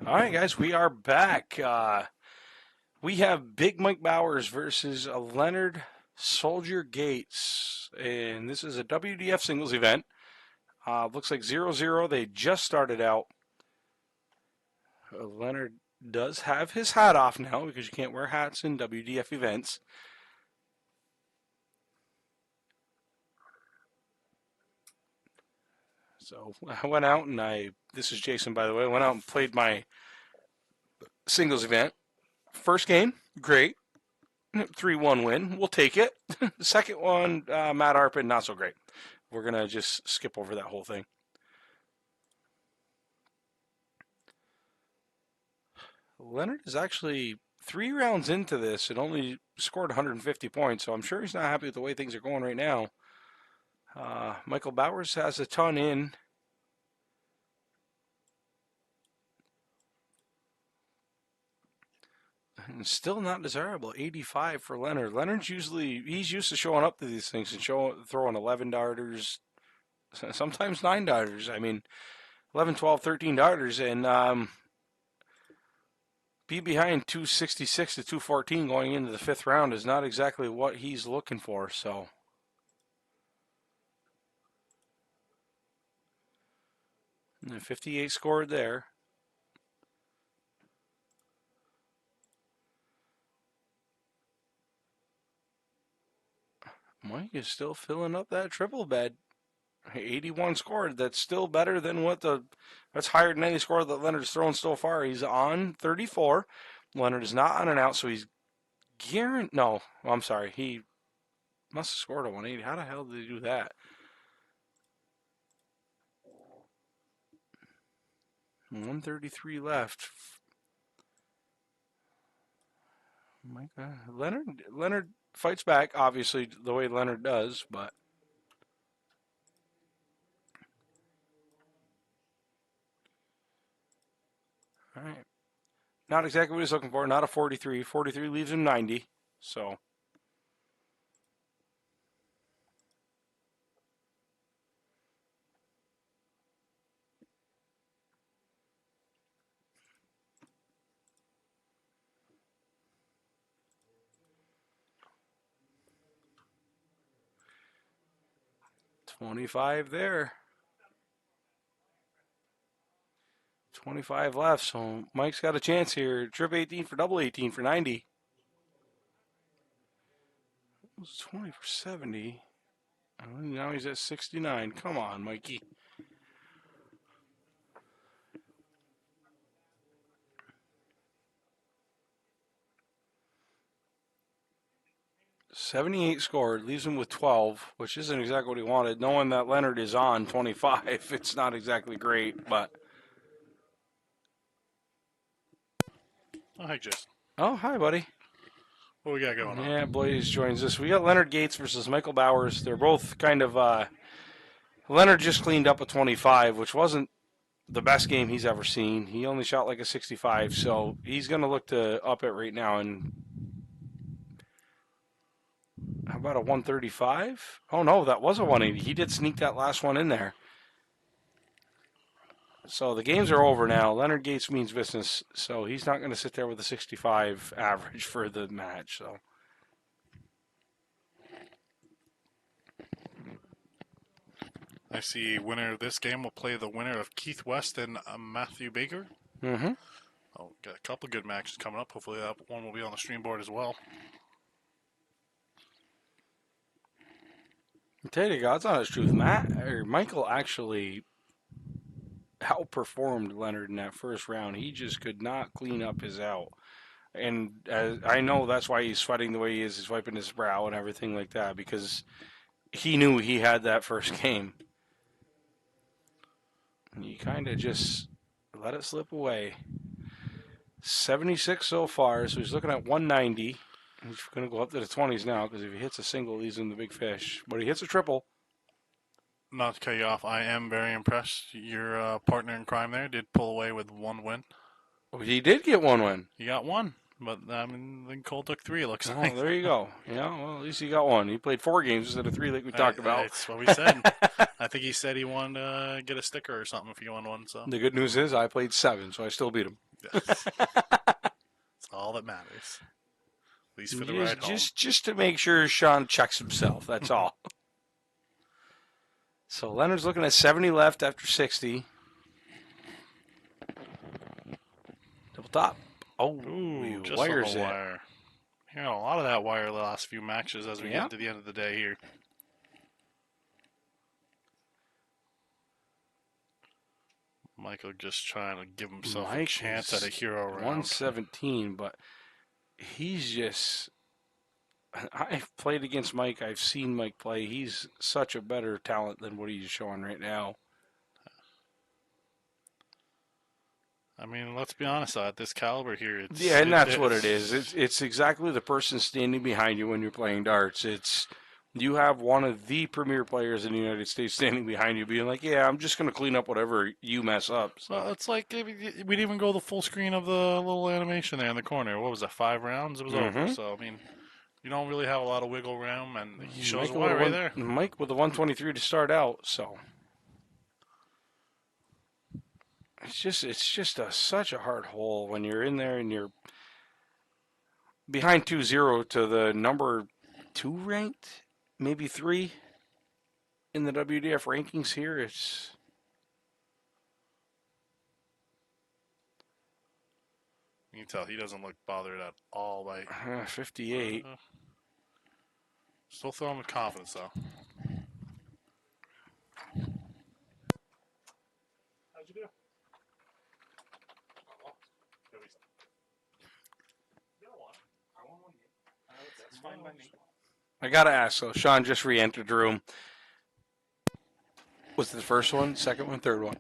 All right, guys, we are back. We have Big Mike Bowers versus Leonard Soldier Gates, and this is a WDF singles event. Looks like 0-0. They just started out. Leonard does have his hat off now because you can't wear hats in WDF events. So I went out and this is Jason, by the way, I went out and played my singles event. First game, great. 3-1 win. We'll take it. The second one, Matt Arpin, not so great. We're going to just skip over that whole thing. Leonard is actually 3 rounds into this and only scored 150 points, so I'm sure he's not happy with the way things are going right now. Michael Bowers has a ton in. And still not desirable. 85 for Leonard. Leonard's he's used to showing up to these things and throwing 11 darters, sometimes 9 darters. I mean, 11, 12, 13 darters, and be behind 266 to 214 going into the 5th round is not exactly what he's looking for. So, and 58 scored there. Mike is still filling up that triple bed. 81 scored. That's still better than that's higher than any score that Leonard's thrown so far. He's on 34. Leonard is not on and out, so he's guaranteed. No, I'm sorry. He must have scored a 180. How the hell did he do that? $133 left. My God. Leonard fights back, obviously, the way Leonard does, but all right. Not exactly what he's looking for. Not a 43. 43 leaves him 90. So. $25 there. 25 left, so Mike's got a chance here. Trip 18 for double 18 for 90. It was 20 for 70. Now he's at 69. Come on, Mikey. $78 scored, leaves him with 12, which isn't exactly what he wanted. Knowing that Leonard is on 25, it's not exactly great, but. Oh, hi, Jason. Oh, hi, buddy. What we got going on? Yeah, Blaze joins us. We got Leonard Gates versus Michael Bowers. They're both kind of. Leonard just cleaned up a 25, which wasn't the best game he's ever seen. He only shot like a 65, so he's going to look to up it right now. And how about a 135? Oh, no, that was a 180. He did sneak that last one in there. So the games are over now. Leonard Gates means business, so he's not going to sit there with a 65 average for the match. So. I see winner of this game will play the winner of Keith West and Matthew Baker. Mm-hmm. Oh, got a couple good matches coming up. Hopefully that one will be on the stream board as well. I'll tell you God's honest truth, Michael actually outperformed Leonard in that first round. He just could not clean up his out. And I know that's why he's sweating the way he is. He's wiping his brow and everything like that because he knew he had that first game. And he kind of just let it slip away. 76 so far, so he's looking at 190. He's going to go up to the 20s now because if he hits a single, he's in the big fish. But he hits a triple. Not to cut you off, I am very impressed. Your partner in crime there did pull away with 1 win. Oh, he did get 1 win. He got 1, but then Cole took 3, it looks like. Oh, there you go. Yeah, well, at least he got 1. He played 4 games instead of 3 like we talked about. That's what we said. I think he said he wanted to get a sticker or something if he won 1. So the good news is I played 7, so I still beat him. Yes. That's all that matters. At least for the ride home. Just to make sure Sean checks himself. That's all. So Leonard's looking at 70 left after 60. Double top. Oh, he Ooh, just on the wires it. wire. You know, a lot of that wire the last few matches as we get into the end of the day here. Michael just trying to give himself a chance at a hero round. 117, but he's just... I've played against Mike. I've seen Mike play. He's such a better talent than what he's showing right now. I mean, let's be honest. At this caliber here, that's what it is. It's exactly the person standing behind you when you're playing darts. You have one of the premier players in the United States standing behind you, being like, "Yeah, I'm just going to clean up whatever you mess up." So. Well, it's like we'd even go the full screen of the little animation there in the corner. What was that? 5 rounds. It was over. So I mean, you don't really have a lot of wiggle room, and he shows why right there. Mike with a 123 to start out. So. It's just such a hard hole when you're in there and you're behind 2-0 to the number 2 ranked, maybe 3 in the WDF rankings here. You can tell he doesn't look bothered at all by 58. Still throwing with confidence though. How'd you do? That's fine by me. I gotta ask though. Sean just re-entered the room. Was it the first one, second one, third one?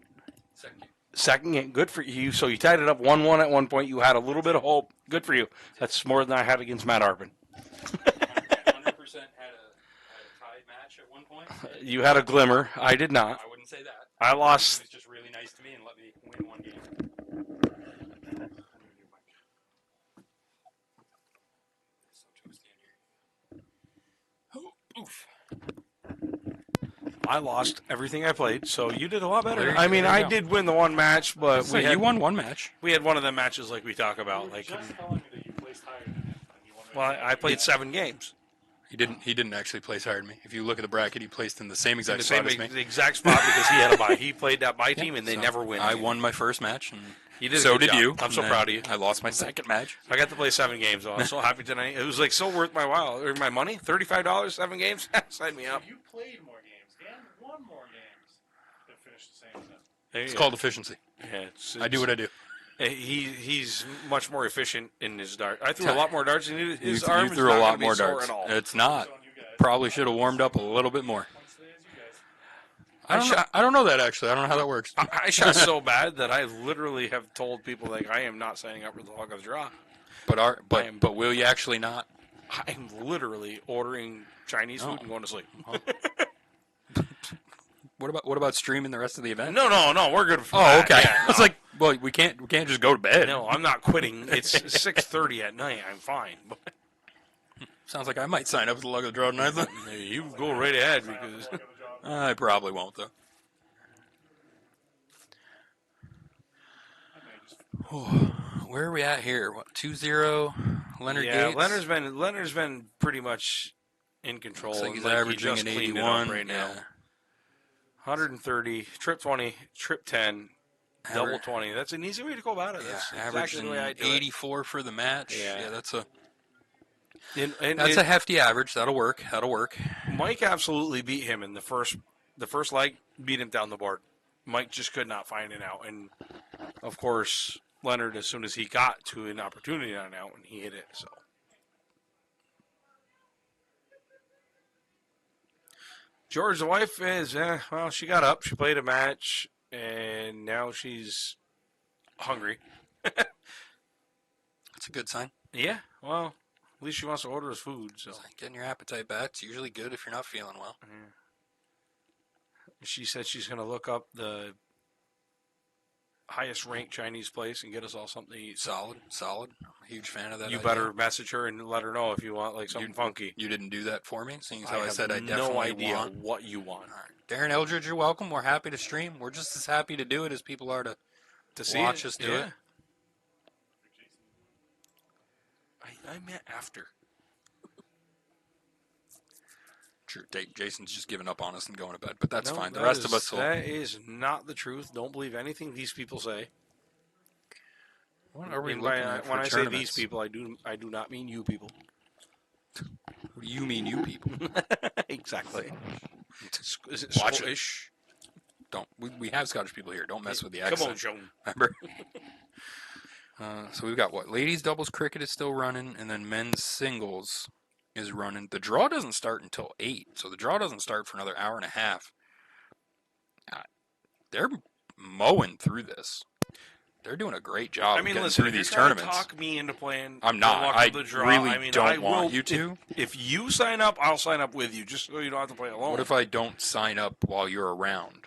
Second game. Good for you. So you tied it up 1-1 at one point. You had a little bit of hope. Good for you. That's more than I had against Matt Arbin. 100% had a tied match at one point. You had a glimmer. I did not. I wouldn't say that. I lost. He was just really nice to me and let me win one game. Oof. I lost everything I played, so you did a lot better. There I mean, I go. did win the one match, but So you won one match. We had one of the matches like we talk about. Like, Just telling me that you placed higher than him. well, I played 7 games. He didn't actually place higher than me. If you look at the bracket, he placed in the same exact The spot same as me. the exact spot because he had a bye. He played that bye team, and they So never win. I won my first match, and You did a so good did job. you. I'm so And proud of you. I lost my second match. I got to play 7 games, though. I'm so happy tonight. It was like so worth my while, or my money. $35, 7 games. Sign me up. You played more games and won more games than finished the same as him. It's called efficiency. Yeah, I do what I do. He's much more efficient in his dart. I threw a lot more darts than his You arm. threw is a not lot gonna be more sore darts. At all. It's not. Probably should have warmed up a little bit more. I I don't know that actually. I don't know how that works. I shot so bad that I literally have told people like I am not signing up for the luck of the draw. But will you actually not? I'm literally ordering Chinese food and going to sleep. What about streaming the rest of the event? No, we're good for Oh, that. okay. Yeah, It's no. like, well, we can't just go to bed. No, I'm not quitting. It's 6:30 at night. I'm fine. But Sounds like I might sign up for the luck of the draw tonight. Then. you go right ahead because I probably won't though. Where are we at here? What, 2-0? Leonard yeah, Gates? Leonard's been pretty much in control. Looks like he's he averaging just an cleaned it up 81 right now. Yeah. 130, trip 20, trip 10, double 20. That's an easy way to go about it. That's exactly Averaging the way I do 84 for the match. Yeah. That's a it. a hefty average. That'll work. Mike absolutely beat him in the first leg, beat him down the board. Mike just could not find it out. And, of course, Leonard, as soon as he got to an opportunity on out, and he hit it. So George's wife is, well, she got up. She played a match, and now she's hungry. That's a good sign. Yeah, well, at least she wants to order his food. So It's like getting your appetite back. It's usually good if you're not feeling well. she said she's going to look up the highest ranked Chinese place and get us all something to eat. Solid. I'm a huge fan of that. You idea. better message her and let her know if you want like something funky. You didn't do that for me, seeing as I how I have said I definitely no idea want. what you want All right. Darren Eldridge, you're welcome. We're happy to stream. We're just as happy to do it as people are to to see watch it. us do Yeah. it. I meant after. Sure, Jason's just giving up on us and going to bed, but that's fine. The rest of us will. That is not the truth. Don't believe anything these people say. What are we And looking at for when I say these tournaments? people, I do not mean you people. What do you mean, you people? Exactly. Is it Watch it. Scottish? Don't. We have Scottish people here. Don't mess with the Come accent. on, Joan. Remember? So we've got what? Ladies doubles cricket is still running, and then men's singles is running. The draw doesn't start until 8, so the draw doesn't start for another hour and a half. They're mowing through this. They're doing a great job. I mean, getting listen, through if you're these trying tournaments. to talk me into playing, I'm not. the luck I of the draw, really I mean, don't I want will, you to. If you sign up, I'll sign up with you, just so you don't have to play alone. What if I don't sign up while you're around?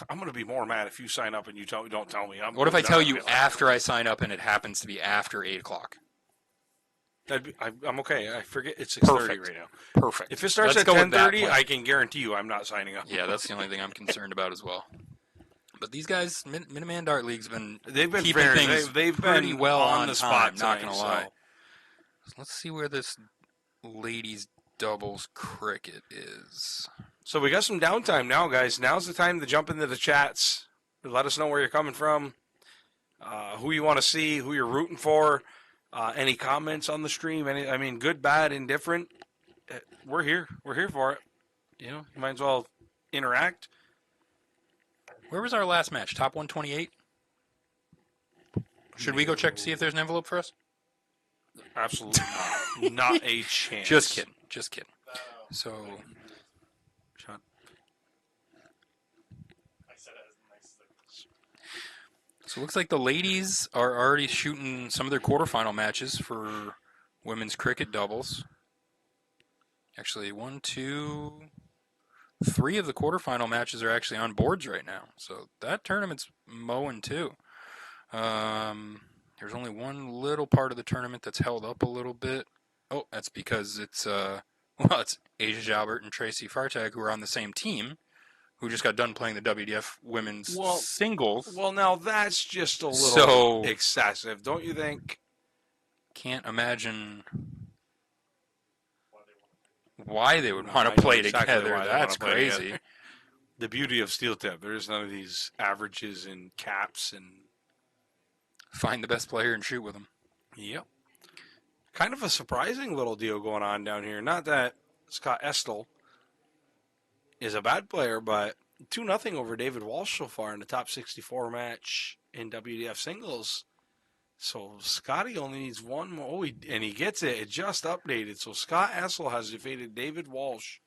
I'm going to be more mad if you sign up and you don't tell me. What if I tell you after I sign up and it happens to be after 8 o'clock? I'm okay. I forget it's 6:30 right now. Perfect. If it starts Let's at go with that 10:30, plan. I can guarantee you I'm not signing up. Yeah, that's the only thing I'm concerned about as well. But these guys, Minuteman Dart League's been They've been keeping fair. things They've pretty been well on on the time, spot. not Tonight, gonna lie. So. Let's see where this ladies doubles cricket is. So we got some downtime now, guys. Now's the time to jump into the chats. Let us know where you're coming from, who you want to see, who you're rooting for. Any comments on the stream? I mean, good, bad, indifferent. We're here. We're here for it. You know, you might as well interact. Where was our last match? Top 128? Should we go check to see if there's an envelope for us? Absolutely not. Not a chance. Just kidding. Just kidding. So, it looks like the ladies are already shooting some of their quarterfinal matches for women's cricket doubles. Actually, 1, 2, 3 of the quarterfinal matches are actually on boards right now. So that tournament's mowing too. There's only one little part of the tournament that's held up a little bit. Oh, that's because it's Asia Jalbert and Tracy Fartag, who are on the same team, who just got done playing the WDF women's singles. Well, now that's just a little excessive, don't you think? Can't imagine why they would want to play together. That's crazy. Together. The beauty of Steel Tip, there's none of these averages and caps and find the best player and shoot with them. Yep. Kind of a surprising little deal going on down here. Not that Scott Estel is a bad player, but 2-0 over David Walsh so far in the top 64 match in WDF singles. So Scotty only needs one more. Oh, and he gets it. It just updated. So Scott Estel has defeated David Walsh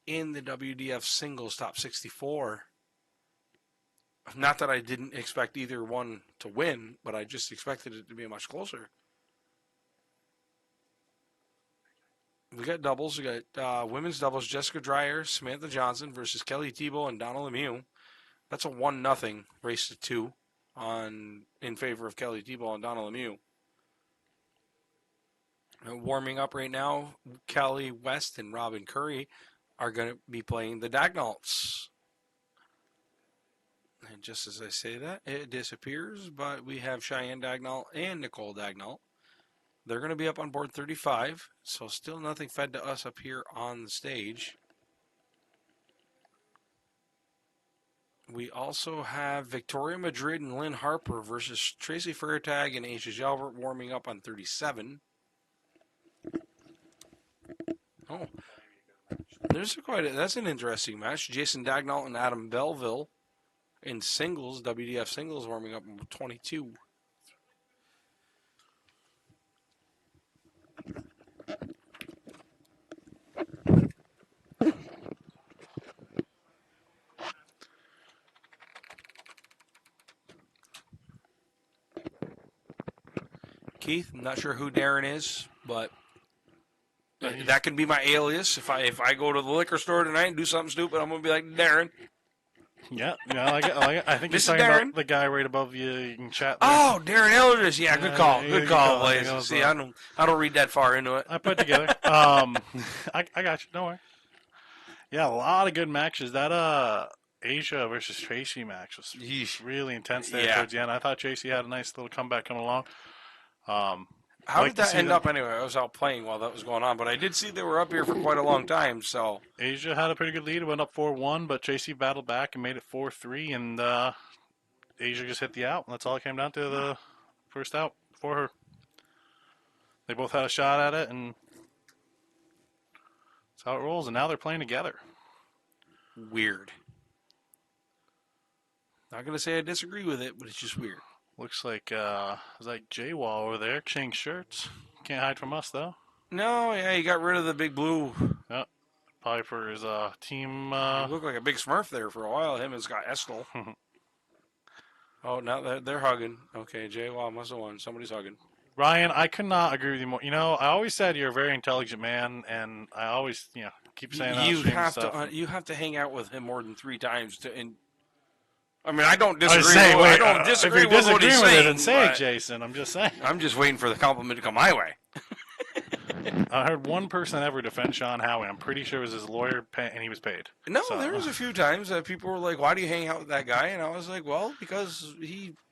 in the WDF singles top 64. Not that I didn't expect either one to win, but I just expected it to be much closer. We got doubles. We got women's doubles, Jessica Dreyer, Samantha Johnson versus Kelly Tebow and Donna Lemieux. That's a 1-0 race to 2 in favor of Kelly Tebow and Donna Lemieux. Warming up right now, Kelly West and Robin Curry are going to be playing the Dagnalls. And just as I say that, it disappears, but we have Cheyenne Dagnall and Nicole Dagnall. They're going to be up on board 35, so still nothing fed to us up here on the stage. We also have Victoria Madrid and Lynn Harper versus Tracy Fairtag and Asia Jalbert warming up on 37. Oh, that's an interesting match. Jason Dagnall and Adam Belleville in singles, WDF singles warming up on 22. Keith, I'm not sure who Darren is, but that could be my alias. If I go to the liquor store tonight and do something stupid, I'm going to be like, Darren. Yeah, I think you're talking about the guy right above you. You can chat there. Oh, Darren Eldridge. Yeah, good call. Good call, I Blaze. See, I don't read that far into it. I put it together. I got you. Don't worry. Yeah, a lot of good matches. That Asia versus Tracy match was really intense there towards the end. I thought Tracy had a nice little comeback coming along. How Like did to that see end them. up anyway? I was out playing while that was going on, but I did see they were up here for quite a long time. So Asia had a pretty good lead. It went up 4-1, but JC battled back and made it 4-3, and Asia just hit the out. That's all it came down to, the first out for her. They both had a shot at it, and that's how it rolls. And now they're playing together. weird. Not gonna say I disagree with it, but it's just weird. Looks like J-Wall over there, exchanging shirts. Can't hide from us, though. No, yeah, he got rid of the big blue. Yep. Probably for his team. He looked like a big Smurf there for a while. Him and Scott Estel. Oh, now they're hugging. Okay, Jay Law must have won. Somebody's hugging. Ryan, I could not agree with you more. I always said you're a very intelligent man, and I always, keep saying that. You have to hang out with him more than 3 times to. I mean, I don't I disagree. say, I wait, don't disagree if you're with what he's disagreeing with it, saying. then say it, but Jason. I'm just saying. I'm just waiting for the compliment to come my way. I heard one person ever defend Sean Howie. I'm pretty sure it was his lawyer, and he was paid. No, So, there was a few times that people were like, "Why do you hang out with that guy?" And I was like, "Well, because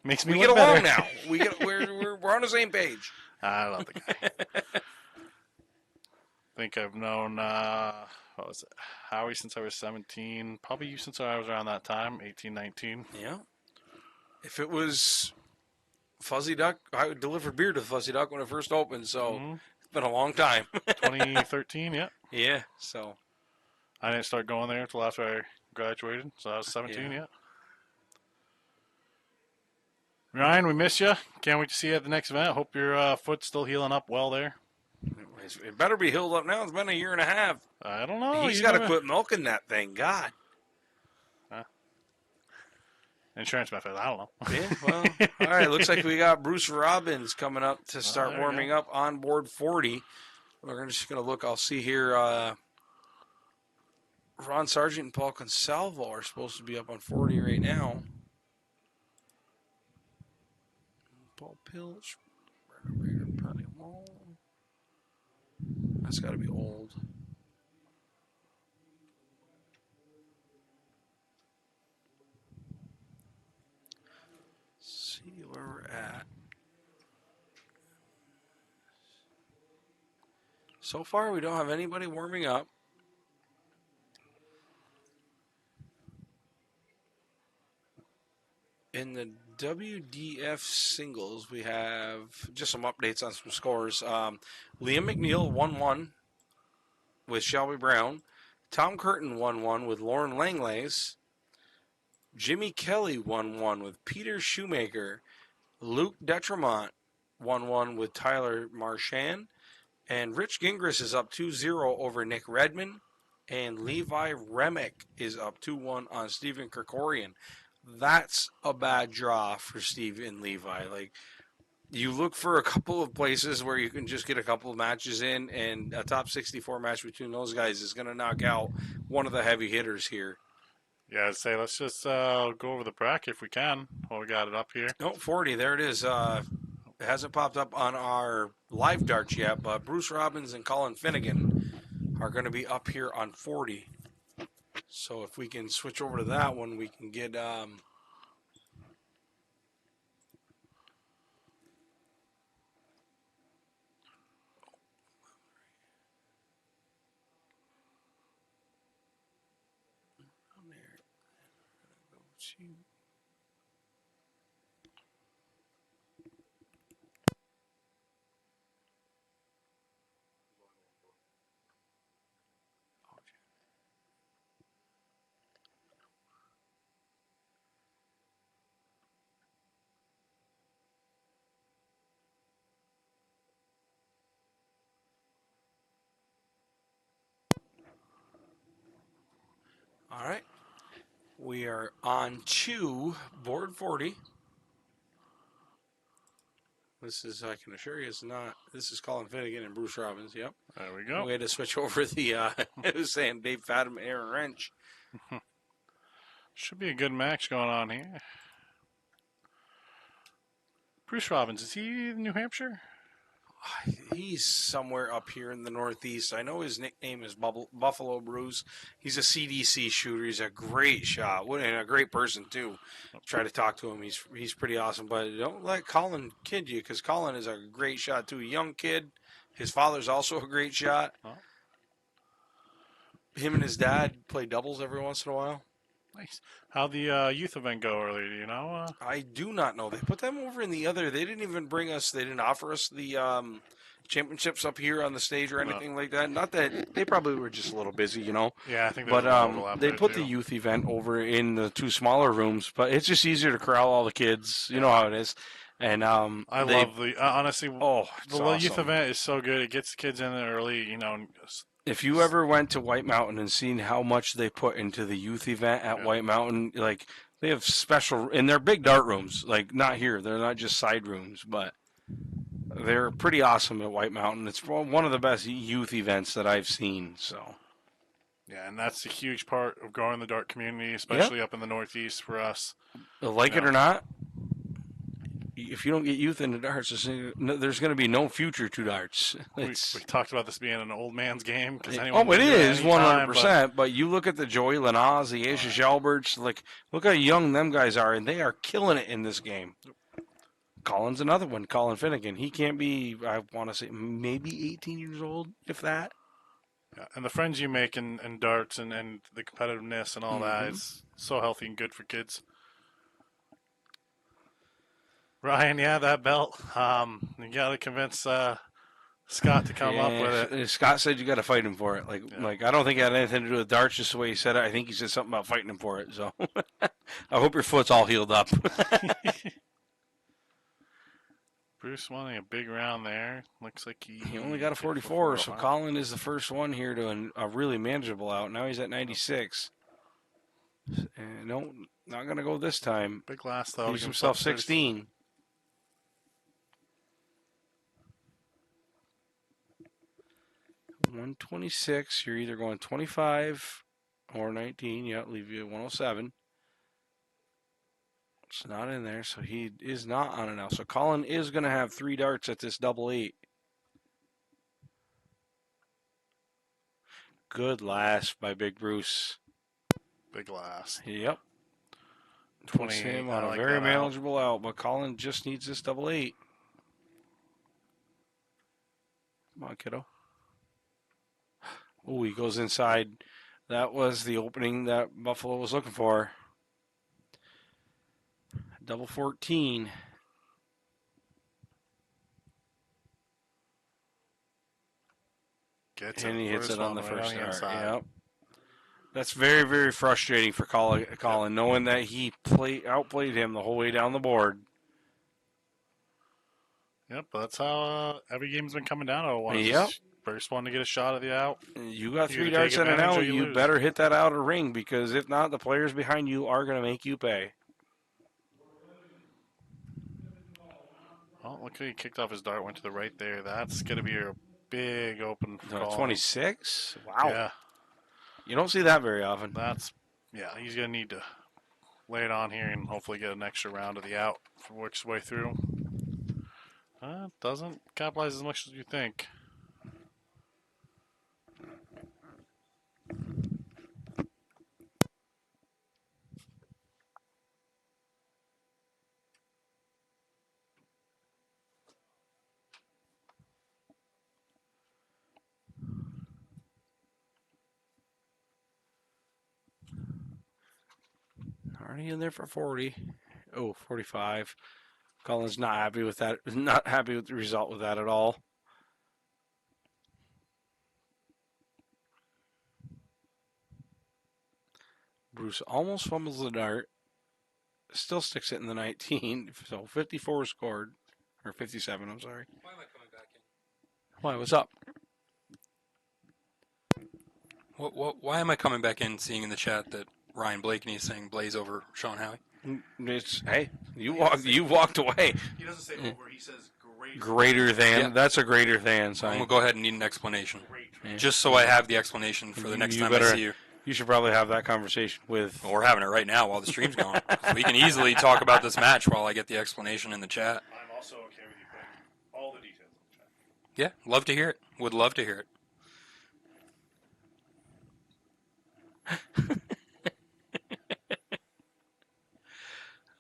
makes me we look get along better. now. We're on the same page." I love the guy. I think I've known what was it, Howie since I was 17. Probably you since I was around that time, 18, 19. Yeah. If it was Fuzzy Duck, I would deliver beer to Fuzzy Duck when it first opened. So it's been a long time. 2013, yeah. Yeah. So I didn't start going there until after I graduated, so I was 17, yeah. Ryan, we miss you. Can't wait to see you at the next event. Hope your foot's still healing up well there. it better be healed up now. It's been a year and a half. I don't know. He's got to quit milking that thing. God. Insurance methods, I don't know. Yeah, well, all right. Looks like we got Bruce Robbins coming up to start warming up on board 40. We're just going to look. I'll see here. Ron Sargent and Paul Consalvo are supposed to be up on 40 right now. Paul Pilch. That's got to be old. See where we're at. So far, we don't have anybody warming up. In the WDF singles, we have just some updates on some scores. Liam McNeil 1-1 with Shelby Brown. Tom Curtin 1-1 with Lauren Langlays. Jimmy Kelly 1-1 with Peter Shoemaker. Luke Detremont 1-1 with Tyler Marchand. And Rich Gingras is up 2-0 over Nick Redmond. And Levi Remick is up 2-1 on Stephen Krikorian. That's a bad draw for Steve and Levi. Like, you look for a couple of places where you can just get a couple of matches in, and a top 64 match between those guys is going to knock out one of the heavy hitters here. Yeah, I'd say let's just go over the bracket if we can. Well, we got it up here. Oh, 40, there it is. It hasn't popped up on our live darts yet, but Bruce Robbins and Colin Finnegan are going to be up here on 40. So if we can switch over to that one, we can get all right. We are on to board 40. This is, I can assure you, it's not. This is Colin Finnegan and Bruce Robbins. Yep. There we go. We had to switch over the, it was saying Dave Fathom and Aaron Wrench. Should be a good match going on here. Bruce Robbins, is he in New Hampshire? He's somewhere up here in the Northeast. I know his nickname is Buffalo Bruce. He's a CDC shooter. He's a great shot and a great person too. Try to talk to him. He's pretty awesome. But don't let Colin kid you, because Colin is a great shot too. A young kid. His father's also a great shot. Oh. Him and his dad play doubles every once in a while. Nice. How'd the youth event go earlier? Do you know? I do not know. They put them over in the other. They didn't even bring us. They didn't offer us the championships up here on the stage or anything like that. Not that they probably were just a little busy, you know. Yeah, I think there's But a overlap they there, put too. the youth event over in the two smaller rooms. But it's just easier to corral all the kids. You know how it is. And I love the honestly. Oh, the it's youth awesome. event is so good. It gets the kids in there early. You know. If you ever went to White Mountain and seen how much they put into the youth event at White Mountain, like they have special, and they're big dart rooms, like not here. They're not just side rooms, but they're pretty awesome at White Mountain. It's one of the best youth events that I've seen. So. Yeah, and that's a huge part of growing the dart community, especially up in the Northeast for us. Like it or not, if you don't get youth into darts, there's going to be no future to darts. We talked about this being an old man's game. It is 100%. But you look at the Joey Lanaz, the Asha Shelberts, like look how young them guys are, and they are killing it in this game. Colin's another one, Colin Finnegan. He can't be, I want to say, maybe 18 years old, if that. Yeah, and the friends you make in darts and the competitiveness and all that is so healthy and good for kids. Ryan, yeah, that belt. You got to convince Scott to come up with it. Scott said you got to fight him for it. Like I don't think it had anything to do with darts, just the way he said it. I think he said something about fighting him for it. So I hope your foot's all healed up. Bruce wanting a big round there. Looks like he only got a 44, so Colin is the first one here to a really manageable out. Now he's at 96. And no, not going to go this time. Big last, though. He's himself 16. 126. You're either going 25 or 19. Yeah, leave you at 107. It's not in there, so he is not on it now. So Colin is going to have 3 darts at this double 8. Good last by Big Bruce. Big last. Yep. Puts him on a very manageable out, but Colin just needs this double 8. Come on, kiddo. Oh, he goes inside. That was the opening that Buffalo was looking for. Double 14. And he hits it on the first start. Yep. That's very, very frustrating for Colin, knowing that he outplayed him the whole way down the board. Yep, but that's how every game's been coming down to one. Yep. First one to get a shot at the out. You got 3 darts in an out, you better hit that outer ring, because if not, the players behind you are going to make you pay. Oh, look, he kicked off his dart, went to the right there. That's going to be a big open call. 26? Wow. Yeah. You don't see that very often. He's going to need to lay it on here and hopefully get an extra round of the out for works his way through. Doesn't capitalize as much as you think. Already in there for 40. Oh, 45. Colin's not happy with that. Not happy with the result with that at all. Bruce almost fumbles the dart. Still sticks it in the 19. So 54 scored. Or 57, I'm sorry. Why am I coming back in? Why, what's up? Why am I coming back in seeing in the chat that Ryan Blakeney is saying Blaze over Sean Howie? Hey, you walked away. He doesn't say over, he says Greater than. Yeah. That's a greater than sign. I'm going to go ahead and need an explanation. Just so I have the explanation for the next time I see you. You should probably have that conversation with... Well, we're having it right now while the stream's going. We can easily talk about this match while I get the explanation in the chat. I'm also okay with you putting all the details in the chat. Yeah, love to hear it. Would love to hear it.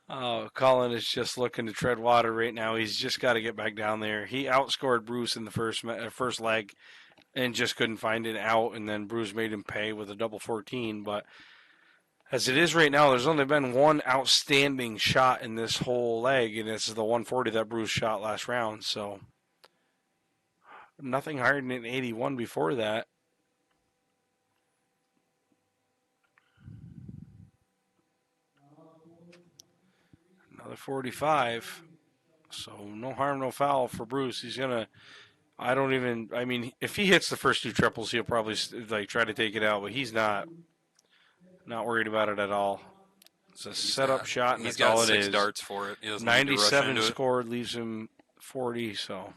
Oh, Colin is just looking to tread water right now. He's just got to get back down there. He outscored Bruce in the first leg and just couldn't find it out, and then Bruce made him pay with a double 14. But as it is right now, there's only been one outstanding shot in this whole leg, and this is the 140 that Bruce shot last round. So nothing higher than an 81 before that. Another 45. So no harm, no foul for Bruce. He's gonna. I mean, if he hits the first two triples, he'll probably like try to take it out, but he's not worried about it at all. It's a setup shot, and He's that's got all it 6 is. darts for it. He doesn't need to rush 97 into it. scored leaves him 40. So.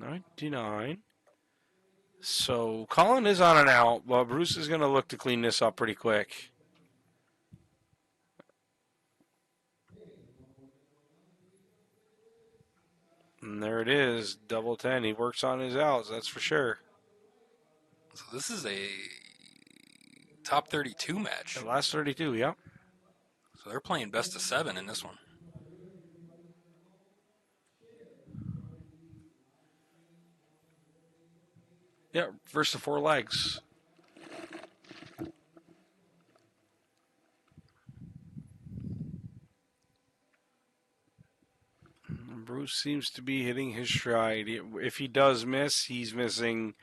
$99. So Colin is on and out, but Bruce is going to look to clean this up pretty quick. And there it is, double 10. He works on his outs, that's for sure. So this is a top 32 match. The last 32, yeah. So they're playing best of 7 in this one. Yeah, first of 4 legs. Bruce seems to be hitting his stride. If he does miss, he's missing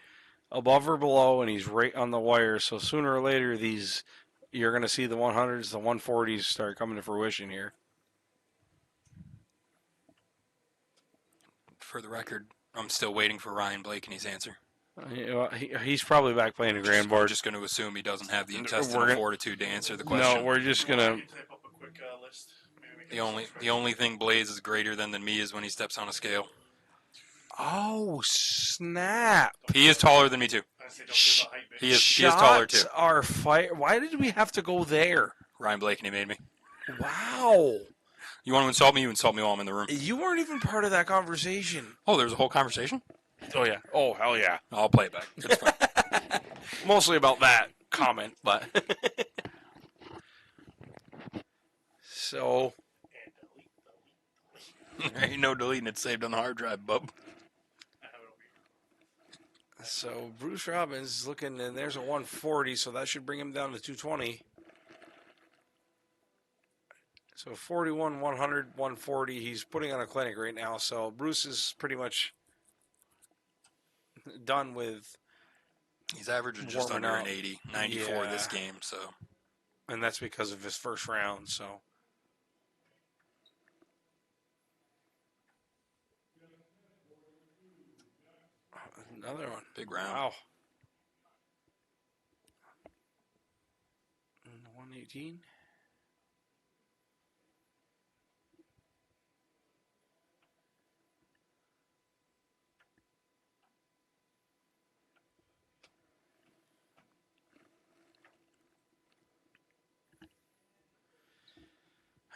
above or below, and he's right on the wire. So sooner or later, you're going to see the 100s, the 140s start coming to fruition here. For the record, I'm still waiting for Ryan Blakeney's answer. He's probably back playing a grand board. I'm just going to assume he doesn't have the intestinal fortitude to answer the question. No, we're just going to. Type up a quick list. The only thing Blaze is greater than me is when he steps on a scale. Oh, snap. He is taller than me, too. He is taller, too. Shots are fire. Why did we have to go there? Ryan Blakeney made me. Wow. You want to insult me? You insult me while I'm in the room. You weren't even part of that conversation. Oh, there was a whole conversation? Oh, yeah. Oh, hell yeah. I'll play it back. It's fine. Mostly about that comment, but. So. There ain't no deleting it saved on the hard drive, bub. So Bruce Robbins is looking, and there's a 140, so that should bring him down to 220. So 41, 100, 140. He's putting on a clinic right now, so Bruce is pretty much done with. He's averaging just under an 80, 94 this game, so. And that's because of his first round, so. Another one. Big round. Wow. 118.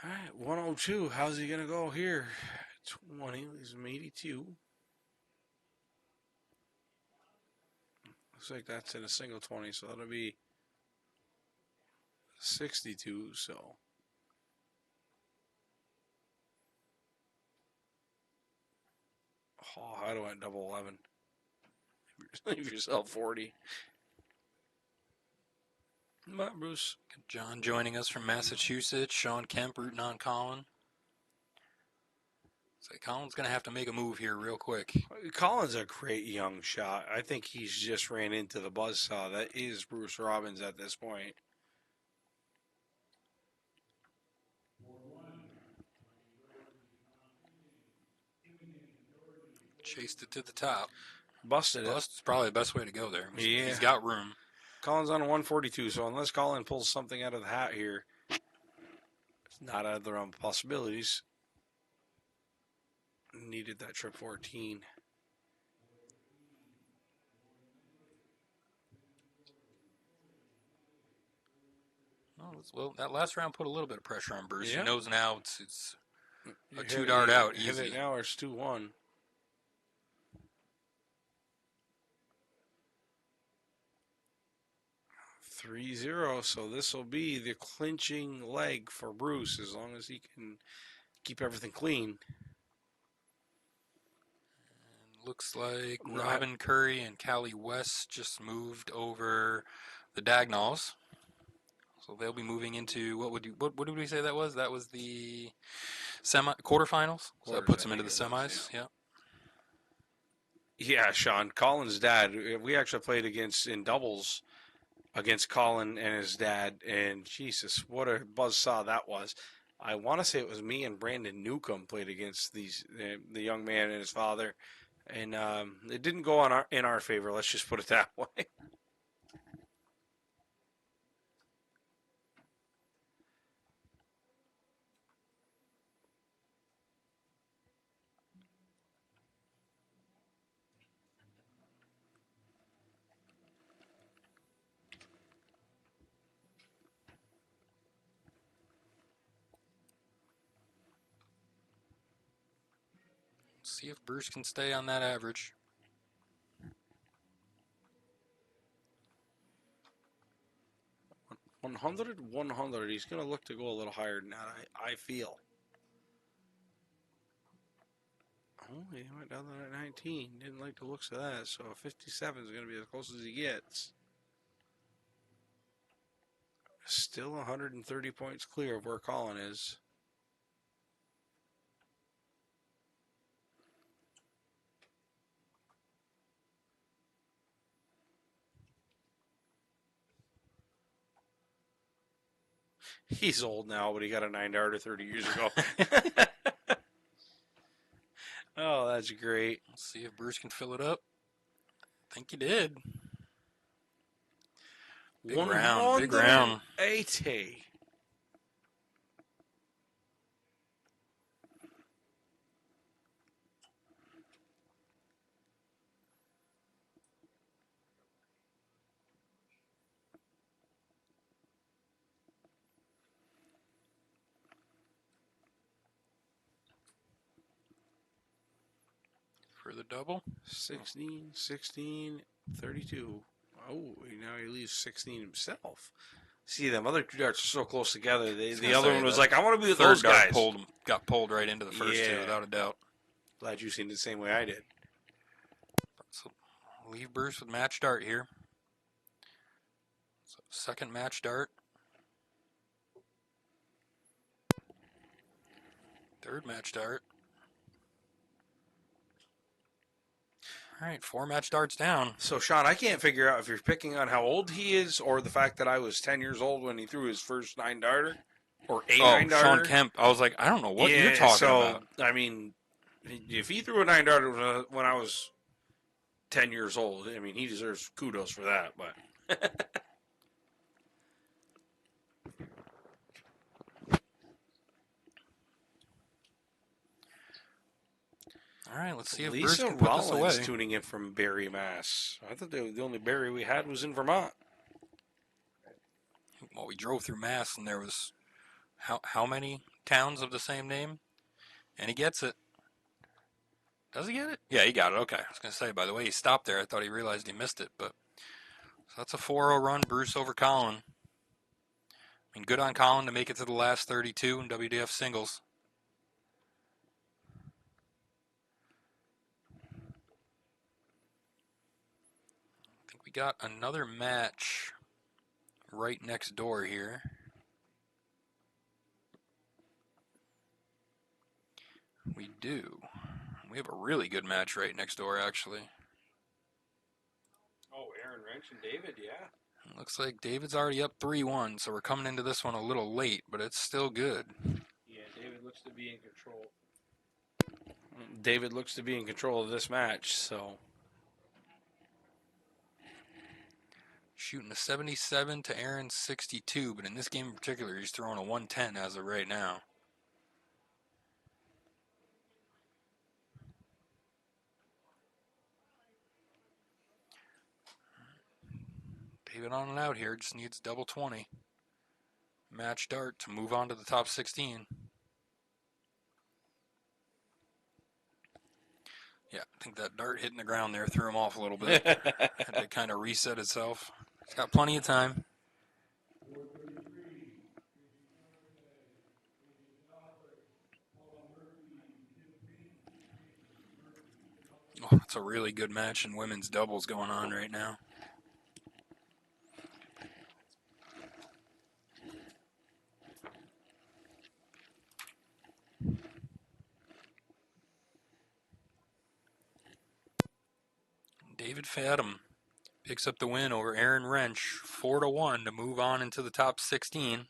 All right, 102. How's he going to go here? 20. Leaves him 82. Looks like that's in a single 20, so that'll be 62. So. Oh, how do I double 11? Leave yourself 40. Come on, Bruce. John joining us from Massachusetts. Sean Kemp rooting on Colin. So Colin's going to have to make a move here real quick. Colin's a great young shot. I think he's just ran into the buzzsaw. That is Bruce Robbins at this point. Chased it to the top. Busted it. Busted's probably the best way to go there. Yeah. He's got room. Colin's on a 142, so unless Colin pulls something out of the hat here, it's not out of the realm of possibilities. Needed that trip 14. Well, that last round put a little bit of pressure on Bruce. Yeah. He knows now it's a You 2-dart out, hit easy. it now, or it's 2-1. 3-0, so this will be the clinching leg for Bruce as long as he can keep everything clean. Looks like No. Robin Curry and Callie West just moved over the Dagnalls. So they'll be moving into what did we say that was? That was the quarterfinals. So that puts them into the semis. Yeah. Yeah, Sean, Colin's dad. We actually played in doubles against Colin and his dad, and Jesus, what a buzzsaw that was. I want to say it was me and Brandon Newcomb played against the young man and his father, and it didn't go in our favor. Let's just put it that way. See if Bruce can stay on that average. 100, 100. He's going to look to go a little higher than that, I feel. Oh, he went down there at 19. Didn't like the looks of that, so 57 is going to be as close as he gets. Still 130 points clear of where Colin is. He's old now, but he got a 9-darter 30 years ago. Oh, that's great. Let's see if Bruce can fill it up. I think he did. Big round, big round. 80. For the double. 16, 16, 32. Oh, now he leaves 16 himself. See, them other two darts are so close together. The other one was like, I want to be with those guys. Got pulled right into the first two, without a doubt. Glad you've seen it the same way I did. So leave Bruce with match dart here. So second match dart. Third match dart. All right, 4 match darts down. So, Sean, I can't figure out if you're picking on how old he is or the fact that I was 10 years old when he threw his first 9-darter or a 9-darter. Sean Kemp. I was like, I don't know what you're talking about. I mean, if he threw a 9-darter when I was 10 years old, I mean, he deserves kudos for that. But all right, let's see if Lisa Bruce can put this Rollins away. tuning in from Barrie, Mass. I thought the only Barrie we had was in Vermont. Well, we drove through Mass, and there was how many towns of the same name? And he gets it. Does he get it? Yeah, he got it. Okay. I was going to say, by the way he stopped there, I thought he realized he missed it. But so that's a 4-0 run, Bruce over Colin. I mean, good on Colin to make it to the last 32 in WDF singles. I think we got another match right next door here. We do. We have a really good match right next door, actually. Oh, Aaron Wrench and David, yeah. Looks like David's already up 3-1, so we're coming into this one a little late, but it's still good. Yeah, David looks to be in control. David looks to be in control of this match, so. Shooting a 77 to Aaron's 62, but in this game in particular, he's throwing a 110 as of right now. David on and out here, just needs double 20. match dart to move on to the top 16. Yeah, I think that dart hitting the ground there threw him off a little bit. Had to kind of reset itself. He's got plenty of time. Oh, it's a really good match in women's doubles going on right now. David Fathom picks up the win over Aaron Wrench, 4-1 to move on into the top 16.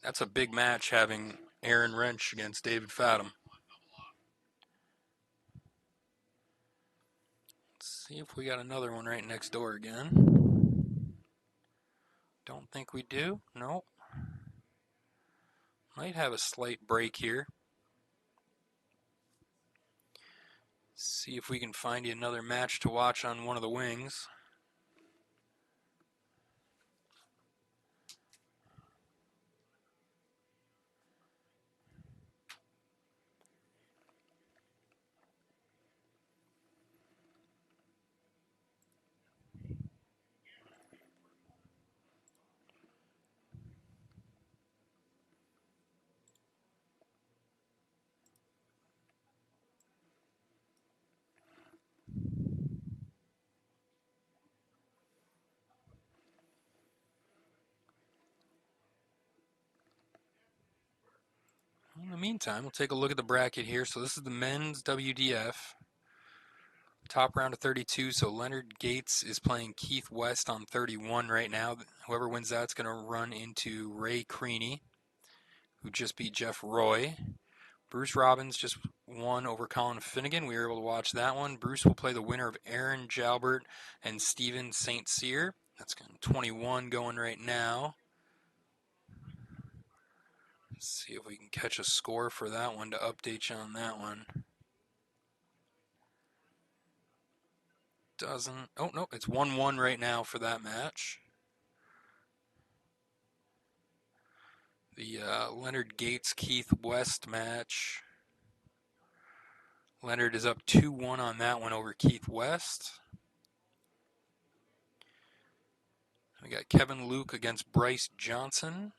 That's a big match having Aaron Wrench against David Fathom. Let's see if we got another one right next door again. Don't think we do. Nope. Might have a slight break here. See if we can find you another match to watch on one of the wings. In the meantime, we'll take a look at the bracket here. So this is the men's WDF. Top round of 32, so Leonard Gates is playing Keith West on 31 right now. Whoever wins that's going to run into Ray Creaney, who just beat Jeff Roy. Bruce Robbins just won over Colin Finnegan. We were able to watch that one. Bruce will play the winner of Aaron Jalbert and Steven St. Cyr. That's 21 going right now. Let's see if we can catch a score for that one to update you on that one. Doesn't. Oh, no, it's 1-1 right now for that match. The Leonard Gates-Keith West match. Leonard is up 2-1 on that one over Keith West. We got Kevin Luke against Bryce Johnson.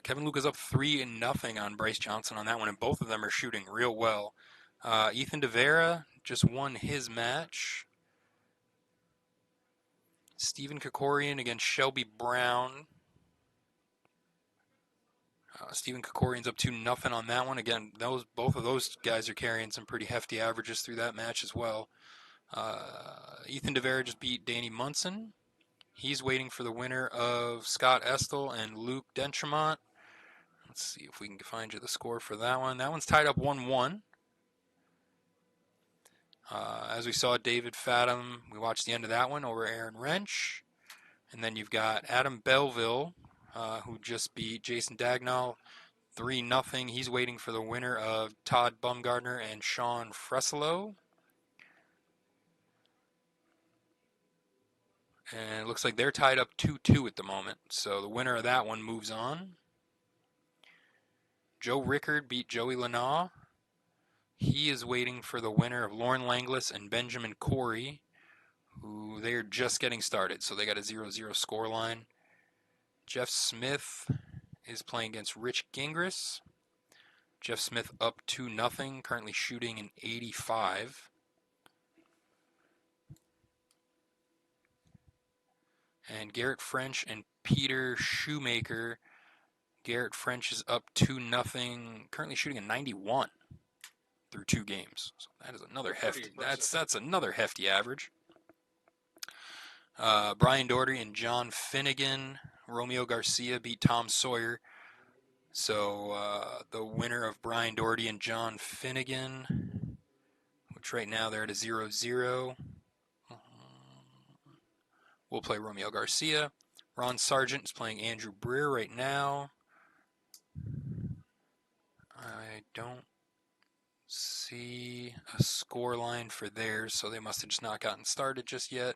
Kevin Luke is up 3-0 on Bryce Johnson on that one, and both of them are shooting real well. Ethan DeVera just won his match. Stephen Kokorian against Shelby Brown. Stephen Kokorian's up 2-0 on that one. Again, both of those guys are carrying some pretty hefty averages through that match as well. Ethan DeVera just beat Danny Munson. He's waiting for the winner of Scott Estel and Luke Dentremont. Let's see if we can find you the score for that one. That one's tied up 1-1. As we saw, David Fathom, we watched the end of that one over Aaron Wrench. And then you've got Adam Belleville, who just beat Jason Dagnall 3-0. He's waiting for the winner of Todd Bumgardner and Sean Freselo. And it looks like they're tied up 2-2 at the moment. So the winner of that one moves on. Joe Rickard beat Joey Lanaugh. He is waiting for the winner of Lauren Langlis and Benjamin Corey, who they are just getting started. So they got a 0-0 scoreline. Jeff Smith is playing against Rich Gingras. Jeff Smith up 2-0, currently shooting an 85. And Garrett French and Peter Shoemaker. Garrett French is up 2-0, currently shooting a 91 through 2 games. So that is another hefty. That's another hefty average. Brian Doherty and John Finnegan. Romeo Garcia beat Tom Sawyer. So the winner of Brian Doherty and John Finnegan, which right now they're at a 0-0. We'll play Romeo Garcia. Ron Sargent is playing Andrew Breer right now. I don't see a score line for theirs, so they must have just not gotten started just yet.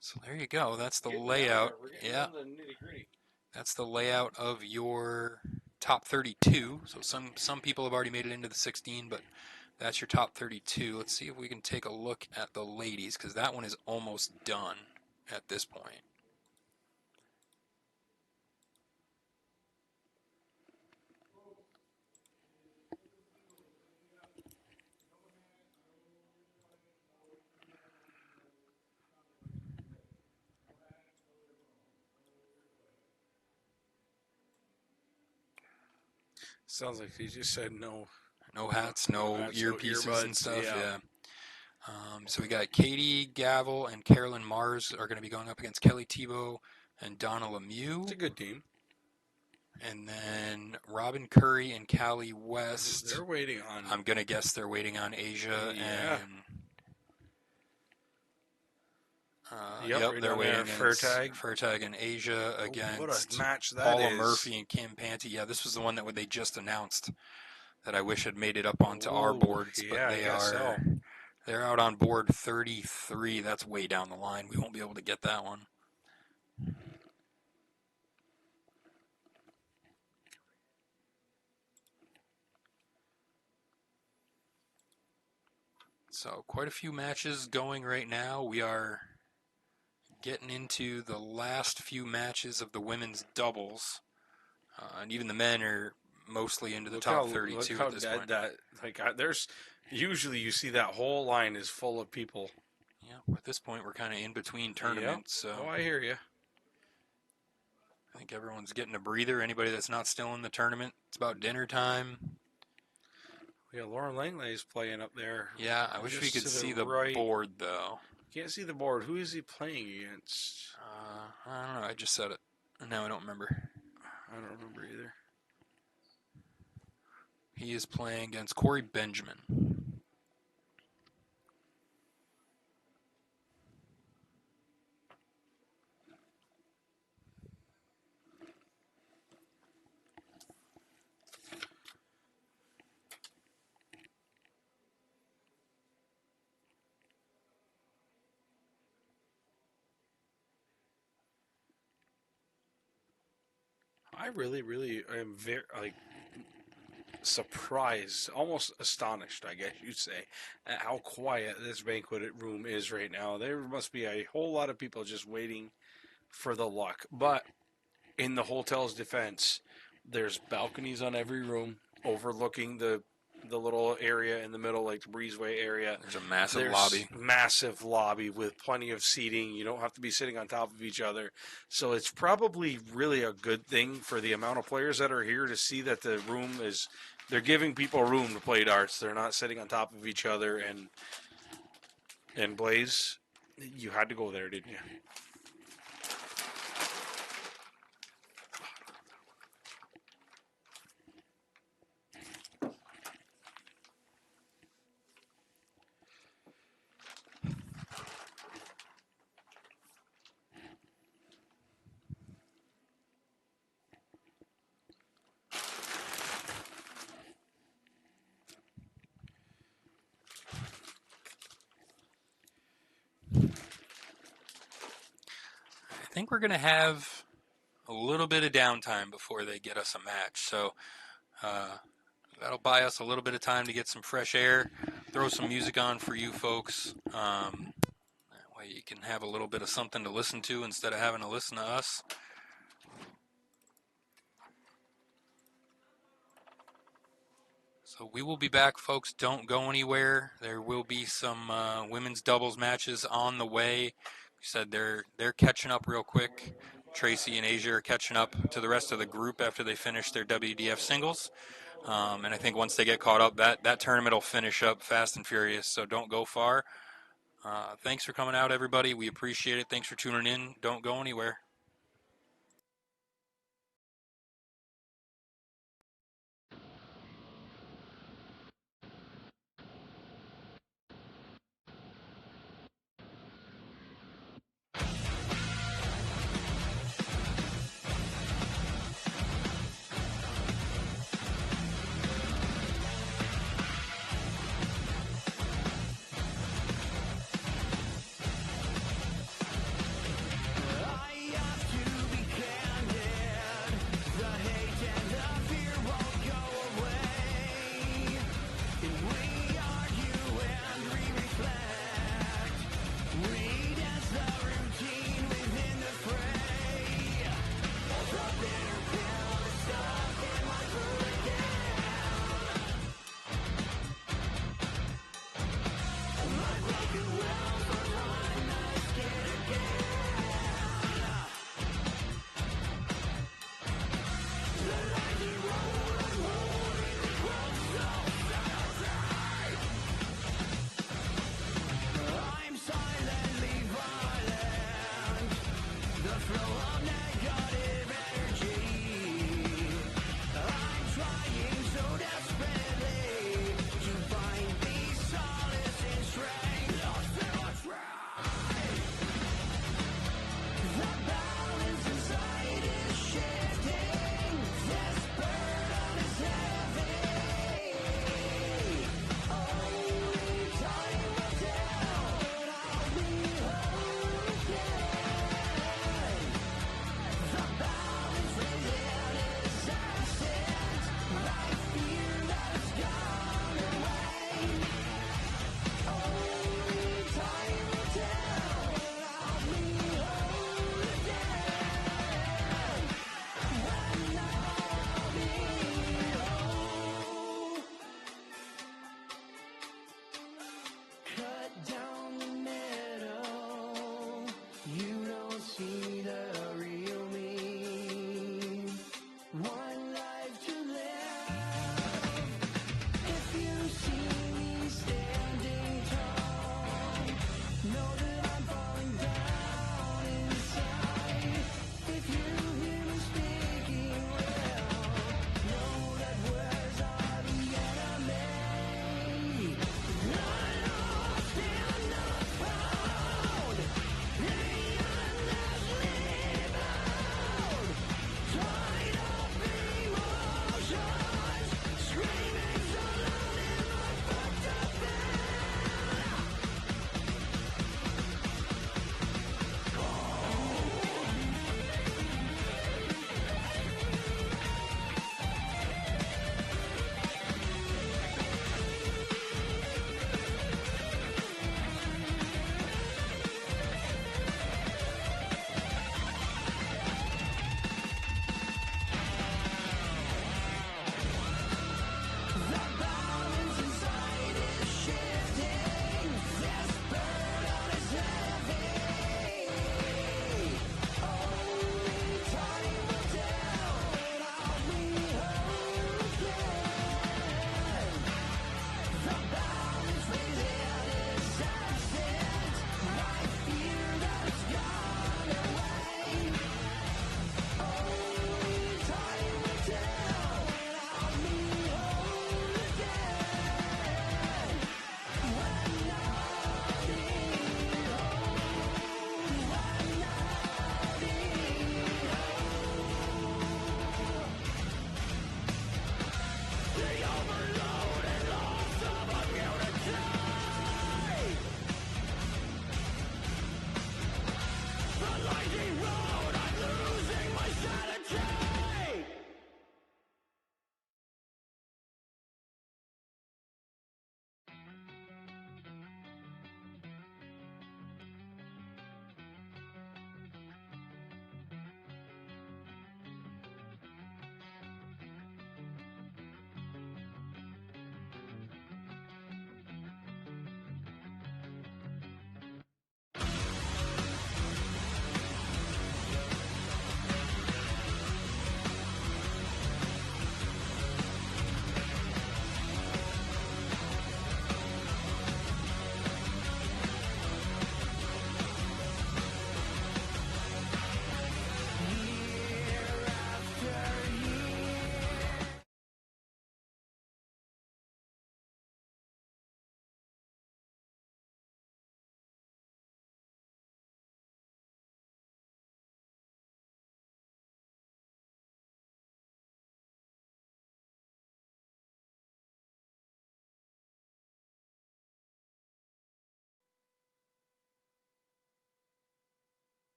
So there you go. That's the layout. Yeah, that's the layout of your top 32. So some people have already made it into the 16, but that's your top 32. Let's see if we can take a look at the ladies, because that one is almost done at this point. Sounds like he just said no. No hats, no hats, no earpieces and earbuds, stuff. yeah. Yeah. So we got Katie Gavel and Carolyn Mars are going to be going up against Kelly Tebow and Donna Lemieux. It's a good team. And then Robin Curry and Callie West. They're waiting on. I'm going to guess they're waiting on Asia. Yeah. And Yep, right they're on waiting there, Furtag and Asia against what a match that Paula is. Murphy and Kim Panty. Yeah, this was the one that they just announced that I wish had made it up onto our boards, but yeah, they're out on board 33. That's way down the line. We won't be able to get that one. So quite a few matches going right now. We are getting into the last few matches of the women's doubles, and even the men are mostly into the top 32 at this point. There's usually you see that whole line is full of people. Yeah, at this point we're kind of in between tournaments. Yep. So I hear you. I think everyone's getting a breather. Anybody that's not still in the tournament, it's about dinner time. Yeah, Lauren Langley's playing up there. Yeah, I wish we could see the board though. Can't see the board. Who is he playing against? I don't know. I just said it. Now I don't remember. I don't remember either. He is playing against Corey Benjamin. I really am very surprised, almost astonished, I guess you'd say, at how quiet this banquet room is right now. There must be a whole lot of people just waiting for the luck. But in the hotel's defense, there's balconies on every room overlooking the little area in the middle, like the breezeway area. There's a massive lobby with plenty of seating. You don't have to be sitting on top of each other. So it's probably really a good thing for the amount of players that are here to see that the room is, they're giving people room to play darts. They're not sitting on top of each other. And Blaze, you had to go there, didn't you? I think we're going to have a little bit of downtime before they get us a match. So that'll buy us a little bit of time to get some fresh air, throw some music on for you folks. That way you can have a little bit of something to listen to instead of having to listen to us. So we will be back, folks. Don't go anywhere. There will be some women's doubles matches on the way. You said they're catching up real quick. Tracy and Asia are catching up to the rest of the group after they finish their WDF singles. And I think once they get caught up, that tournament will finish up fast and furious. So don't go far. Thanks for coming out, everybody. We appreciate it. Thanks for tuning in. Don't go anywhere.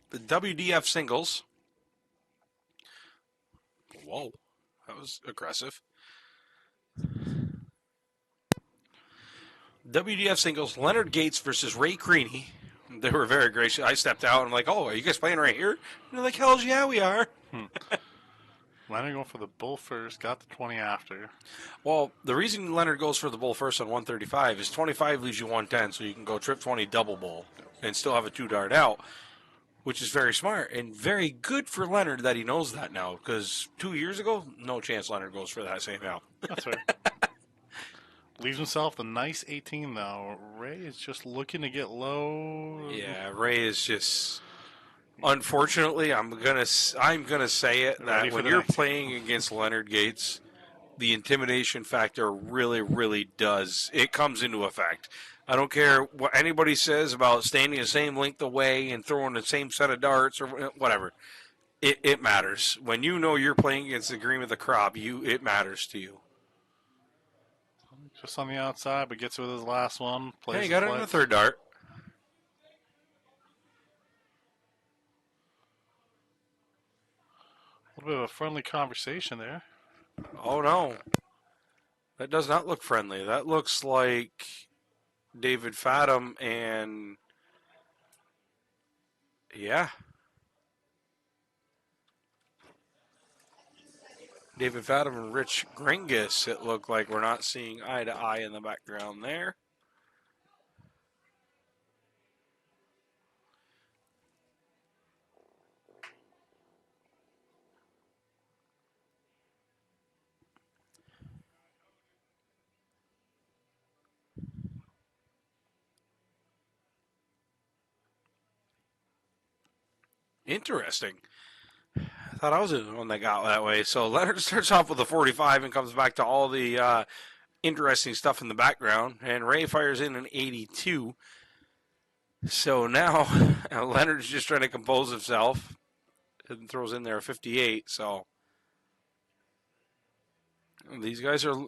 The WDF singles. Whoa, that was aggressive. WDF singles, Leonard Gates versus Ray Creaney. They were very gracious. I stepped out and I'm like, oh, are you guys playing right here? And they're like, hell yeah, we are. Leonard going for the bull first, got the 20 after. Well, the reason Leonard goes for the bull first on 135 is 25 leaves you 110, so you can go trip 20 double bull and still have a 2 dart out. which is very smart and very good for Leonard that he knows that now. Because 2 years ago, no chance Leonard goes for that same out. That's fair. Leaves himself a nice 18 though. Ray is just looking to get low. Yeah, Ray is just. Unfortunately, I'm gonna say it Ready that for when the you're next. playing against Leonard Gates, the intimidation factor really, really does. It comes into effect. I don't care what anybody says about standing the same length away and throwing the same set of darts or whatever. It matters. When you know you're playing against the cream of the crop, it matters to you. Just on the outside, but gets with his last one. Plays Hey, you the got it in flight. the third dart. A little bit of a friendly conversation there. Oh, no. That does not look friendly. That looks like David Fathom and... Yeah. David Fathom and Rich Gringus, it looked like we're not seeing eye to eye in the background there. Interesting. I thought I was the one that got that way. So Leonard starts off with a 45 and comes back to all the interesting stuff in the background. And Ray fires in an 82. So now Leonard's just trying to compose himself and throws in there a 58. So these guys are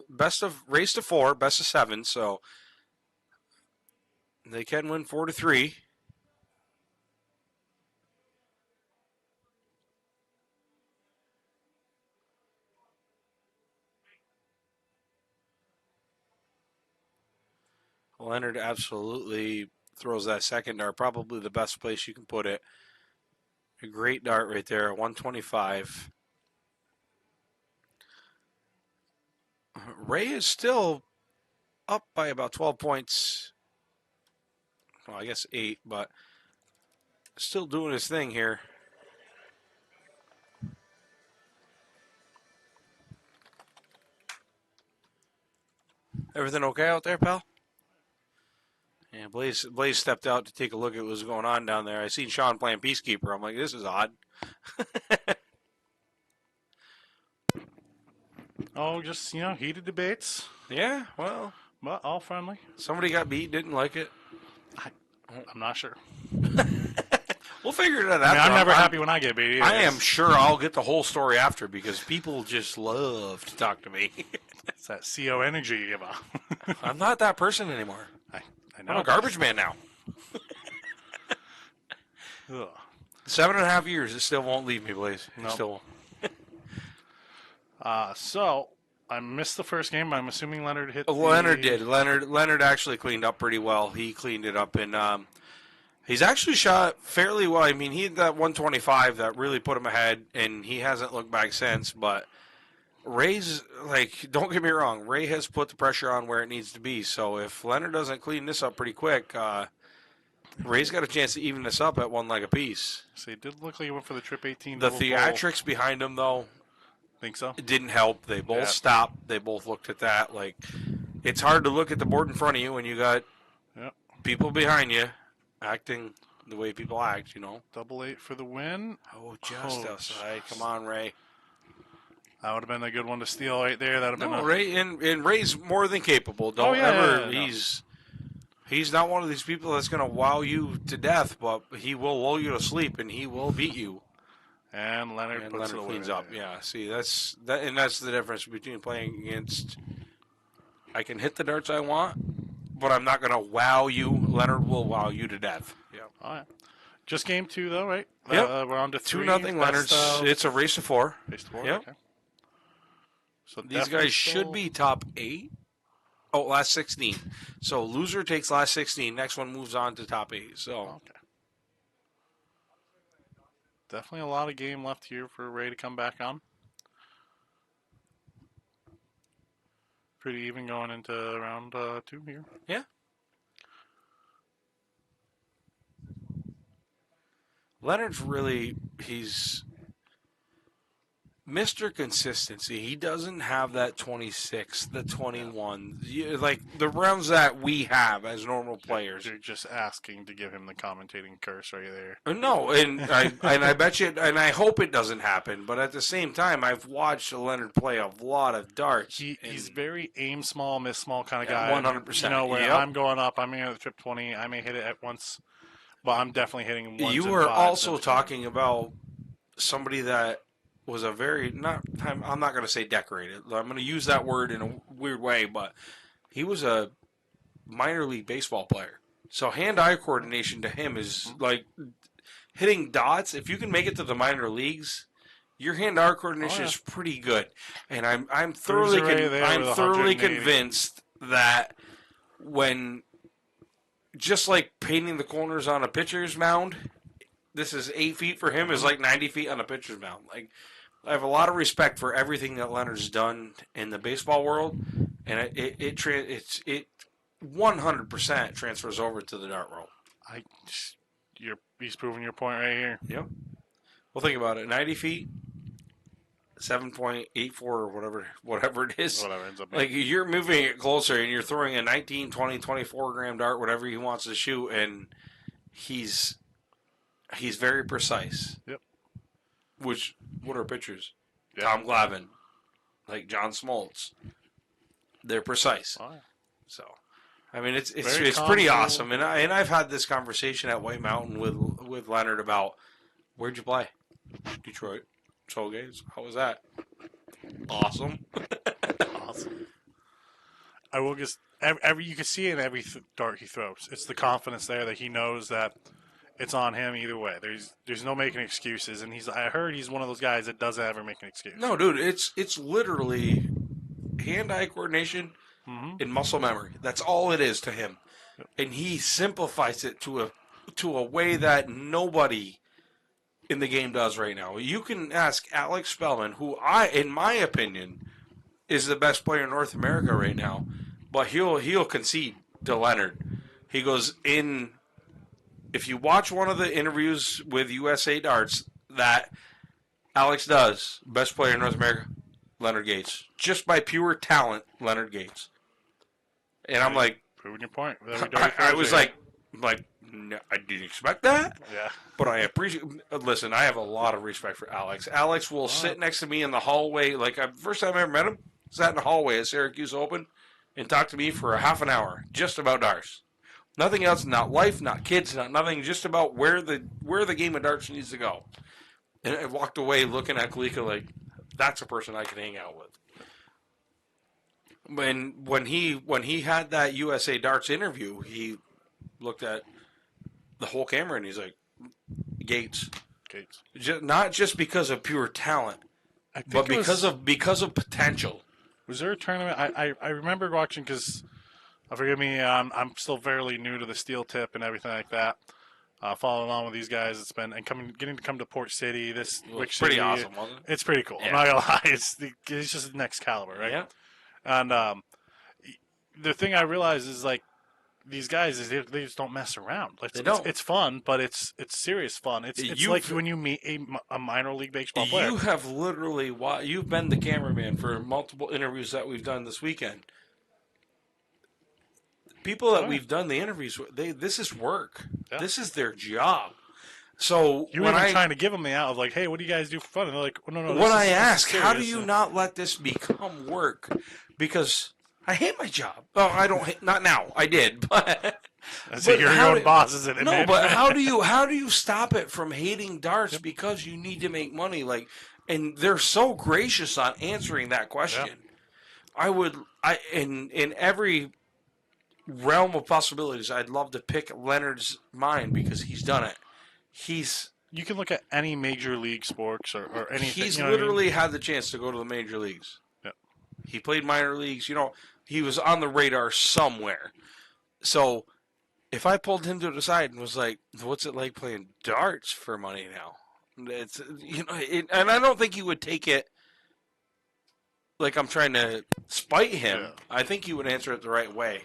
race to 4, best of 7. So they can win 4-3. Leonard absolutely throws that second dart, probably the best place you can put it. A great dart right there, 125. Ray is still up by about 12 points. Well, I guess 8, but still doing his thing here. Everything okay out there, pal? Yeah, Blaze stepped out to take a look at what was going on down there. I seen Sean playing Peacekeeper. I'm like, this is odd. Oh, just, heated debates, Yeah, well, but all friendly. somebody got beat, didn't like it. I'm not sure. We'll figure it out I mean, after. I'm never happy when I get beat. I am sure I'll get the whole story after because people just love to talk to me. It's that CO energy you give off. I'm not that person anymore. I know. I'm a garbage man now. Ugh. 7.5 years, it still won't leave me, Blaze. It Nope. still won't. So I missed the first game. I'm assuming Leonard hit. Leonard did. Leonard actually cleaned up pretty well. He cleaned it up, and he's actually shot fairly well. I mean, he had that 125 that really put him ahead, and he hasn't looked back since. But Ray's, don't get me wrong, Ray has put the pressure on where it needs to be. So if Leonard doesn't clean this up pretty quick, Ray's got a chance to even this up at one leg apiece. So it did look like he went for the trip 18. The double theatrics behind him, though, Think so? it didn't help. They both stopped. They both looked at that. It's hard to look at the board in front of you when you got people behind you acting the way people act, Double 8 for the win. Oh, just outside. Come on, Ray. That would have been a good one to steal right there. That would have been Ray and Ray's more than capable. Don't He's not one of these people that's going to wow you to death, but he will lull you to sleep and he will beat you. And Leonard cleans up. Yeah, see, that's the difference between playing against. I can hit the darts I want, but I'm not going to wow you. Leonard will wow you to death. Yeah. Oh, yeah. Just game 2, though, right? Yep. We're on to 3. 2-0 Leonard's. It's a race to 4. Race to 4. Yep. Okay. So these guys should be top 8. Oh, last 16. So loser takes last 16. Next one moves on to top 8. So. Okay. Definitely a lot of game left here for Ray to come back on. Pretty even going into round 2 here. Yeah. Leonard's he's Mr. Consistency. He doesn't have that 26, the 21, like the rounds that we have as normal players. You're just asking to give him the commentating curse right there. No, and I bet you, and I hope it doesn't happen. But at the same time, I've watched Leonard play a lot of darts. He's very aim small, miss small kind of Yeah, guy. 100%. You know, where Yep. I'm going up, I'm going to trip 20. I may hit it at once, but I'm definitely hitting ones You and were fives also every time. talking about somebody that was a very I'm not going to say decorated. I'm going to use that word in a weird way, but he was a minor league baseball player. So hand-eye coordination to him is like hitting dots. If you can make it to the minor leagues, your hand-eye coordination is pretty good. And I'm thoroughly convinced that when just like painting the corners on a pitcher's mound, this is 8 feet for him is like 90 feet on a pitcher's mound. Like, I have a lot of respect for everything that Leonard's done in the baseball world, and it 100% transfers over to the dart world. He's proving your point right here. Yep. Well, think about it: 90 feet, 7.84 or whatever it is. Whatever ends up. Like, you're moving it closer, and you're throwing a 19, 20, 24 gram dart, whatever he wants to shoot, and he's very precise. Yep. What are pitchers? Yep. Tom Glavine, like John Smoltz. They're precise. Oh, yeah. So, I mean, it's Very pretty awesome. And I've had this conversation at White Mountain with Leonard about, where'd you play? Detroit. Showgaze. How was that? Awesome. Awesome. I will just you can see it in every dart he throws. It's the confidence there that he knows that it's on him either way. There's no making excuses, and I heard he's one of those guys that doesn't ever make an excuse. No, dude, it's literally hand-eye coordination and muscle memory. That's all it is to him, and he simplifies it to a way that nobody in the game does right now. You can ask Alex Spellman, who in my opinion, is the best player in North America right now, but he'll concede to Leonard. He goes in. If you watch one of the interviews with USA Darts that Alex does, best player in North America, Leonard Gates. Just by pure talent, Leonard Gates. And I'm like, proving your point. I was like, no, I didn't expect that. Yeah. But I appreciate. Listen, I have a lot of respect for Alex. Alex will sit next to me in the hallway. Like, first time I ever met him, sat in the hallway at Syracuse Open and talked to me for a half an hour just about darts. Nothing else, not life, not kids, not nothing, just about where the game of darts needs to go. And I walked away looking at Kalika like, that's a person I can hang out with. When he had that USA Darts interview, he looked at the whole camera and he's like, Gates. Not just because of pure talent, but because of potential. Was there a tournament? I remember watching because, forgive me, I'm still fairly new to the steel tip and everything like that. Following along with these guys, getting to come to Port City. Which pretty city, awesome, wasn't it? It's pretty cool. Yeah. I'm not gonna lie. It's just the next caliber, right? Yeah. And the thing I realize is like these guys they just don't mess around. They don't. It's fun, but it's serious fun. It's like when you meet a minor league baseball player. You have literally you've been the cameraman for multiple interviews that we've done this weekend. People that we've done the interviews with, this is work. Yeah. This is their job. So you were trying to give them the out of like, hey, what do you guys do for fun? And they're like, well, no. When I ask, how do you not let this become work? Because I hate my job. Oh, I don't. Not now. I did, but. So you're your own boss, isn't it? No, but how do you stop it from hating darts because you need to make money? Like, and they're so gracious on answering that question. Yeah. In every realm of possibilities, I'd love to pick Leonard's mind because he's done it. You can look at any major league sports or anything. He's literally had the chance to go to the major leagues. Yep. He played minor leagues. He was on the radar somewhere. So if I pulled him to the side and was like, "What's it like playing darts for money now?" It's and I don't think he would take it like I'm trying to spite him. Yeah. I think he would answer it the right way.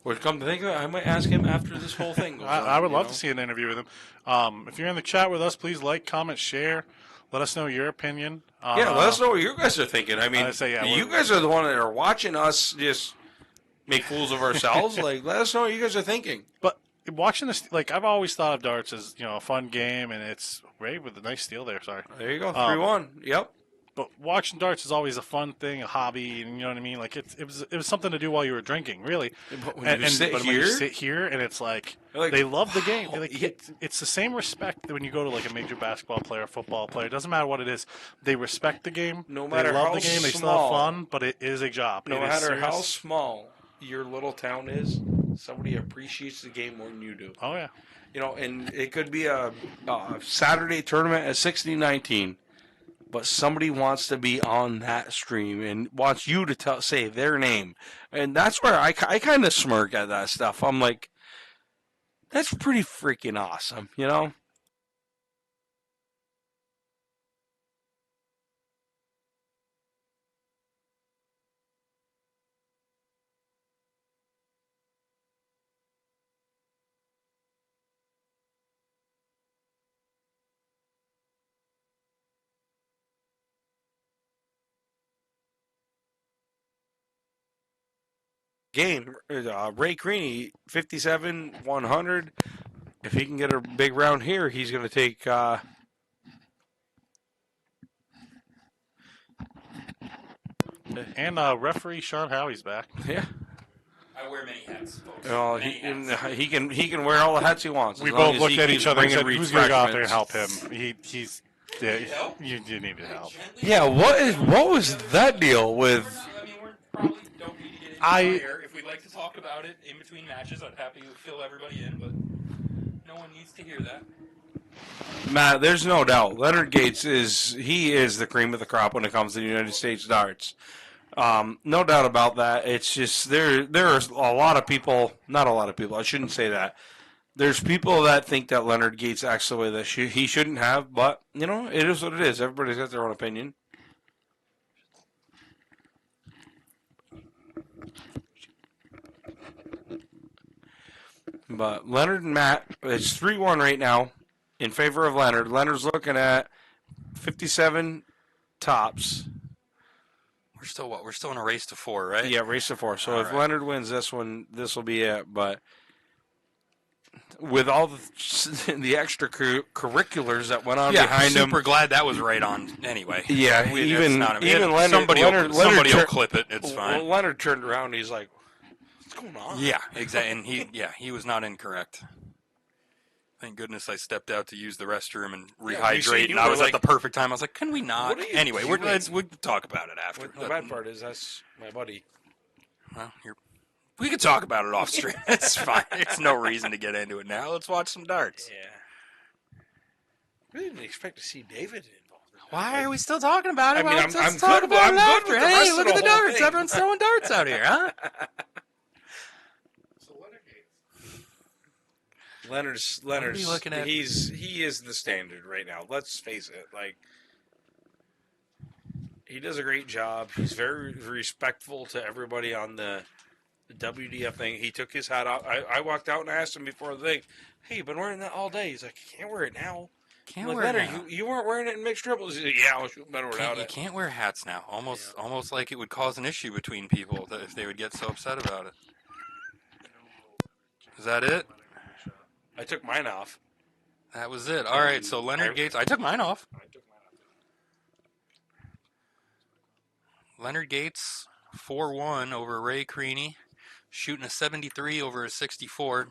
Well, come to think of it, I might ask him after this whole thing goes on. I would you love know? to see an interview with him. If you're in the chat with us, please like, comment, share. Let us know your opinion. Yeah, let us know what you guys are thinking. I mean, I say, yeah, you guys are the one that are watching us just make fools of ourselves. Like, let us know what you guys are thinking. But watching this, like, I've always thought of darts as, a fun game, and it's Ray with a nice steal there. Sorry. There you go, 3-1. Yep. But watching darts is always a fun thing, a hobby, and you know what I mean. Like it was something to do while you were drinking, really. But when you sit when here, you sit here, and it's like, like, they love the game. wow, Like yeah. it's the same respect that when you go to like a major basketball player, football player. It doesn't matter what it is. They respect the game. No matter they love how the game. They still small. have fun, but it is a job. No It is matter how serious. small your little town is, somebody appreciates the game more than you do. Oh yeah. You know, and it could be a Saturday tournament at 16-19, but somebody wants to be on that stream and wants you to say their name. And that's where I kind of smirk at that stuff. I'm like, that's pretty freaking awesome, you know? Game, Ray Creaney, 57-100. If he can get a big round here, he's going to take. And referee Sean Howie's back. Yeah. I wear many hats, folks. Well, Many hats. he can wear all the hats he wants. We as long both as looked he at keeps each other and bringing said, "Who's going to go out there and refreshments. help him? He's yeah, you need help." Yeah, what was that deal with? I mean, we probably don't need to get into I- here. If we'd like to talk about it in between matches, I'd happy to fill everybody in, but no one needs to hear that. Matt, there's no doubt. Leonard Gates is the cream of the crop when it comes to the United States darts. No doubt about that. It's just there's a lot of people, not a lot of people, I shouldn't say that. There's people that think that Leonard Gates acts the way that he shouldn't have, but, you know, it is what it is. Everybody's got their own opinion. But Leonard and Matt, it's 3-1 right now in favor of Leonard. Leonard's looking at 57 tops. We're still what? We're still in a race to 4, right? Yeah, race to 4. So All if right. Leonard wins this one, this will be it. But with all the extracurriculars that went on behind him, super glad that was right on. Anyway, yeah, even Leonard, somebody Leonard will clip it. It's fine. Well, Leonard turned around and he's like, "What's going on?" Yeah, exactly. And he was not incorrect. Thank goodness I stepped out to use the restroom and rehydrate, and I was at the perfect time. I was like, "Can we not?" What are you Anyway, doing? we'll talk about it after. The bad part is that's my buddy. Well, we can talk about it off stream. It's fine. It's no reason to get into it now. Let's watch some darts. Yeah. Really didn't expect to see David involved. Why are we still talking about it? I mean, Let's I'm talk good- about I'm it good after. with the Hey, rest of look the at the whole darts. thing. Everyone's throwing darts out here, huh? Leonard's are you looking at? he is the standard right now. Let's face it. Like, he does a great job. He's very respectful to everybody on the WDF thing. He took his hat off. I walked out and I asked him before the thing, "Hey, you've been wearing that all day." He's like, "I can't wear it now." Can't I'm like, wear it "Leonard, now. you weren't wearing it in mixed dribbles." He's like, "Yeah, I was shooting better without You it." can't wear hats now. Almost like it would cause an issue between people if they would get so upset about it. Is that it? I took mine off. That was it. All right. So Leonard Gates. I took mine off. Leonard Gates, 4-1 over Ray Creaney, shooting a 73 over a 64.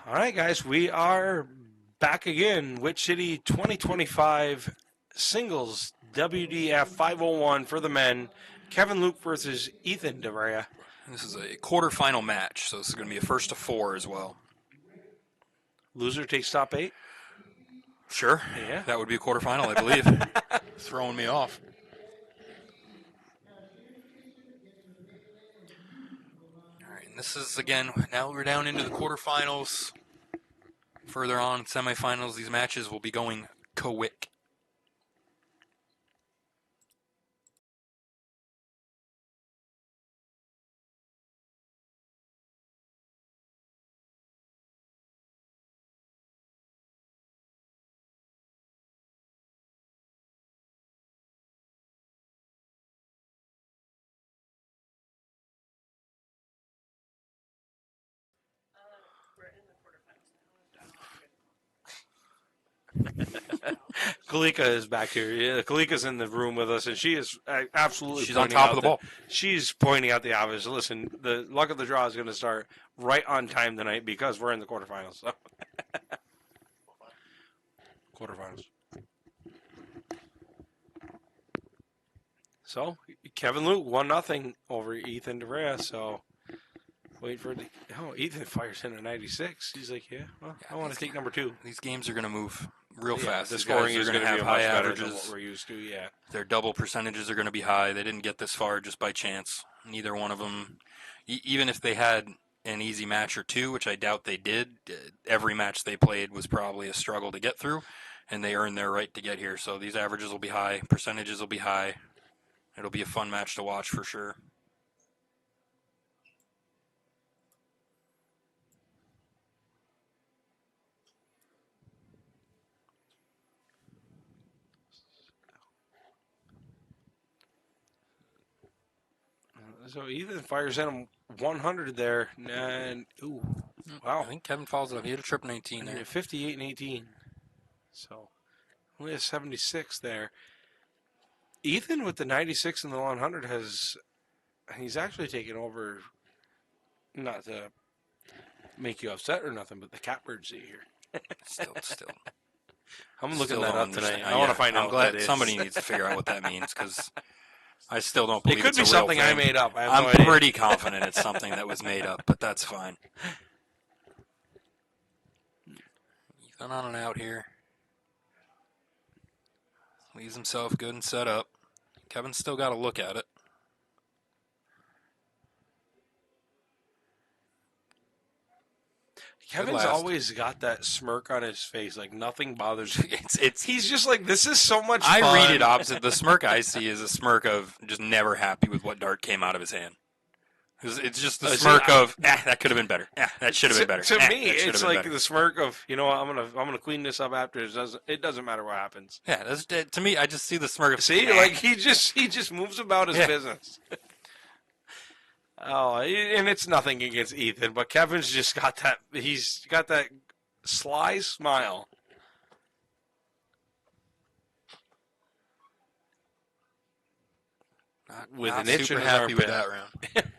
All right, guys, we are back again. Witch City 2025 singles WDF 501 for the men. Kevin Luke versus Ethan DeVrea. This is a quarterfinal match, so this is going to be a first to 4 as well. Loser takes top 8. Sure. Yeah. That would be a quarterfinal, I believe. Throwing me off. All right, and this is, again, now we're down into the quarterfinals. Further on, semifinals, these matches will be going co-wick. Kalika is back here. Yeah, Kalika's in the room with us, and she is absolutely. She's on pointing top out of the ball. She's pointing out the obvious. Listen, the luck of the draw is going to start right on time tonight because we're in the quarterfinals. So. Quarterfinals. So Kevin Luke 1-0 over Ethan DeVrea. So wait for the. Oh, Ethan fires in a 96. He's like, yeah, well, I want to take number 2. These games are going to move real fast. The These scoring guys is are going to have be high much better than averages. what we're used to. Yeah. Their double percentages are going to be high. They didn't get this far just by chance. Neither one of them, even if they had an easy match or two, which I doubt they did, every match they played was probably a struggle to get through, and they earned their right to get here. So these averages will be high. Percentages will be high. It'll be a fun match to watch for sure. So Ethan fires in 100 there, and ooh, wow, I think Kevin follows it up. He had a trip 19 there. 58 and 18. So only a 76 there. Ethan with the 96 and the 100 he's actually taken over. Not to make you upset or nothing, but the catbird seat here. Still. I'm looking Still that don't up understand. tonight. I want to find out I'm what that glad is. somebody needs to figure out what that means because I still don't believe It could it's be a real something I thing. made up. I have I'm no idea. pretty confident it's something that was made up, but that's fine. Ethan on and out here. Leaves himself good and set up. Kevin's still got to look at it. Kevin's last. always got that smirk on his face, like nothing bothers him. It's. He's just like, this is so much I fun. read it opposite. The smirk I see is a smirk of just never happy with what dart came out of his hand. It's just the smirk of that could have been better. That should have been better. To me, it's like better. the smirk of, you know what, I'm gonna clean this up after. It doesn't matter what happens. Yeah, to me, I just see the smirk of. See, like he just moves about his business. Oh, and it's nothing against Ethan, but Kevin's just got that. He's got that sly smile. With Not an itch super in his happy with armpit. that round.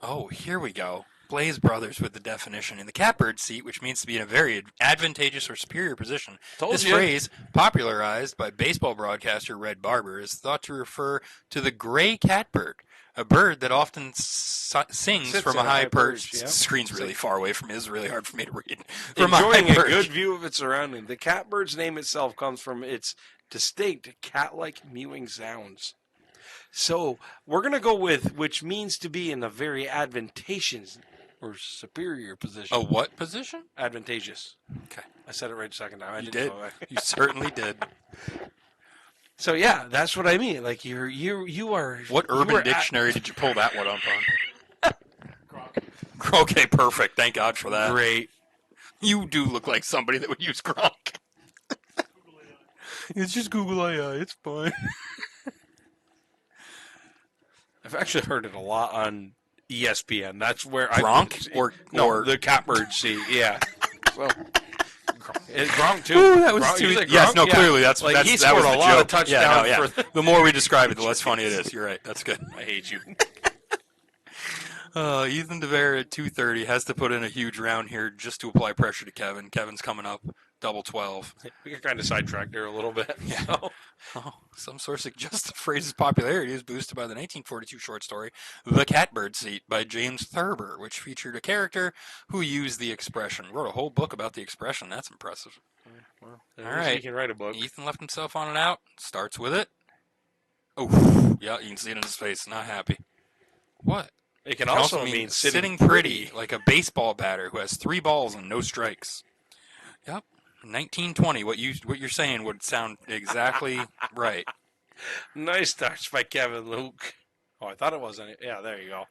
Oh, here we go. Blaze Brothers with the definition. In the catbird seat, which means to be in a very advantageous or superior position. Told This you. phrase, popularized by baseball broadcaster Red Barber, is thought to refer to the gray catbird, a bird that often sings Sits from in a high perch. perch, yeah. Screen's really far away from me. It's really hard for me to read. From a Enjoying high a perch. good view of its surroundings. The catbird's name itself comes from its distinct cat-like mewing sounds. So we're going to go with which means to be in a very advantageous or superior position. A what position? Advantageous. Okay. I said it right the second time. I You didn't did. know. You certainly did. So yeah, that's what I mean. Like you are. What you Urban were Dictionary did you pull that one up on? Okay, perfect. Thank God for that. Great. You do look like somebody that would use Gronk. It's just Google AI. It's fine. I've actually heard it a lot on ESPN. That's where Gronk or the catbird seat. Yeah. So, Gronk too. Ooh, that was Gronk, too you said yes, Gronk? no, Yeah. clearly that's Like, that's he that was scored the a lot joke. of touchdowns Yeah, no, yeah. for The more we describe it, the less funny it is. You're right. That's good. I hate you. Ethan DeVere at 230 has to put in a huge round here just to apply pressure to Kevin. Kevin's coming up, double 12. We got kind of sidetracked there a little bit. Yeah. So. Oh, some source suggests the phrase's popularity is boosted by the 1942 short story The Catbird Seat by James Thurber, which featured a character who used the expression. Wrote a whole book about the expression. That's impressive. Well, All at least right. he can write a book. Ethan left himself on and out. Starts with it. Oh, yeah, you can see it in his face. Not happy. What? It can It also mean sitting pretty, like a baseball batter who has 3 balls and no strikes. Yep. 1920. What you're saying would sound exactly right. Nice touch by Kevin Luke. Oh, I thought it was. Yeah, there you go.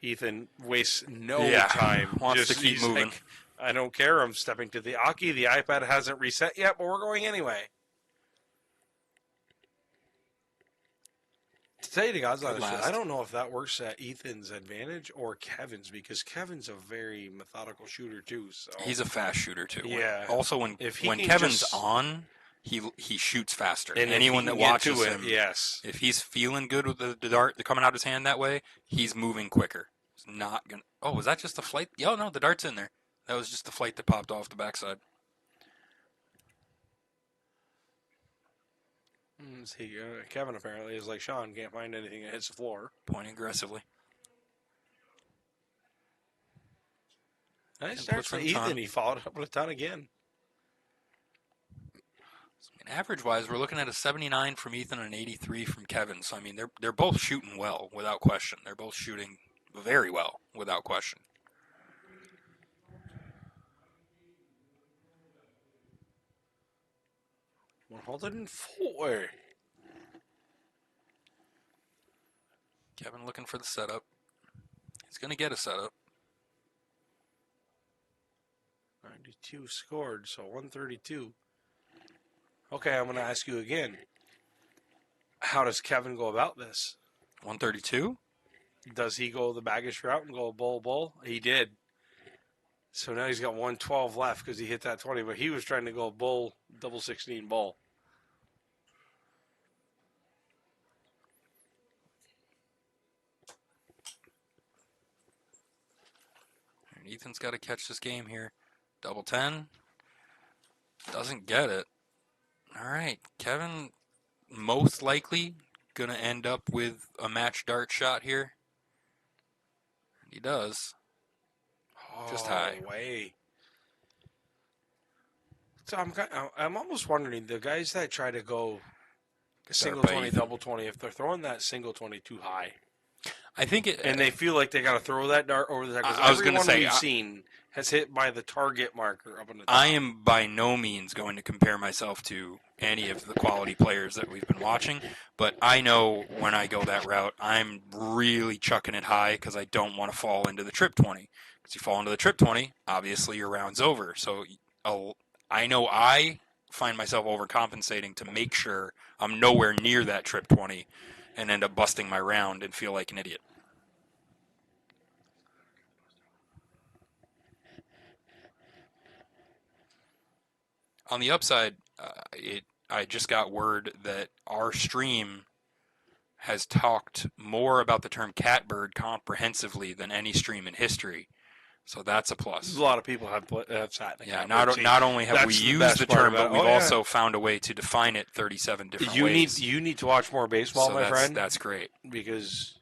Ethan wastes no time. Wants to keep he's moving. like, I don't care. I'm stepping to the Aki. The iPad hasn't reset yet, but we're going anyway. To tell you the God's honest truth, I don't know if that works at Ethan's advantage or Kevin's, because Kevin's a very methodical shooter too. So He's a fast shooter too. Yeah. Also, when Kevin's on, he shoots faster. and Anyone that get watches to it, him, yes. if he's feeling good with the dart coming out of his hand that way, he's moving quicker. He's not gonna. Oh, was that just the flight? Oh no, the dart's in there. That was just the flight that popped off the backside. See, Kevin apparently is like Sean, can't find anything that hits the floor. Pointing aggressively. Nice And start puts for in Ethan. time. He followed up with a ton again. Average-wise, we're looking at a 79 from Ethan and an 83 from Kevin. So I mean, they're both shooting well, without question. They're both shooting very well, without question. $104. Kevin looking for the setup. He's going to get a setup. 92 scored, so 132. Okay, I'm going to ask you again. How does Kevin go about this? 132? Does he go the baggish route and go bull? He did. So now he's got 112 left because he hit that 20, but he was trying to go bull, double 16 bull. And Ethan's got to catch this game here. Double 10. Doesn't get it. All right, Kevin most likely going to end up with a match dart shot here. He does. Just high. Way. So I'm almost wondering, the guys that try to go single 20, Ethan. double 20, if they're throwing that single 20 too high, I think it, and they feel like they got to throw that dart over the target. I was gonna say, we've seen has hit by the target marker up on the top. I am by no means going to compare myself to any of the quality players that we've been watching, but I know when I go that route, I'm really chucking it high because I don't want to fall into the trip 20. Because you fall into the trip 20, obviously your round's over. So I know I find myself overcompensating to make sure I'm nowhere near that trip 20 and end up busting my round and feel like an idiot. On the upside, I just got word that our stream has talked more about the term catbird comprehensively than any stream in history. So that's a plus. A lot of people have sat in the Yeah, catbird seat. not only have we That's the used best the part term, about but it. we've Oh, yeah. also found a way to define it 37 different ways. You need to watch more baseball, So my friend, that's great. because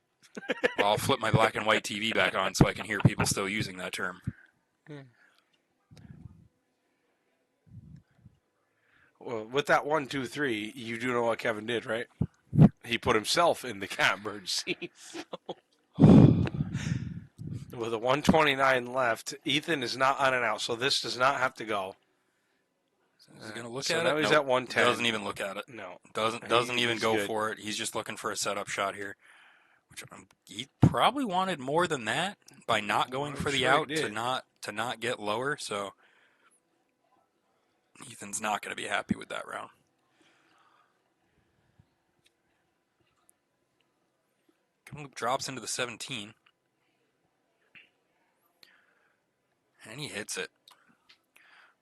Well, I'll flip my black and white TV back on so I can hear people still using that term. well, with that 1, 2, 3, you do know what Kevin did, right? He put himself in the catbird seat. With a 129 left, Ethan is not on and out, so this does not have to go. Is he going to look So at now it? he's Nope. at 110. Doesn't even look at it. No. Doesn't even he's go good. for it. He's just looking for a setup shot here. Which he probably wanted more than that by not going I'm for the sure he out did. to not get lower. So Ethan's not going to be happy with that round. Kevin Luke drops into the 17. And he hits it.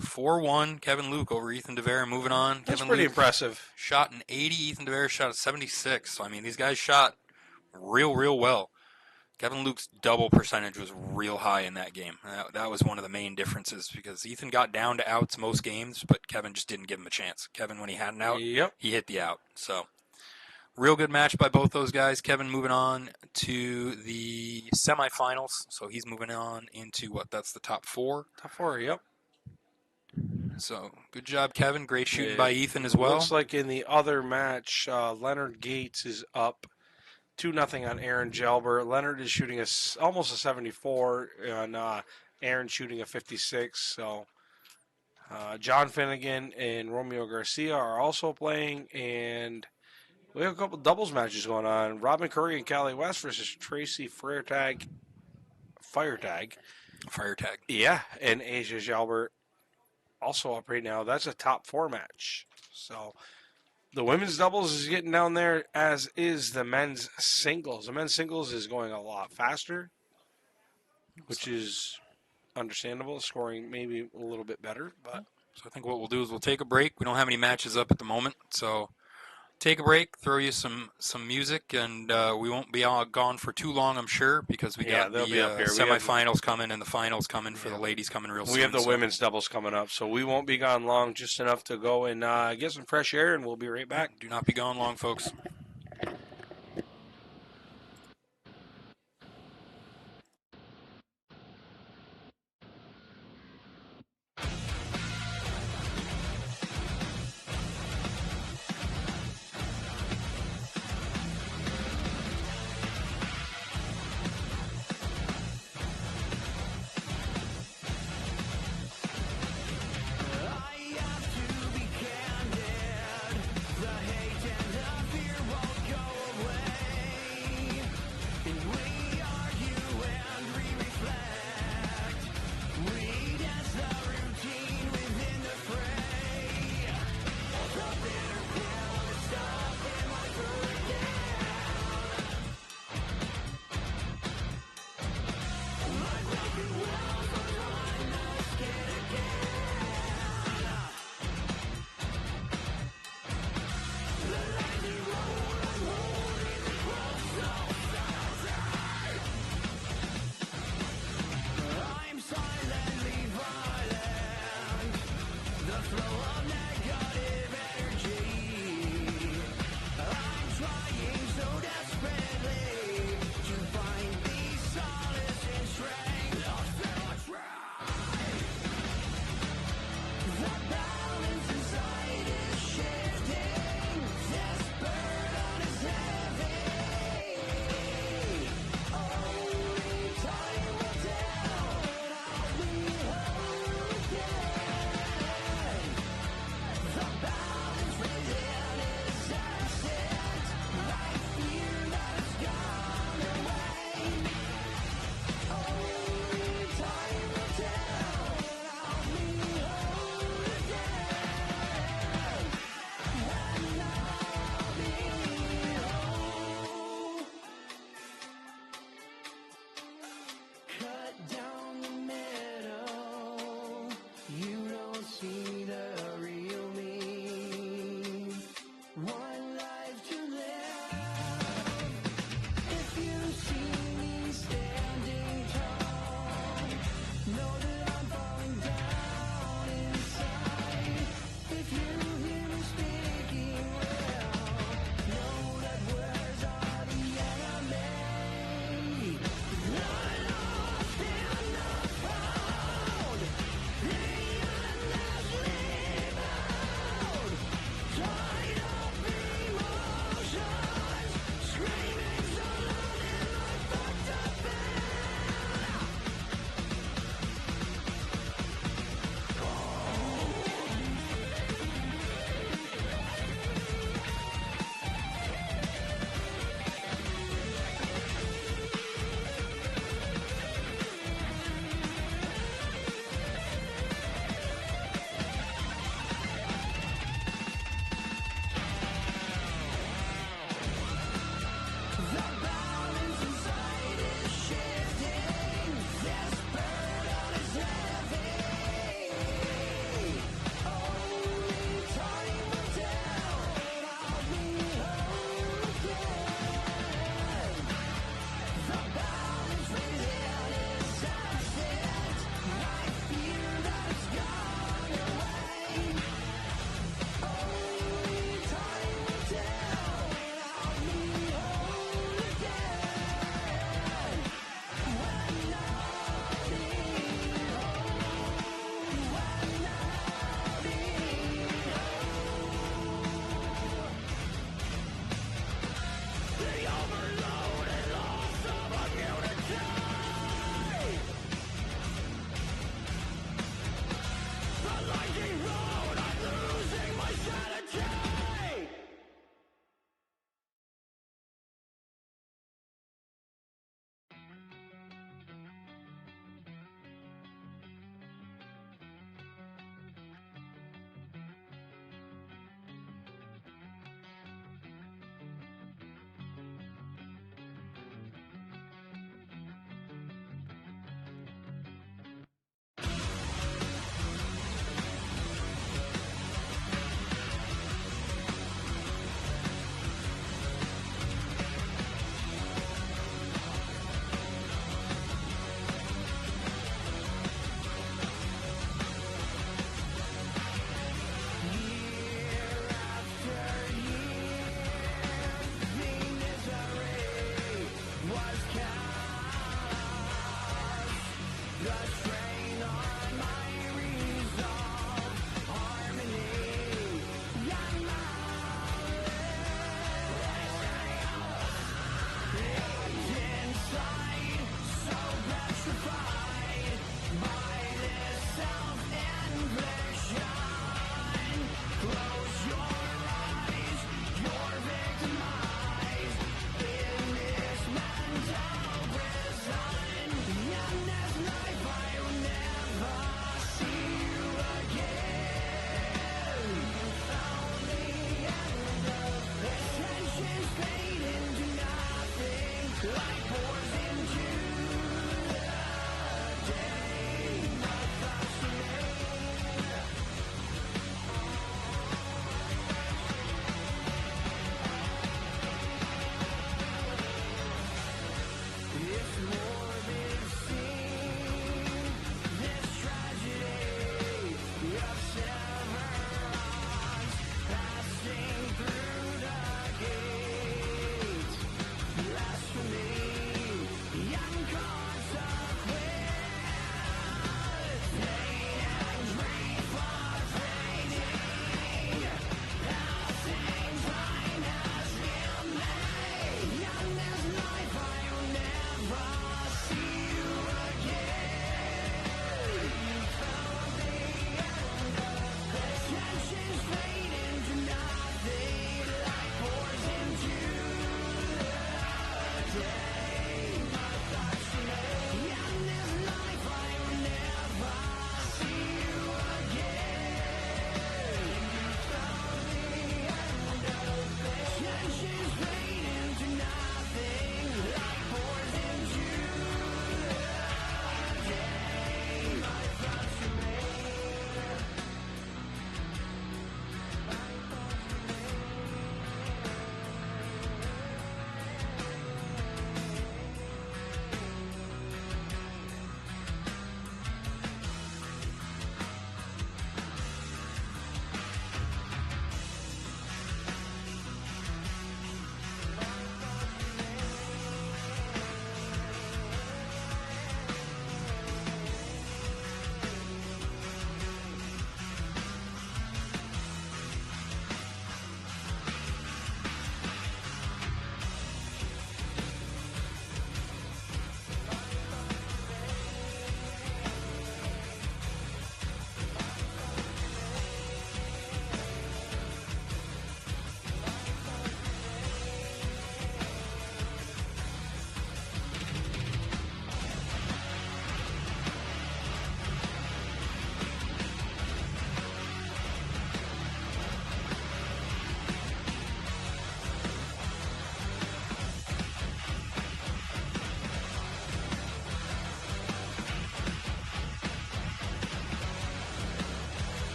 4-1, Kevin Luke over Ethan DeVere. Moving on. That's Kevin pretty Luke impressive. shot an 80. Ethan DeVere shot a 76. So, I mean, these guys shot real well. Kevin Luke's double percentage was real high in that game. That was one of the main differences because Ethan got down to outs most games, but Kevin just didn't give him a chance. Kevin, when he had an out, Yep. he hit the out. So, real good match by both those guys. Kevin moving on to the semifinals. So, he's moving on into that's the top four. Top four, yep. So, good job, Kevin. Great shooting by Ethan as well. Looks like in the other match, Leonard Gates is up 2-0 on Aaron Gelber. Leonard is shooting almost a 74, and Aaron shooting a 56. So John Finnegan and Romeo Garcia are also playing, and we have a couple doubles matches going on. Robin Curry and Callie West versus Tracy Fire Tag. Yeah, and Asia Gelber also up right now. That's a top four match. So the women's doubles is getting down there, as is the men's singles. The men's singles is going a lot faster, which is understandable. Scoring maybe a little bit better, but So I think what we'll do is we'll take a break. We don't have any matches up at the moment, so take a break, throw you some music, and we won't be all gone for too long, I'm sure, because we got the they'll be up here. semifinals coming and the finals coming for the ladies coming real soon. We have the women's doubles coming up, so we won't be gone long, just enough to go and get some fresh air, and we'll be right back. Do not be gone long, folks.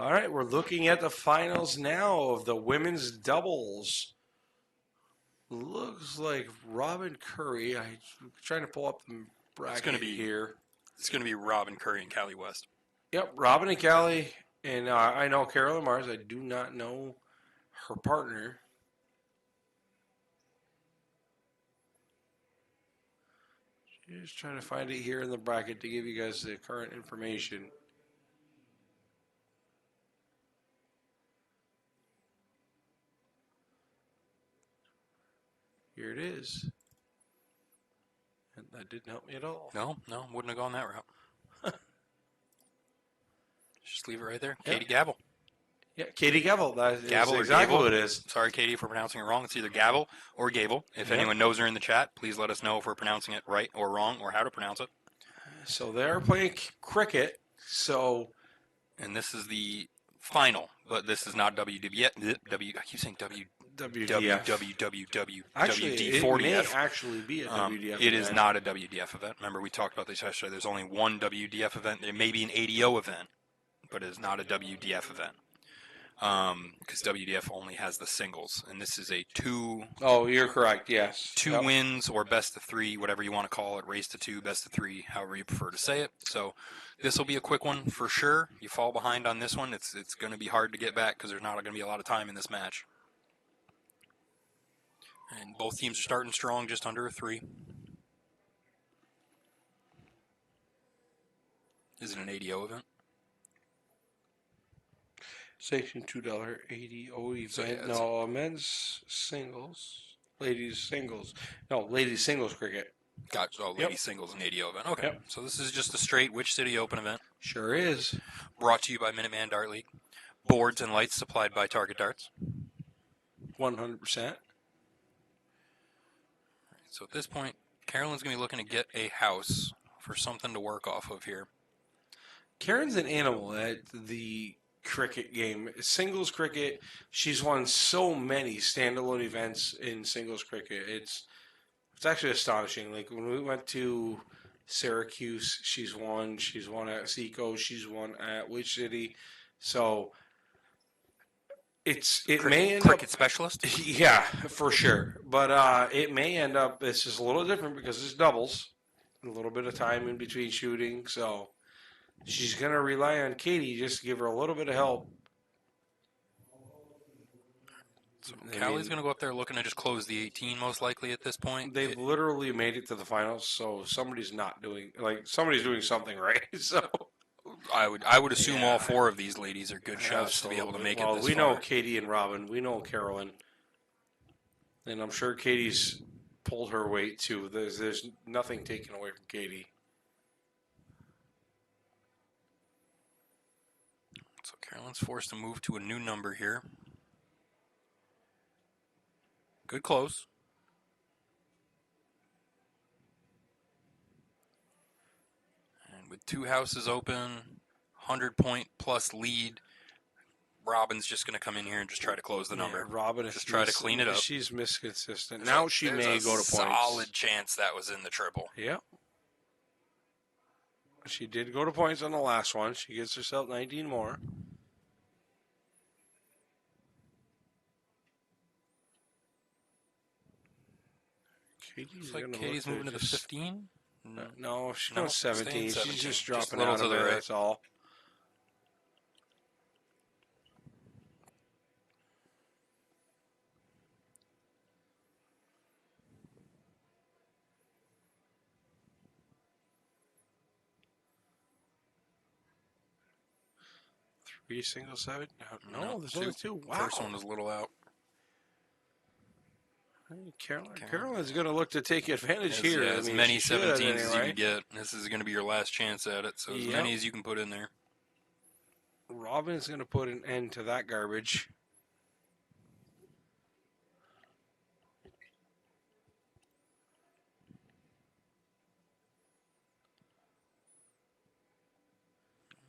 All right, we're looking at the finals now of the women's doubles. Looks like Robin Curry. I'm trying to pull up the bracket gonna be- here. It's going to be Robin Curry and Callie West. Yep, Robin and Callie. And I know Carolyn Mars. I do not know her partner. Just trying to find it here in the bracket to give you guys the current information. Here it is. And that didn't help me at all. No, wouldn't have gone that route. Just leave it right there. Yep. Katie Gavel. Yeah, Katie Gavel. That's Gavel or exactly Gable. what it is. Sorry, Katie, if we're pronouncing it wrong. It's either Gavel or Gable. If Yep. anyone knows her in the chat, please let us know if we're pronouncing it right or wrong or how to pronounce it. So they're playing cricket. So And this is the final, but this is not WWF. I keep saying WDF. WWW. Actually, it may WD40F. actually be a WDF. It is event. not a WDF event. Remember, we talked about this yesterday. There's only one WDF event. There may be an ADO event, but it is not a WDF event. Because WDF only has the singles, and this is a two Oh, you're correct. Yes. Yep. wins or best of three, whatever you want to call it, race to two, best of three, however you prefer to say it. So this will be a quick one for sure. You fall behind on this one, it's going to be hard to get back because there's not going to be a lot of time in this match. And both teams are starting strong, just under a 3. Is it an ADO event? Section $2.80 event. So, yeah, it's- No, men's singles, ladies singles. No, ladies singles cricket. Got ladies Yep. singles and ADO event. Okay, Yep. so this is just a straight Which City Open event, Sure is. brought to you by Minuteman Dart League. Boards and lights supplied by Target Darts. 100%. So at this point, Carolyn's going to be looking to get a house for something to work off of here. Karen's an animal at the cricket game. Singles cricket, she's won so many standalone events in singles cricket. It's actually astonishing. Like when we went to Syracuse, she's won. She's won at Seco. She's won at Which City. So it may end Cricket up. specialist? Yeah, for sure. But it may end up. This is a little different because it's doubles, a little bit of time in between shooting. So she's gonna rely on Katie just to give her a little bit of help. So I Callie's mean, going to go up there looking to just close the 18 most likely at this point. They've literally made it to the finals, so somebody's doing something right. So I would assume all 4 of these ladies are good shots to be able to make well, it this we far. know Katie and Robin. We know Carolyn. And I'm sure Katie's pulled her weight, too. There's nothing taken away from Katie. So Carolyn's forced to move to a new number here. Good close. And with 2 houses open, 100-point plus lead, Robin's just going to come in here and just try to close the number. Yeah, Robin is Just try to clean it up. She's misconsistent. Now she may There's a go to points. solid chance that was in the triple. Yep. She did go to points on the last one. She gets herself 19 more. Looks like Katie's moving to the 15. No, she's No, going 17. staying She's just 17. dropping Just a little out to of the it. right. That's all. Three single 7? No, there's only 2. Wow. First one was a little out. Hey, Carolyn's going to look to take advantage here. Yeah, I as mean, many she should 17s as you anyway. can get. This is going to be your last chance at it, so as Yep. many as you can put in there. Robin's going to put an end to that garbage.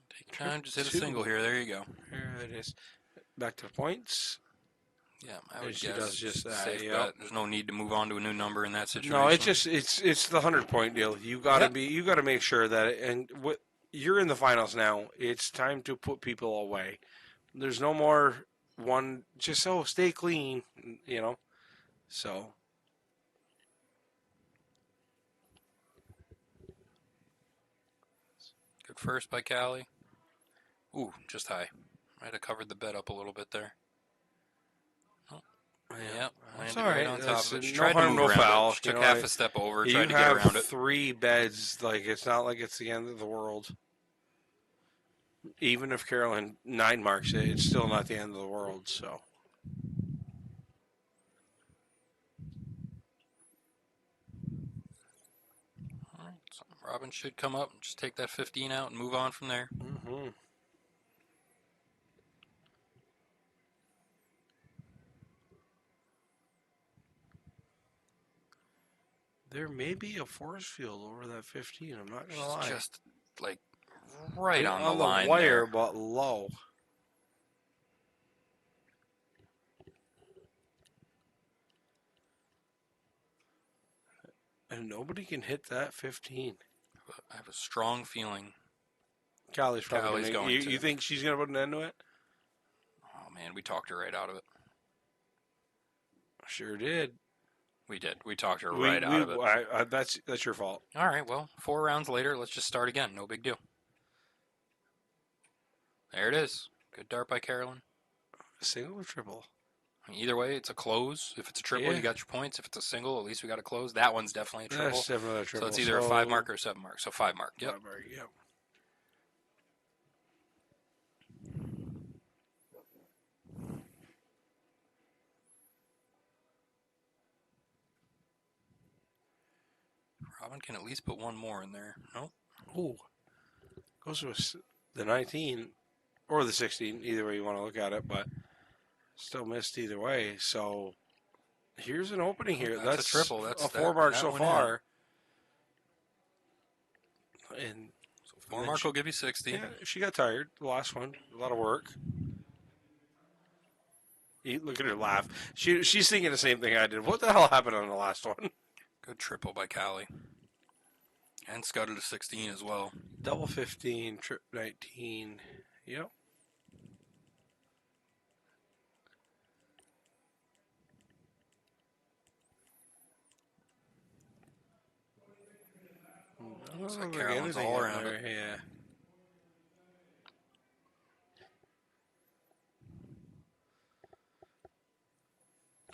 Take time, just hit a 2. single here. There you go. Here it is. Back to the points. Yeah, I would And she guess. does just that, Safe yep. bet. There's no need to move on to a new number in that situation. No, it's the 100-point deal. You got to Yep. you got to make sure that you're in the finals now. It's time to put people away. There's no more one. Just stay clean. So Good first by Callie. Ooh, just high. Might have covered the bed up a little bit there. Oh, yep, that's landed all right right. on top That's of it. She no tried to harm, move no around foul. it. She took half a step over, You tried to get have around it. 3 beds. Like it's not like it's the end of the world. Even if Carolyn 9 marks it, it's still not the end of the world. So. All right, so Robin should come up and just take that 15 out and move on from there. Mm-hmm. There may be a force field over that 15. I'm not gonna lie. She's just like right on the on line wire, there. but low. And nobody can hit that 15. I have a strong feeling. Callie's probably Callie's gonna, going you, to. you think she's going to put an end to it? Oh man, we talked her right out of it. Sure did. We did. We talked her right out of it. That's your fault. All right, well, 4 rounds later, let's just start again. No big deal. There it is. Good dart by Carolyn. Single or triple? Either way, it's a close. If it's a triple, Yeah. you got your points. If it's a single, at least we got a close. That one's definitely a triple. That's definitely a triple. So it's either a 5 mark or a 7 mark. So 5 mark. Yep. 5 mark, yep. Robin can at least put one more in there. Nope. Ooh. Goes to the 19 or the 16, either way you want to look at it, but still missed either way. So here's an opening here. That's a triple. That's a 4 mark that so one far. And So 4 mark will give you 60. yeah, she got tired. The last one, a lot of work. Look at her laugh. She's thinking the same thing I did. What the hell happened on the last one? Good triple by Callie. And scudded to 16 as well. Double 15, trip 19. Yep. Looks like Carolyn's all around it. Yeah.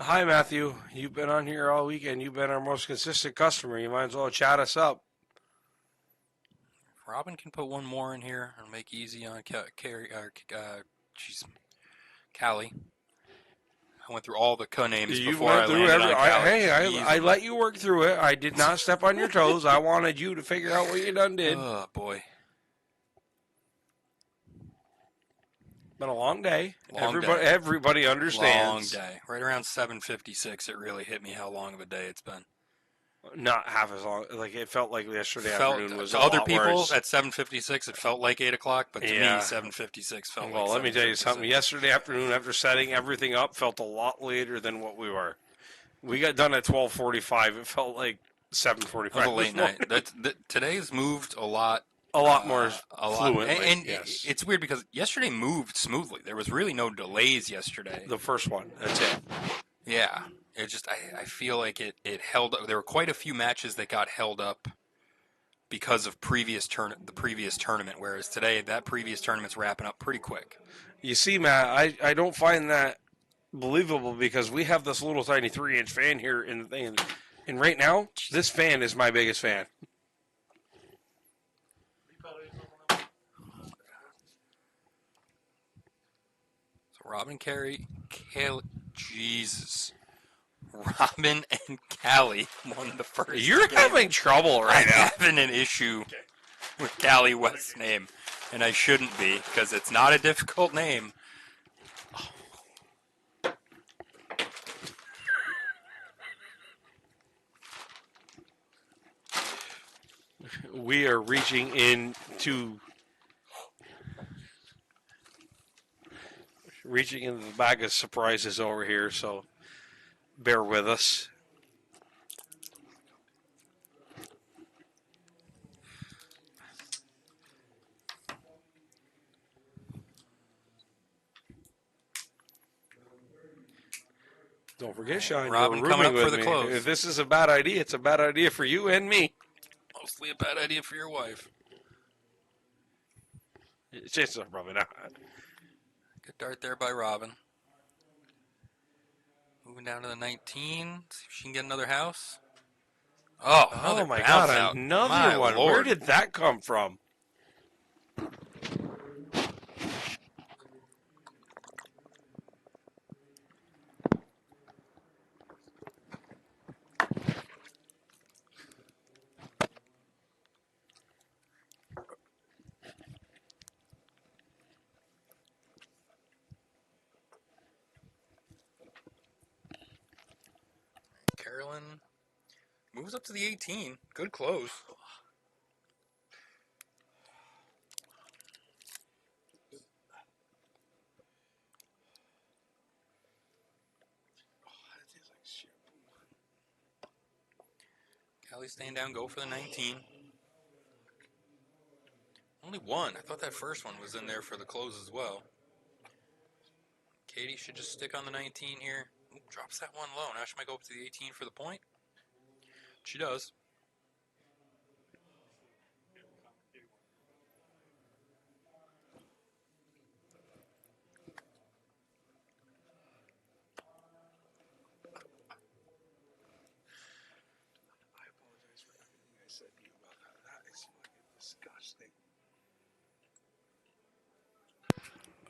Hi, Matthew. You've been on here all weekend. You've been our most consistent customer. You might as well chat us up. Robin can put one more in here and make easy on Callie. I went through all the names before I landed on Callie. I let you work through it. I did not step on your toes. I wanted you to figure out what you done did. Oh, boy. Been a long day. Long day. Everybody understands. Long day. Right around 7:56, it really hit me how long of a day it's been. Not half as long. Like it felt like yesterday Felt afternoon was to a other lot people worse. at 7:56, it felt like 8 o'clock, but to Yeah. me, 7:56 felt like. Well, let me tell you 7:56. something. Yesterday afternoon, after setting everything up, felt a lot later than what we were. We got done at 12:45. It felt like 7:45. It was a late night. Today's moved a lot. A lot more A lot. fluently. And yes. it's weird because yesterday moved smoothly. There was really no delays yesterday. The first one. That's it. Yeah. It just, I feel like it held up. There were quite a few matches that got held up because of the previous tournament, whereas today, that previous tournament's wrapping up pretty quick. You see, Matt, I don't find that believable because we have this little tiny 3-inch fan here in the thing. And right now, this fan is my biggest fan. So Robin, Callie, Jesus. Robin and Callie won the first. You're game. having trouble right I'm now. having an issue with Callie West's name, and I shouldn't be because it's not a difficult name. We are reaching into the bag of surprises over here, so bear with us. Don't forget, Right, Sean, Robin you're coming rooming up for with the me. close. If this is a bad idea, it's a bad idea for you and me. Mostly a bad idea for your wife. Chances of rubbing out. Good dart there by Robin. Moving down to the 19. See if she can get another house. Oh, another Oh my bounce God, out. another My one. Lord. Where did that come from? Carolyn moves up to the 18. Good close. Callie staying down, go for the 19. Only one. I thought that first one was in there for the close as well. Katie should just stick on the 19 here. Ooh, drops that one low. Now she might go up to the 18 for the point. She does. I apologize for everything I said to you about that. That is fucking disgusting.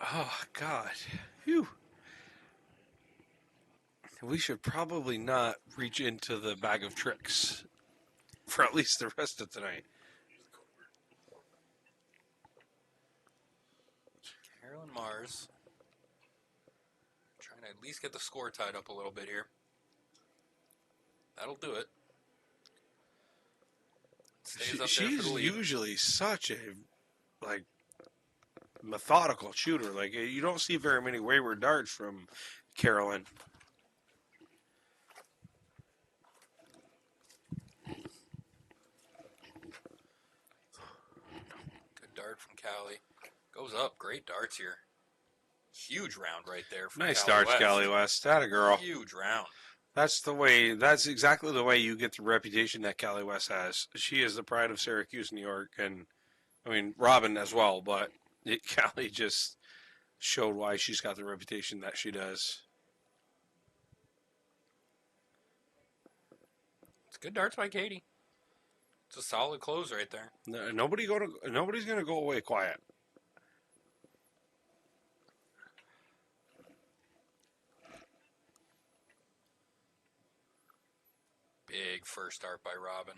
Oh, God. Phew. We should probably not reach into the bag of tricks for at least the rest of tonight. Carolyn Mars trying to at least get the score tied up a little bit here. That'll do it. Stays up there for She's the lead. usually such a, like, methodical shooter. Like, you don't see very many wayward darts from Carolyn. Good dart from Callie. Goes up. Great darts here. Huge round right there from Nice Callie darts, West. Callie West. That a girl. Huge round. That's the way. That's exactly the way you get the reputation that Callie West has. She is the pride of Syracuse, New York, and I mean Robin as well. But Callie just showed why she's got the reputation that she does. It's good darts by Katie. It's a solid close right there. Nobody's gonna go away quiet. Big first dart by Robin.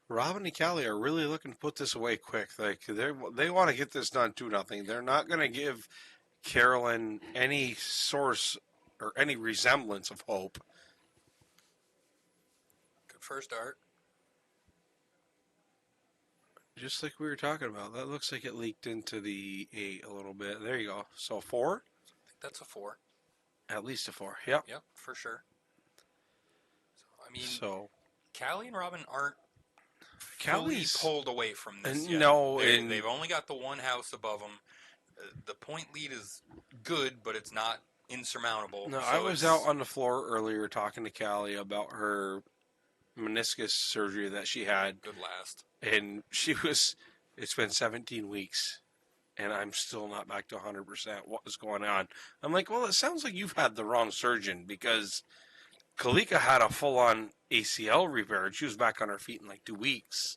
Robin and Callie are really looking to put this away quick. Like they want to get this done 2-0. They're not going to give Carolyn any source or any resemblance of hope. Good first dart. Just like we were talking about, that looks like it leaked into the 8 a little bit. There you go. So 4? I think that's a 4. At least a 4. Yep. Yep, for sure. So, I mean, So Callie and Robin aren't fully Callie's pulled away from this yet. no, They've only got the one house above them. The point lead is good, but it's not insurmountable. no. So I was out on the floor earlier talking to Callie about her meniscus surgery that she had, good last. and it's been 17 weeks, and I'm still not back to 100%. What is going on? I'm like, well, it sounds like you've had the wrong surgeon because Kalika had a full-on ACL repair, and she was back on her feet in like 2 weeks.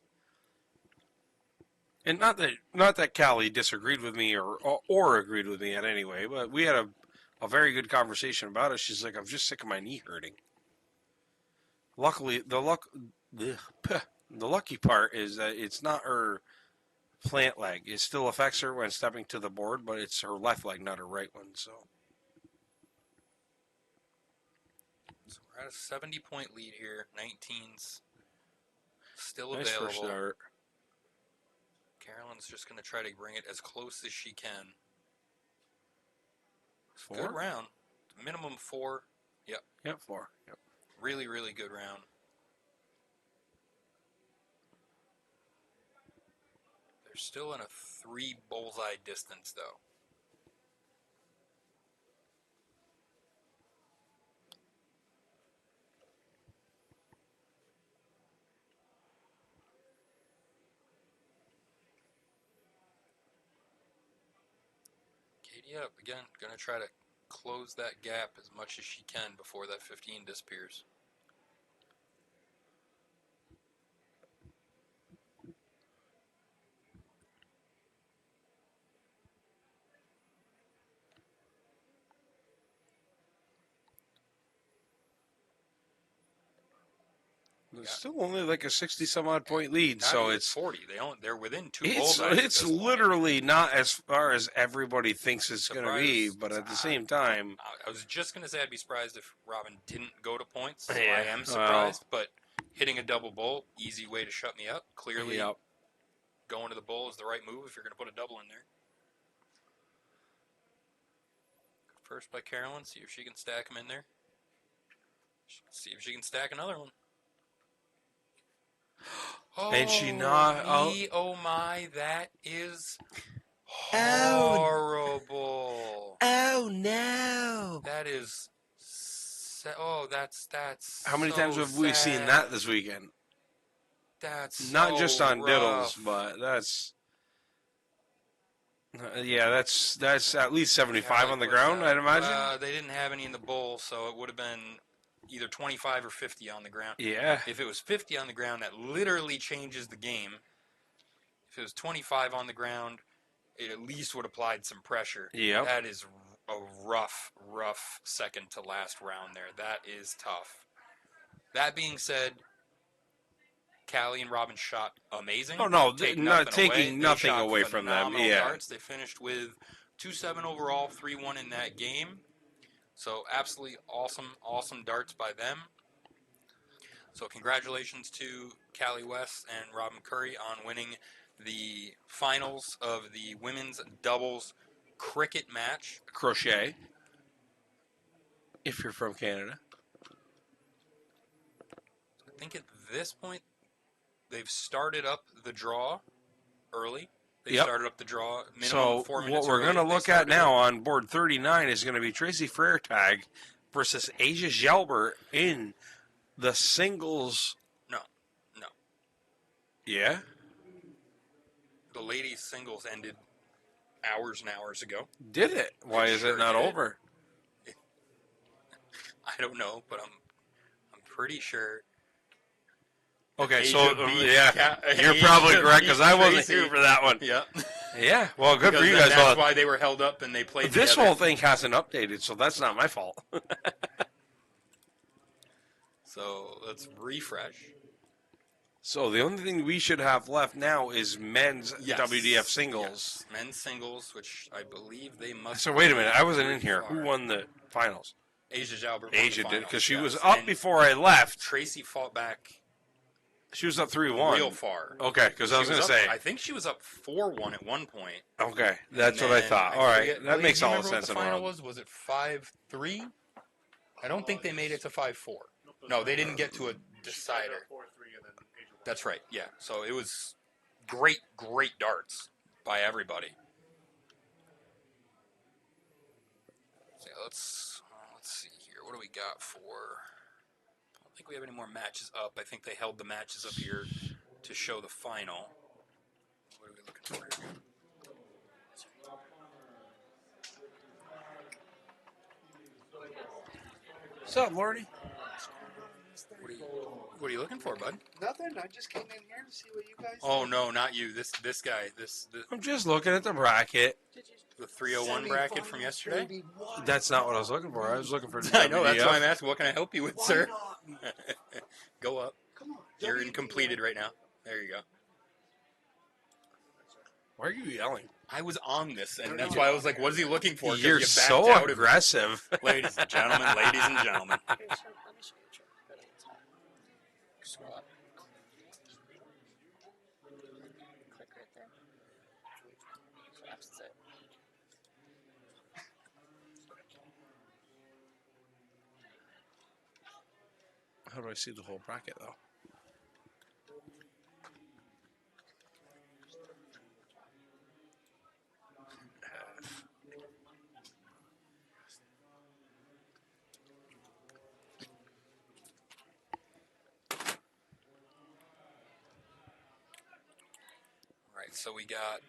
And not that Callie disagreed with me or agreed with me in any way, but we had a very good conversation about it. She's like, I'm just sick of my knee hurting. Luckily, the lucky part is that it's not her plant leg. It still affects her when stepping to the board, but it's her left leg, not her right one. So We're at a 70-point lead here. 19's still nice available. first start. Carolyn's just going to try to bring it as close as she can. 4? Good round. Minimum 4. Yep. Yep, 4. Yep. Really, really good round. They're still in a 3 bullseye distance, though. Katie up again. Gonna try to close that gap as much as she can before that 15 disappears. It's still only like a 60-some-odd point lead, Not so even it's 40. They're within 2 bullseyes at it's this point. literally not as far as everybody thinks it's going to be, Surprised- but at the same time, I was just going to say I'd be surprised if Robin didn't go to points, so Yeah, I am surprised, but hitting a double bull, easy way to shut me up. Clearly, yep. going to the bull is the right move if you're going to put a double in there. First by Carolyn, see if she can stack them in there. See if she can stack another one. And she not- oh my, that is horrible. Oh no! That is, that's. How many so times have we seen sad. that this weekend? That's Not so just on rough. diddles, but that's that's at least 75 Yeah, on the what's ground, that? I'd imagine. They didn't have any in the bowl, so it would have been either 25 or 50 on the ground. Yeah. If it was 50 on the ground, that literally changes the game. If it was 25 on the ground, it at least would have applied some pressure. Yep. That is a rough second to last round there. That is tough. That being said, Callie and Robin shot amazing. Oh no, Take not nothing taking away. nothing They shot away from them. phenomenal Yeah. darts. They finished with 2-7 overall, 3-1 in that game. So absolutely awesome darts by them. So congratulations to Callie West and Robin Curry on winning the finals of the women's doubles cricket match. Crochet. If you're from Canada. I think at this point they've started up the draw early. They Yep. started up the draw minimum So 4 minutes what we're early. going to They look at started now it. on board 39 is going to be Tracy Freitag versus Asia Gelber in the singles. No. Yeah. The ladies singles ended hours and hours ago. Did it? Why is Sure it not did. over? I don't know, but I'm pretty sure. Okay, Asia so beat yeah, you're probably Asia correct beat because I wasn't Tracy. here for that one. Yeah. Yeah, well, good Because for you then guys. That's Well, why they were held up and they played this together. whole thing hasn't updated, so that's not my fault. So let's refresh. So the only thing we should have left now is men's Yes. WDF singles. Yes. Men's singles, which I believe they must. So wait a minute, I wasn't be in here. far. Who won the finals? Asia Jalbert won Asia the did because finals, she was yes. up And before I left. Tracy fought back She was up 3-1. real far. Okay, because I was She going to up- say. I think she was up 4-1 at one point. Okay, that's And what I then thought. All right, forget- that Lee, makes do you all the remember what sense in the the final world. was it 5-3? I don't think they made it to 5-4. No, they didn't get to a decider. That's right. Yeah. So it was great darts by everybody. So let's see here. What do we got for? I don't think we have any more matches up. I think they held the matches up here to show the final. What are we looking for here? What's up, Lordy? What are you looking for, bud? Nothing. I just came in here to see what you guys. Oh no, not you. This guy. This I'm just looking at the bracket. the 301 bracket from yesterday. That's not what I was looking for. I was looking for the I know. That's WDF. why I'm asking. What can I help you with, Why sir? not? Go up. Come on. You're WDF. incompleted right now. There you go. Why are you yelling? I was on this, and that's why I was like, "What is he looking for?" 'Cause You're you backed so out of it. aggressive. Ladies and gentlemen, ladies and gentlemen. Let me show you a trick. Scroll up. Click right there. That's it. How do I see the whole bracket, though? Right, so we got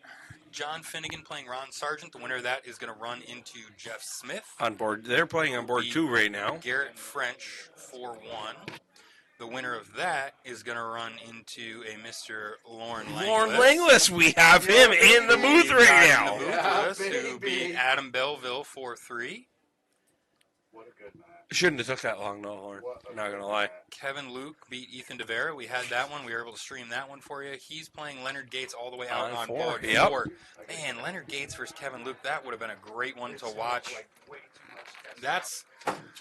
John Finnegan playing Ron Sargent. The winner of that is going to run into Jeff Smith. On board. They're playing on board Beat 2 right now. Garrett French 4-1. The winner of that is going to run into a Mr. Lauren Langlis. Lauren Langlis, we have him in the booth right now. In the booth with us, who beat Adam Belleville 4-3. What a good match. Shouldn't have took that long, though, Lauren. Not going to lie. Kevin Luke beat Ethan DeVera. We had that one. We were able to stream that one for you. He's playing Leonard Gates all the way out on board 4. Man, Leonard Gates versus Kevin Luke, that would have been a great one to watch. That's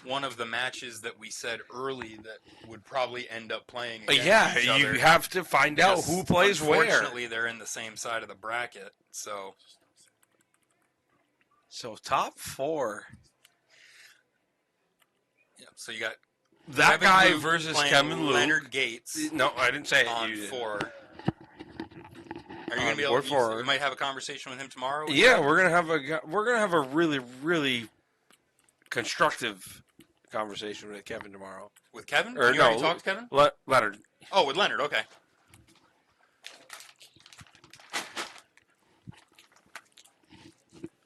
one of the matches that we said early that would probably end up playing against each other. You have to find out who plays where. Unfortunately, they're in the same side of the bracket, so top 4. yeah. So you got That Kevin guy Luke versus playing Kevin Luke. Leonard Gates No, I didn't say it. on You did. 4. Are you going to be able board to? 4. We might have a conversation with him tomorrow. Yeah, we're gonna have a really, really constructive conversation with Kevin tomorrow. With Kevin? Or You no, already talked to Kevin? Leonard. Oh, with Leonard. Okay.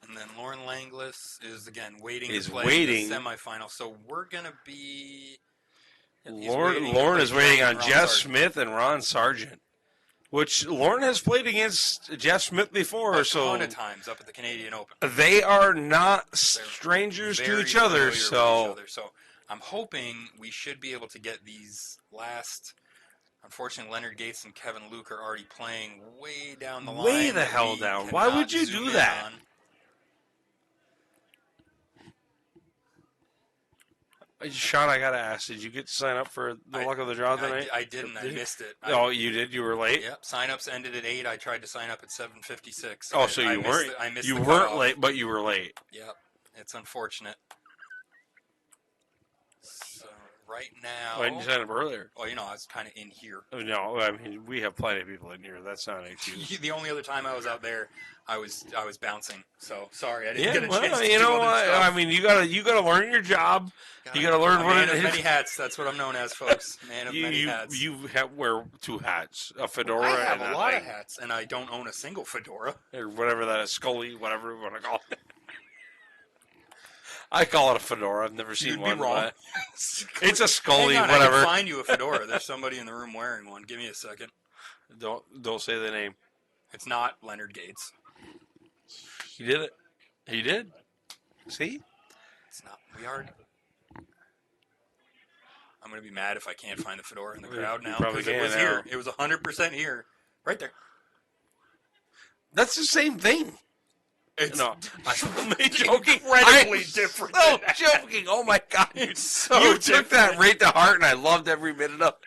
And then Lauren Langlis is again waiting to play in the semifinal. So we're gonna be. Lauren is waiting on Jeff Smith and Ron Sargent, which Lauren has played against Jeff Smith before. A ton of times up at the Canadian Open. They are not strangers to each other. So I'm hoping we should be able to get these last. Unfortunately, Leonard Gates and Kevin Luke are already playing way down the line. Way the hell down. Why would you do that? Sean, I gotta ask, did you get to sign up for the luck of the draw tonight? I didn't. I missed it. Oh, you did? You were late? Yep. Sign-ups ended at 8. I tried to sign up at 7:56. Oh, so you weren't. You weren't late, but you were late. Yep. It's unfortunate. So right now. Why didn't you sign up earlier? Well, I was kind of in here. No, I mean we have plenty of people in here. That's not an excuse. The only other time I was out there, I was bouncing. So sorry, I didn't get a well, chance to you do know other what? stuff. I mean, you gotta learn your job. You gotta learn what man it of is. many hats. That's what I'm known as, folks. Man of many hats. You wear 2 hats, a fedora, I have and a lot of hats, and I don't own a single fedora. or whatever that is, Scully, whatever you want to call it. I call it a fedora. I've never seen You'd one. be wrong. It's a Scully, Hang on, whatever. I can find you a fedora. There's somebody in the room wearing one. Give me a second. Don't say the name. It's not Leonard Gates. He did it. He did. See? It's not. We already. I'm gonna be mad if I can't find the fedora in the crowd You now probably because it was can here. now. It was 100% here, right there. That's the same thing. It's No, I'm joking. incredibly I'm different So than that. joking. Oh my god, It's so you took that different. right to heart, and I loved every minute of it.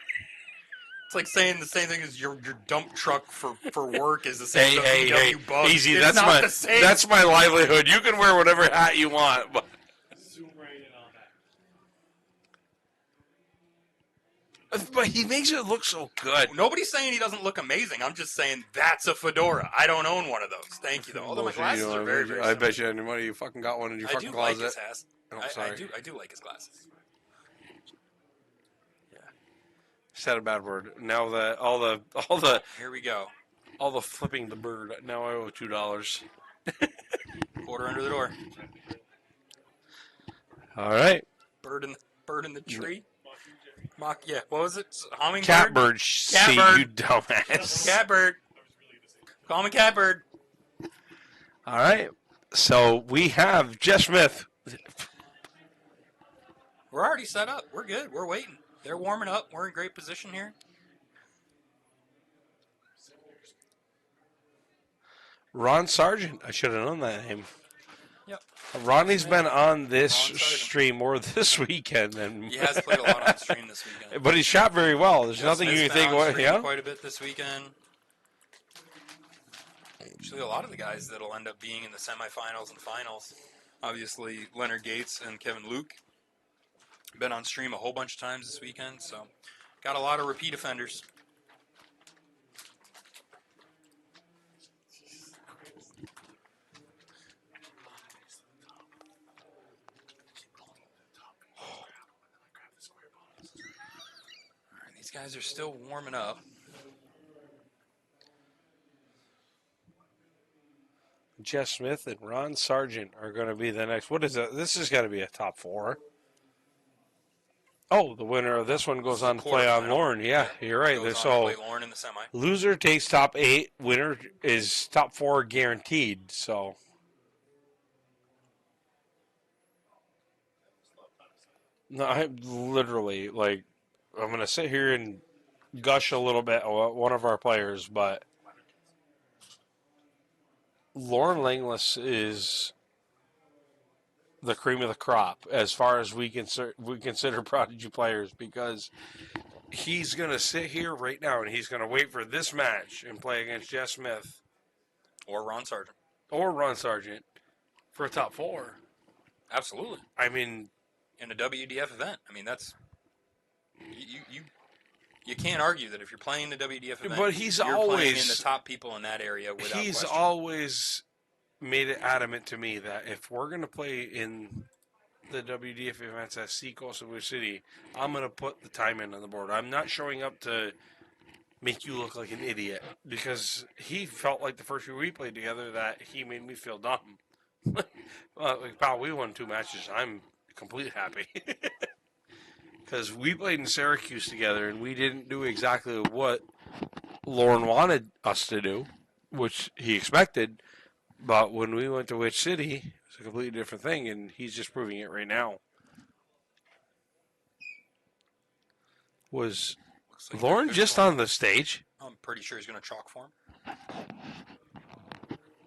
It's like saying the same thing as your dump truck for work is the same. Hey, bug. easy. It's That's not the same. that's my livelihood. You can wear whatever hat you want, but Zoom right in on that. he makes it look so good. Nobody's saying he doesn't look amazing. I'm just saying that's a fedora. I don't own one of those. Thank you, though. Although my Bullshit, glasses are very, very I similar. bet you any money you fucking got one in your I fucking do like closet. his hat. Oh, sorry. I do like his glasses. Said a bad word. Now all Here we go. the flipping the bird. Now I owe $2. Quarter under the door. All right. Bird in the tree. Mock. Yeah. What was it? Hummingbird. Catbird. See Catbird. you dumbass. Catbird. Call me Catbird. All right. So we have Jeff Smith. We're already set up. We're good. We're waiting. They're warming up. We're in great position here. Ron Sargent. I should have known that name. Yep. Ronnie's been on this Ron Sargent. stream more this weekend than. He has played a lot on stream this weekend. But he shot very well. There's nothing you Smith's can think. been on What? stream Yeah. quite a bit this weekend. Actually, a lot of the guys that'll end up being in the semifinals and finals. Obviously, Leonard Gates and Kevin Luke been on stream a whole bunch of times this weekend, so got a lot of repeat offenders. All right, these guys are still warming up. Jeff Smith and Ron Sargent are going to be the next. What is that? This has got to be a top 4. Oh, the winner of this one goes on to play on Quarterfinal. Lauren. Yeah, you're right. Goes on So to play Lauren in the semi. loser takes top 8. Winner is top 4 guaranteed. So no, I literally like. I'm going to sit here and gush a little bit about one of our players, but Lauren Langless is the cream of the crop as far as we consider prodigy players, because he's going to sit here right now and he's going to wait for this match and play against Jeff Smith Or Ron Sargent. or Ron Sargent for a top 4. Absolutely. I mean, In a WDF event. I mean, that's... You can't argue that if you're playing the WDF event, but he's you're always playing in the top people in that area without he's question. always made it adamant to me that if we're going to play in the WDF events at Seacoast and Wish City, I'm going to put the time in on the board. I'm not showing up to make you look like an idiot, because he felt like the first year we played together that he made me feel dumb. Like, pal, we won 2 matches. I'm completely happy. Because we played in Syracuse together and we didn't do exactly what Lauren wanted us to do, which he expected. But when we went to Witch City, it was a completely different thing, and he's just proving it right now. Was Looks like Lauren they're just going- on the stage? I'm pretty sure he's going to chalk for him.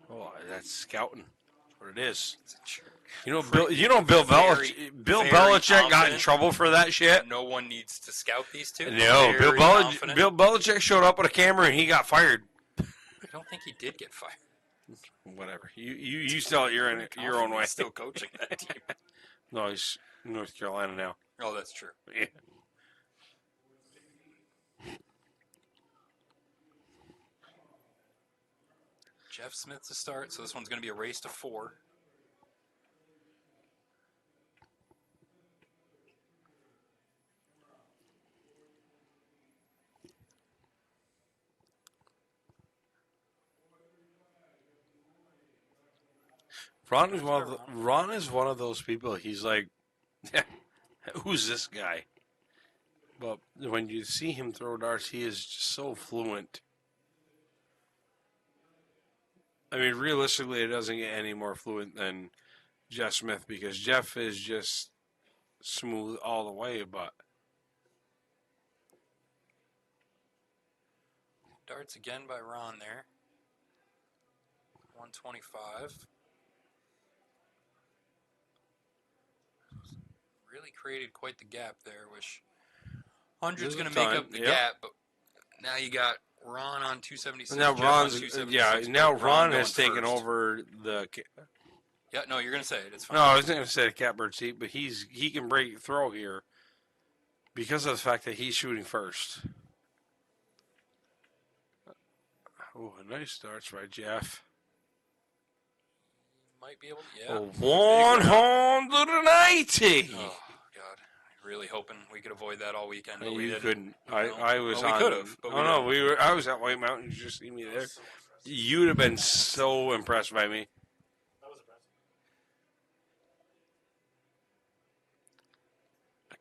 Oh, that's scouting. That's what it is. Sure. Bill Very- Bill very Belichick got in confident. trouble for that shit. No one needs to scout these two. No, Very confident. Bill Belichick showed up with a camera and he got fired. I don't think he did get fired. Whatever. You tell it your own way. He's still coaching that team. No, he's in North Carolina now. Oh, that's true. Yeah. Jeff Smith to start, so this one's going to be a race to 4. Ron is one of those people. He's like, who's this guy? But when you see him throw darts, he is just so fluent. I mean, realistically, it doesn't get any more fluent than Jeff Smith, because Jeff is just smooth all the way. But Darts again by Ron there. 125. Really created quite the gap there, which 100's There's a going to make ton, up the yep. gap, but now you got Ron on 276. now Jeff on Ron's 276, now but Ron going has taken first. over the. Yeah, no, you're going to say it. It's fine. No, I was going to say the catbird seat, but he can break throw here because of the fact that he's shooting first. Oh, a nice starts by Jeff. Might be able to, yeah. Oh, 190. Oh, God. Really hoping we could avoid that all weekend. But we You didn't. couldn't. No. I was Well, on. we could have. But Oh no, we were. I was at White Mountain. You just see me there. You'd have been so impressed by me. That was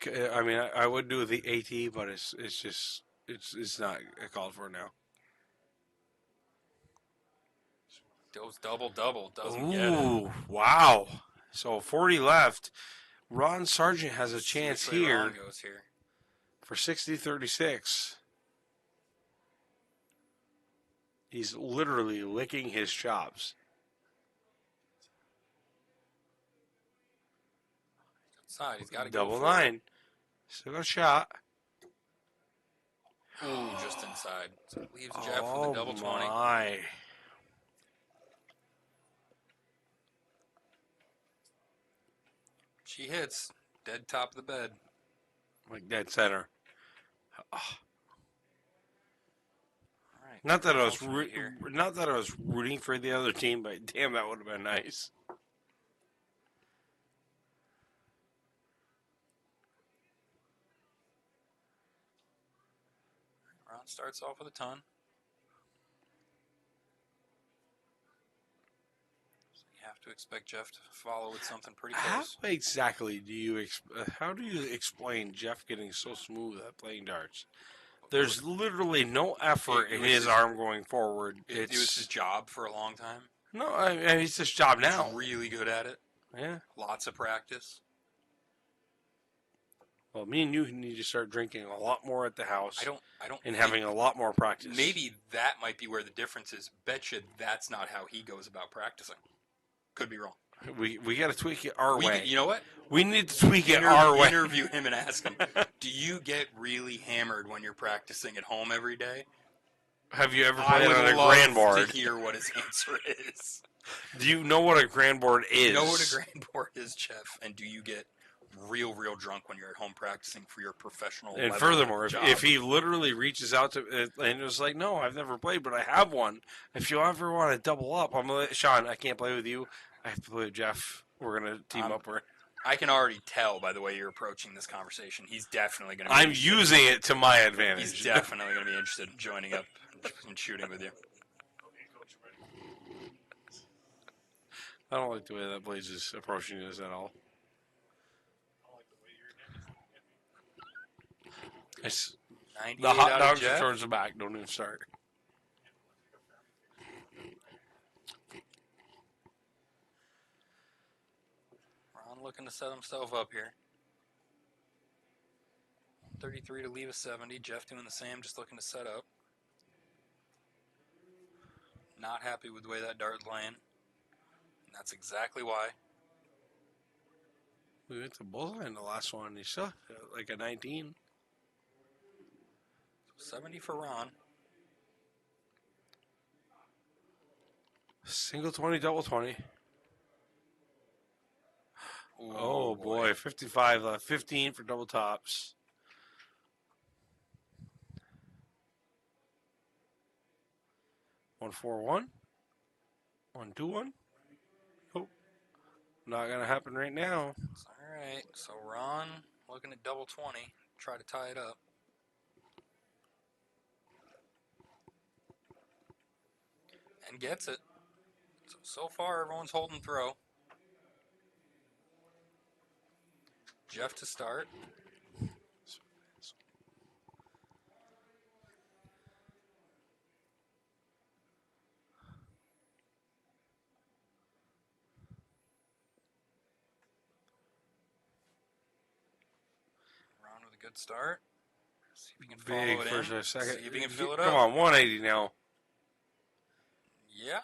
impressive. I mean, I would do the AT, but it's not called for now. Goes double. Doesn't get it. Ooh, wow. So 40 left. Ron Sargent has a chance Which way here Ron goes here. for 60-36. He's literally licking his chops. Outside, he's got to Double go 9. Still got a shot. Ooh, just inside. So it leaves Jeff with a double 20. My. She hits dead top of the bed. Like dead center. All right. Not that I was rooting for the other team, but damn, that would have been nice. Ron starts off with a ton. You have to expect Jeff to follow with something pretty How close. exactly do you how do you explain Jeff getting so smooth at playing darts? There's literally no effort It in was his his- arm going forward. It was his job for a long time. No, I mean, it's his job He's now. really good at it. Yeah. Lots of practice. Well, me and you need to start drinking a lot more at the house I don't and think- having a lot more practice. Maybe that might be where the difference is. Betcha that's not how he goes about practicing. Could be wrong. we got to tweak it our way. You know what? We need to tweak it our way. Interview him and ask him, do you get really hammered when you're practicing at home every day? Have you ever I played would on a love grand board? to hear what his answer is. Do you know what a grand board is? You know what a grand board is, Jeff? And do you get real drunk when you're at home practicing for your professional And level furthermore, job? if he literally reaches out to and was like, "No, I've never played, but I have one. If you ever want to double up, I'm gonna Sean. I can't play with you. I have to play with Jeff. We're gonna team up." I can already tell by the way you're approaching this conversation. He's definitely going to. I'm using it to my advantage. He's definitely going to be interested in joining up and shooting with you. I don't like the way that Blaze is approaching this at all. It's 98 the hot out of dogs Jeff. towards the back. Don't even start. Ron looking to set himself up here. 33 to leave a 70. Jeff doing the same, just looking to set up. Not happy with the way that dart's laying. And that's exactly why. We went to bullseye in the last one. He still like a 19. 70 for Ron. Single 20, double 20. Ooh, Oh boy, 55 left. 15 for double tops. One four one. 1-2-1. Oh, not gonna happen right now. All right, so Ron looking at double 20. Try to tie it up. And gets it. So far, everyone's holding throw. Jeff to start. Ron with a good start. See if he can follow Big it first in. or second. See if he can fill it up. Come on, 180 now. Yeah,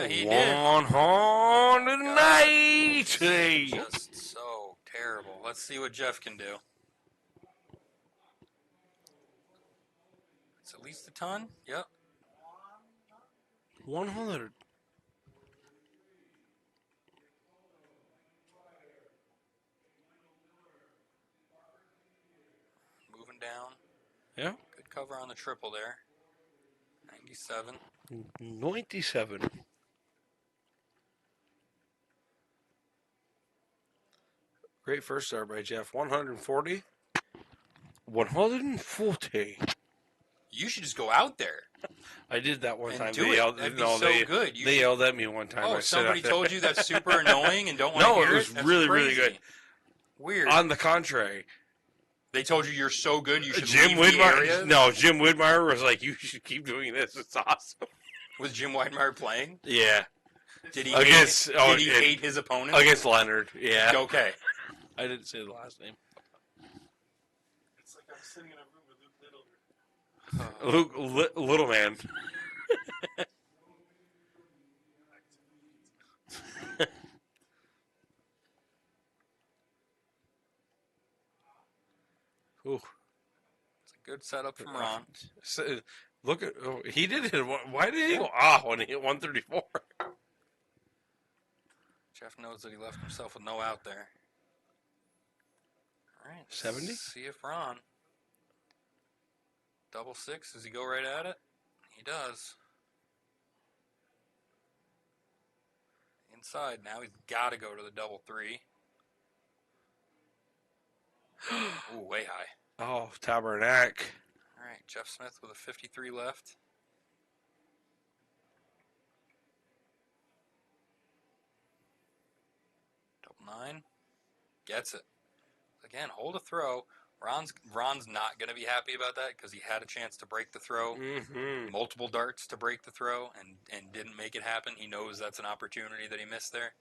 he did. 190. Just so terrible. Let's see what Jeff can do. It's at least a ton. Yep. 100. Moving down. Yeah. Good cover on the triple there. 97. 97. Great first start by Jeff. 140. 140. You should just go out there. I did that one And time. do They it. yelled, That'd be no, so they, good. You they should- yelled at me one time. I Oh, sit somebody up there. told you that's super annoying and don't want No, to it hear was That's really, really crazy. good. Weird. On the contrary, They told you you're so good you should Jim leave the area. Widmeyer. No, Jim Widmeyer was like, "You should keep doing this. It's awesome." Was Jim Weidmeyer playing? Yeah, Did he Against- hate, oh, did he it- hate his opponent? against Leonard. Yeah, Okay. I didn't say the last name. It's like I'm sitting in a room with Luke Little. Luke, little man. Ooh. It's a good setup from Ron. So, look at he did hit. Why did he go when he hit 134? Jeff knows that he left himself with no out there. All right. 70? See if Ron. Double six. Does he go right at it? He does. Inside. Now he's got to go to the double three. Ooh, way high. Oh, Tabernac. All right. Jeff Smith with a 53 left. Double 9. Gets it. Again, hold a throw. Ron's not going to be happy about that because he had a chance to break the throw. Multiple darts to break the throw and didn't make it happen. He knows that's an opportunity that he missed there.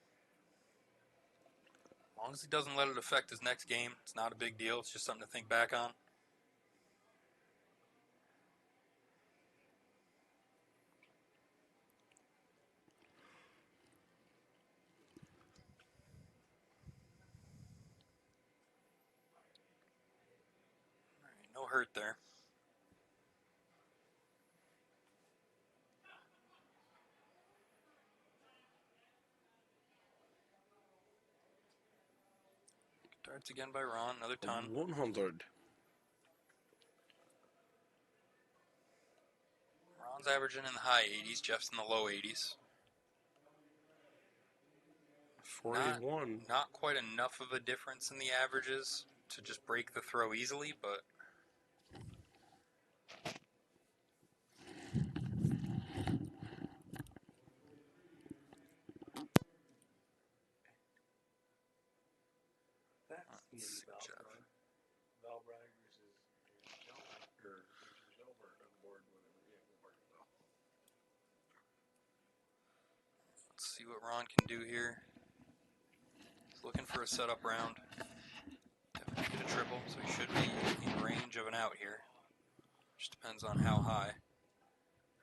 As long as he doesn't let it affect his next game, it's not a big deal. It's just something to think back on. All right, no hurt there. Darts again by Ron, another ton. 100. Ron's averaging in the high 80s, Jeff's in the low 80s. 41. Not quite enough of a difference in the averages to just break the throw easily, but let's see, Jeff. Let's see what Ron can do here. He's looking for a setup round. Definitely get a triple, so he should be in range of an out here. Just depends on how high.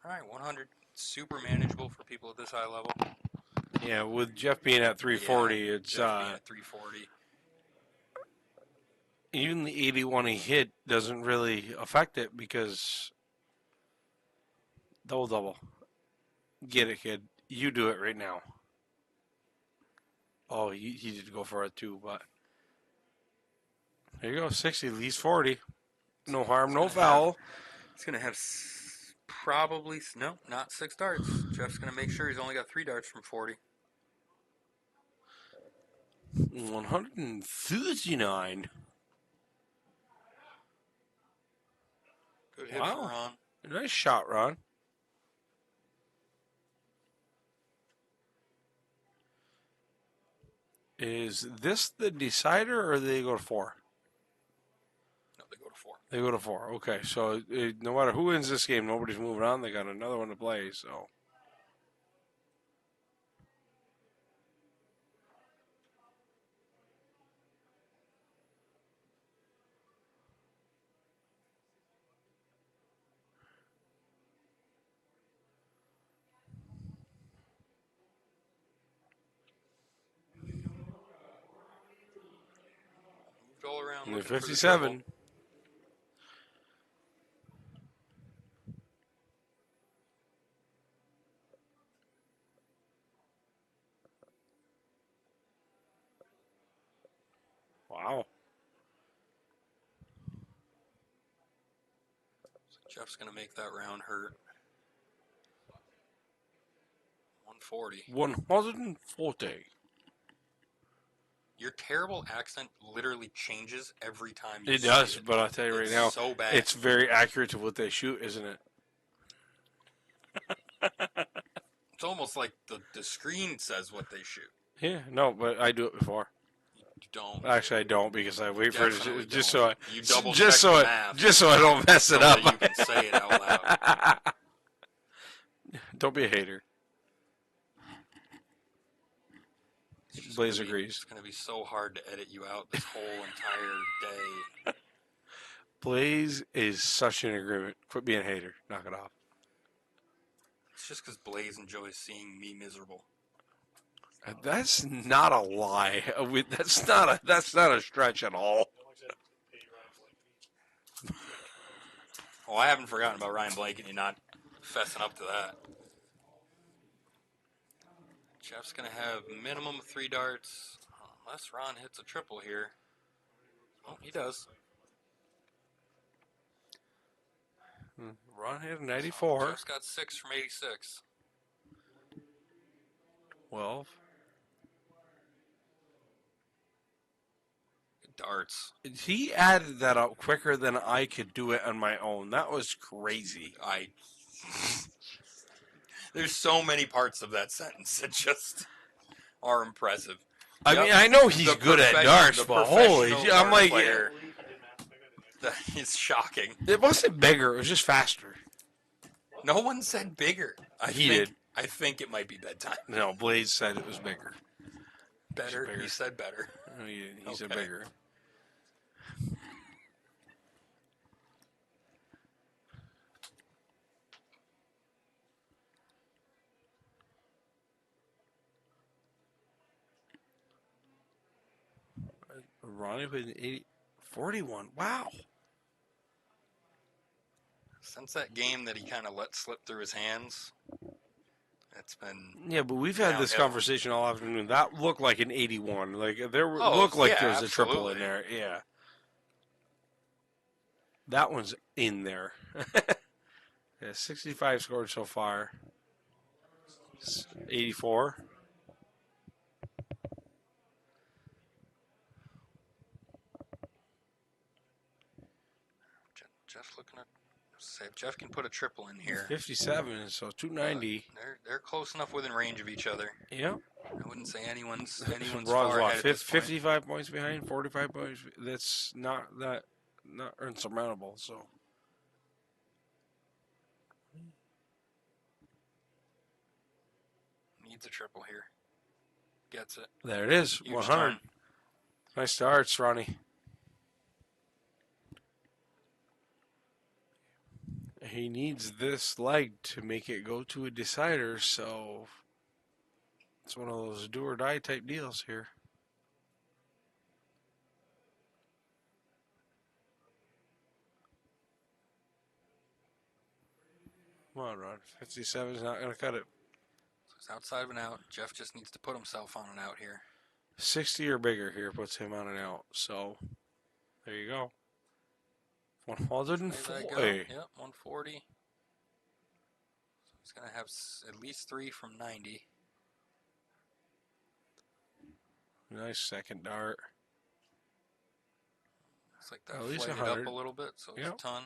Alright, 100. Super manageable for people at this high level. Yeah, with Jeff being at 340, Yeah, it's Jeff being at 340. even the 81 he hit doesn't really affect it because double. Get it, kid. You do it right now. Oh, he did go for it too, but there you go. 60 leaves 40. No harm, no foul. He's going to have probably, no, not 6 darts. Jeff's going to make sure he's only got 3 darts from 40. 139. Good hit Wow. for Ron. Nice shot, Ron. Is this the decider or they go to 4? No, they go to 4. They go to 4. Okay, so no matter who wins this game, nobody's moving on. They got another one to play, so. Moved all around And looking for the 57. triple. Wow. So Jeff's going to make that round hurt. 140. 140. Your terrible accent literally changes every time you It say does, it. but I'll tell you right It's now, so bad. it's very accurate to what they shoot, isn't it? It's almost like the screen says what they shoot. Yeah, no, but I do it before. You don't. Actually, I don't because I wait for it Definitely just don't. so I You double just check so the I math just so I don't mess so it up. that you can say it out loud. Don't be a hater. It's just Blaze gonna be- agrees. It's going to be so hard to edit you out this whole entire day. Blaze is such an agreement. Quit being a hater. Knock it off. It's just because Blaze enjoys seeing me miserable. That's not a lie. That's not a stretch at all. Oh, I haven't forgotten about Ryan Blankeney not fessing up to that. Jeff's going to have minimum of 3 darts. Unless Ron hits a triple here. Oh, he does. Ron hit 94. Jeff's got 6 from 86. 12. Darts. He added that up quicker than I could do it on my own. That was crazy. There's so many parts of that sentence that just are impressive. I Yep. mean, I know he's The good at profession- darts, the but holy, professional I'm dart like, I player. believe he did, man. It's shocking. it wasn't bigger. It was just faster. No one said bigger. He did. I think it might be bedtime. No, Blaze said it was bigger. Better. bigger. You said better. No, he said Okay. bigger. Ronnie with an 41. Wow. Since that game that he kind of let slip through his hands, it's been Yeah, but we've had this downhill. conversation all afternoon. That looked like an 81. Like there Oh, looked like yeah, there was a triple in absolutely. there. Yeah. That one's in there. Yeah, 65 scored so far. 84. Jeff looking at. Say if Jeff can put a triple in here. 57, so 290. They're close enough within range of each other. Yeah. I wouldn't say anyone's Ron's far what, ahead at this point. 55 points behind, 45 points. That's not insurmountable. So Needs a triple here. Gets it. there it is, Huge 100. turn. Nice starts, Ronnie. He needs this leg to make it go to a decider, so it's one of those do or die type deals here. Come on, Ron. 57 is not going to cut it. So it's outside of an out. Jeff just needs to put himself on an out here. 60 or bigger here puts him on and out. So there you go. There that go. 140. Yep, 140. So he's going to have at least 3 from 90. Nice second dart. Looks like that At least flighted 100. up a little bit, so it's Yep. a ton.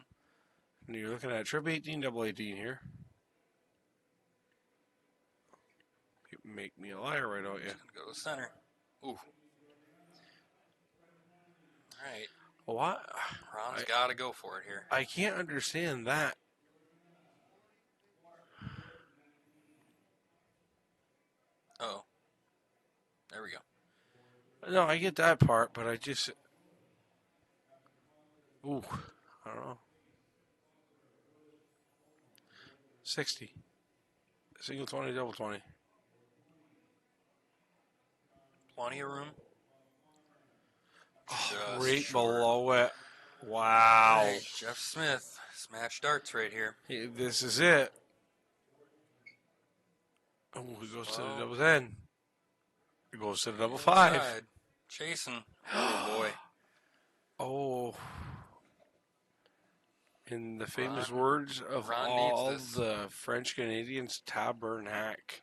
And you're looking at trip 18, double 18 here. You make me a liar, right, don't you? He's going to go to the center. Ooh. All right. What? Ron's got to go for it here. I can't understand that. Oh. There we go. No, I get that part, but I just. Ooh, I don't know. 60. Single 20, double 20. Plenty of room. Oh, Just right short. below it. Wow. Hey, Jeff Smith. Smash darts right here. Hey, this is it. Oh, he goes to the double 10. He goes to the double 5. Inside. Chasing. Oh, boy. Oh. In the famous Ron- words of Ron all needs this. the French Canadians, tabernacle.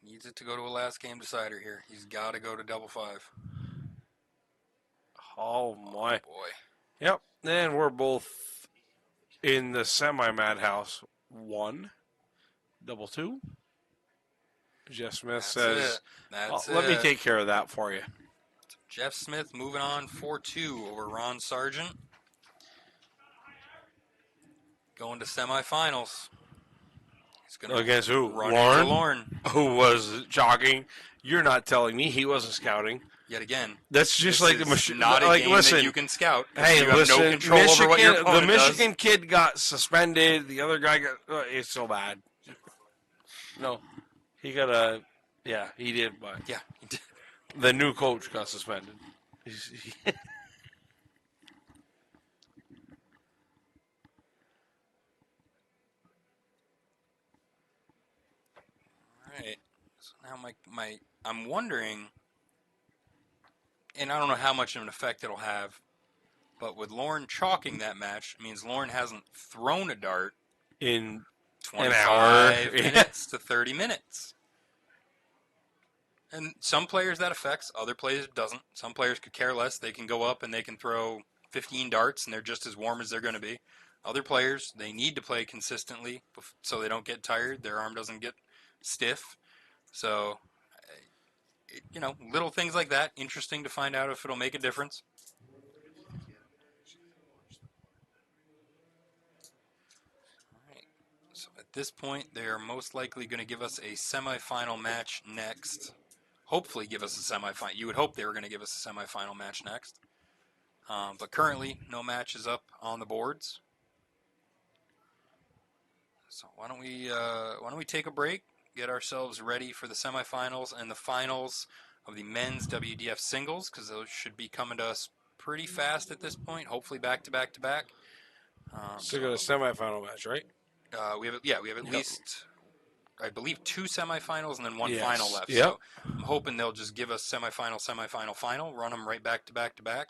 Needs it to go to a last game decider here. He's got to go to double 5. Oh my. Boy. Yep. And we're both in the semi madhouse. 1, double 2. Jeff Smith That's says, it. That's let me it. take care of that for you. Jeff Smith moving on 4-2 over Ron Sargent. Going to semifinals. He's going to Against who? run into Lauren Who was jogging. You're not telling me he wasn't scouting. yet again. That's just This like the is machine. not a Like, game listen, that you can scout. 'Cause hey, you have listen. no control over what your The opponent Michigan kid got suspended. The other guy got. It's so bad. No, he got a. Yeah, he did. But does. Yeah. the new coach got suspended. Right. So now I'm wondering, and I don't know how much of an effect it'll have, but with Lauren chalking that match, it means Lauren hasn't thrown a dart In 25 Yeah. minutes to 30 minutes. And some players that affects, other players it doesn't. Some players could care less. They can go up and they can throw 15 darts and they're just as warm as they're going to be. Other players, they need to play consistently so they don't get tired. Their arm doesn't get stiff. So, little things like that. Interesting to find out if it'll make a difference. All right. So at this point, they are most likely going to give us a semifinal match next. Hopefully give us a semifinal. You would hope they were going to give us a semifinal match next. But currently, no matches up on the boards. So why don't we take a break, get ourselves ready for the semifinals and the finals of the men's WDF singles, because those should be coming to us pretty fast at this point. Hopefully back to back to back. So go to semifinal match, right? We have at least, I believe, 2 semifinals and then one Yes. final left. Yep. So I'm hoping they'll just give us semifinal, final, run them right back to back to back,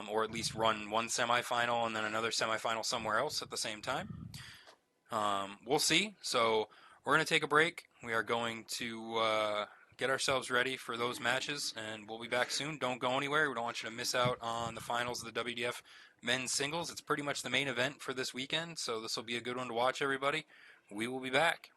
or at least run one semifinal and then another semifinal somewhere else at the same time. We'll see. So we're going to take a break. We are going to get ourselves ready for those matches, and we'll be back soon. Don't go anywhere. We don't want you to miss out on the finals of the WDF men's singles. It's pretty much the main event for this weekend, so this will be a good one to watch, everybody. We will be back.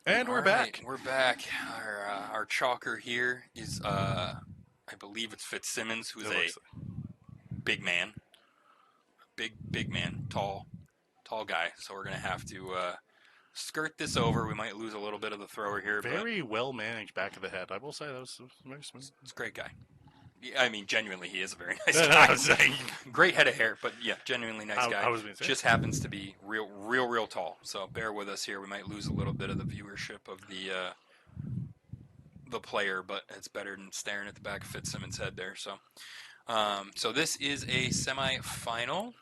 And All we're right, back. We're back. Our chalker here is, I believe it's Fitzsimmons, who's It a looks big man. Big man. Tall guy. So we're going to have to skirt this over. We might lose a little bit of the thrower here, but very well managed back of the head. I will say that was very smooth. it's a great guy. I mean, genuinely, he is a very nice I guy. was saying. Great head of hair, but yeah, genuinely nice guy. I was going to say. Just happens to be real tall. So bear with us here. We might lose a little bit of the viewership of the player, but it's better than staring at the back of Fitzsimmons' head there. So, so this is a semifinal.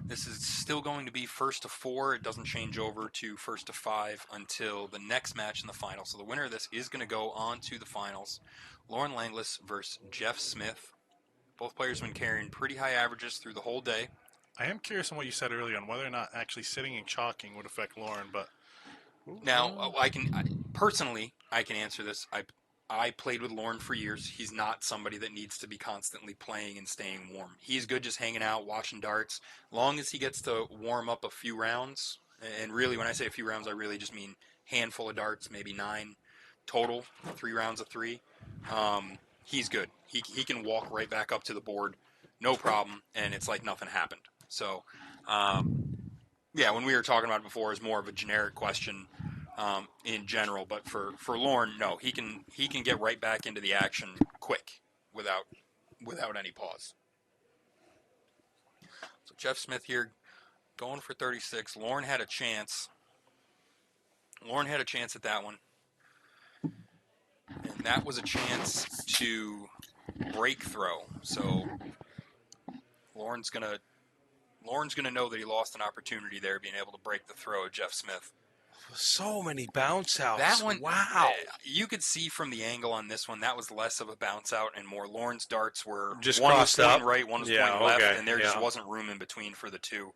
This is still going to be first to 4. It doesn't change over to first to 5 until the next match in the final. So the winner of this is going to go on to the finals. Lauren Langlis versus Jeff Smith. Both players have been carrying pretty high averages through the whole day. I am curious on what you said earlier on whether or not actually sitting and chalking would affect Lauren, but Now, personally, I can answer this. I played with Lauren for years. He's not somebody that needs to be constantly playing and staying warm. He's good just hanging out, watching darts. Long as he gets to warm up a few rounds, and really when I say a few rounds, I really just mean handful of darts, maybe 9 total, 3 rounds of 3. He's good. He can walk right back up to the board, no problem, and it's like nothing happened. So, yeah, when we were talking about it before, it's more of a generic question in general. But for Lauren, no, he can get right back into the action quick without any pause. So Jeff Smith here going for 36. Lauren had a chance. Lauren had a chance at that one. And that was a chance to break throw. So Lauren's gonna know that he lost an opportunity there, being able to break the throw of Jeff Smith. So many bounce outs. That one, Wow. You could see from the angle on this one, that was less of a bounce out and more Lauren's darts were Just one was crossed pointing up. right, one was Yeah, pointing left, okay, and there just yeah. wasn't room in between for the two.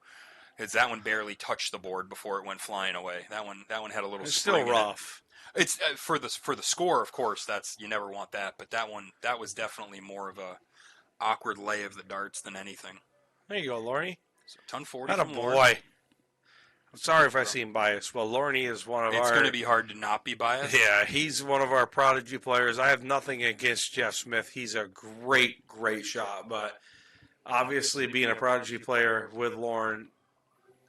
Because that one barely touched the board before it went flying away. That one had a little. It's spring still in it. rough. It's for the score, of course. That's you never want that, but that was definitely more of a awkward lay of the darts than anything. There you go, Lorne. So ton 40 Not a from Lauren. boy. I'm sorry if I seem biased. Well, Lorne is one of our... It's going to be hard to not be biased. Yeah, he's one of our prodigy players. I have nothing against Jeff Smith. He's a great shot. But obviously being a prodigy player with Lauren,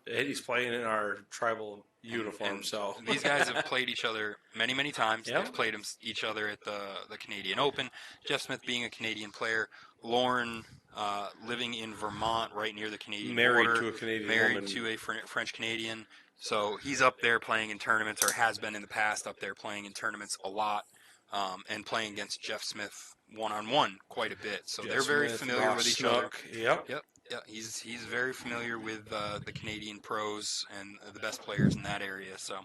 he's playing in our tribal uniform. And so these guys have played each other many times. Yep. They've played each other at the Canadian Open. Jeff Smith being a Canadian player. Lauren living in Vermont, right near the Canadian married border. to a Canadian married woman. to a French Canadian. So he's up there playing in tournaments, or has been in the past up there playing in tournaments a lot, and playing against Jeff Smith one-on-one quite a bit. So Jeff they're very Smith, familiar Ross with each Snook. other. Yep. Yeah, he's very familiar with the Canadian pros and the best players in that area. So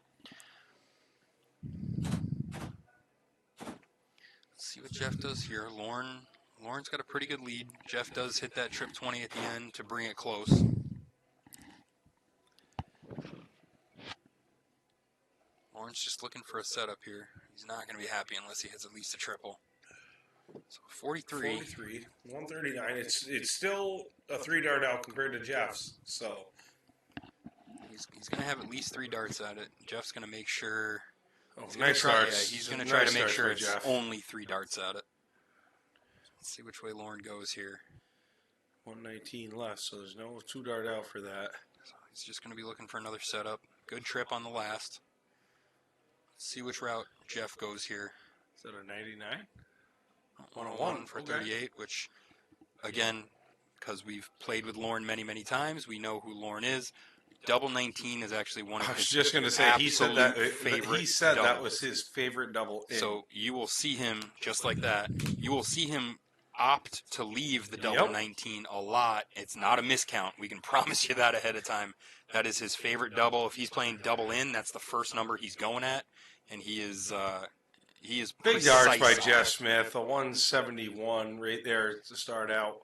let's see what Jeff does here. Lauren's got a pretty good lead. Jeff does hit that trip 20 at the end to bring it close. Lauren's just looking for a setup here. He's not going to be happy unless he hits at least a triple. So 43. 139. It's still a 3-dart out compared to Jeff's. So He's going to have at least 3 darts at it. Jeff's going to make sure. He's nice gonna try, darts. yeah, he's going to try to make darts sure by it's Jeff. only 3 darts at it. Let's see which way Lauren goes here. 119 left, so there's no 2-dart out for that. So he's just going to be looking for another setup. Good trip on the last. Let's see which route Jeff goes here. Is that a 99? 101 for 38, which, again, because we've played with Lauren many times, we know who Lauren is. Double 19 is actually one of I was his just going to say, he said that favorite he said that doubles. was his favorite double. So you will see him, just like that, you will see him opt to leave the double 19 a lot. It's not a miscount. We can promise you that ahead of time. That is his favorite double. If he's playing double in, that's the first number he's going at, and he is Big yards by precise. Jeff Smith, a 171 right there to start out.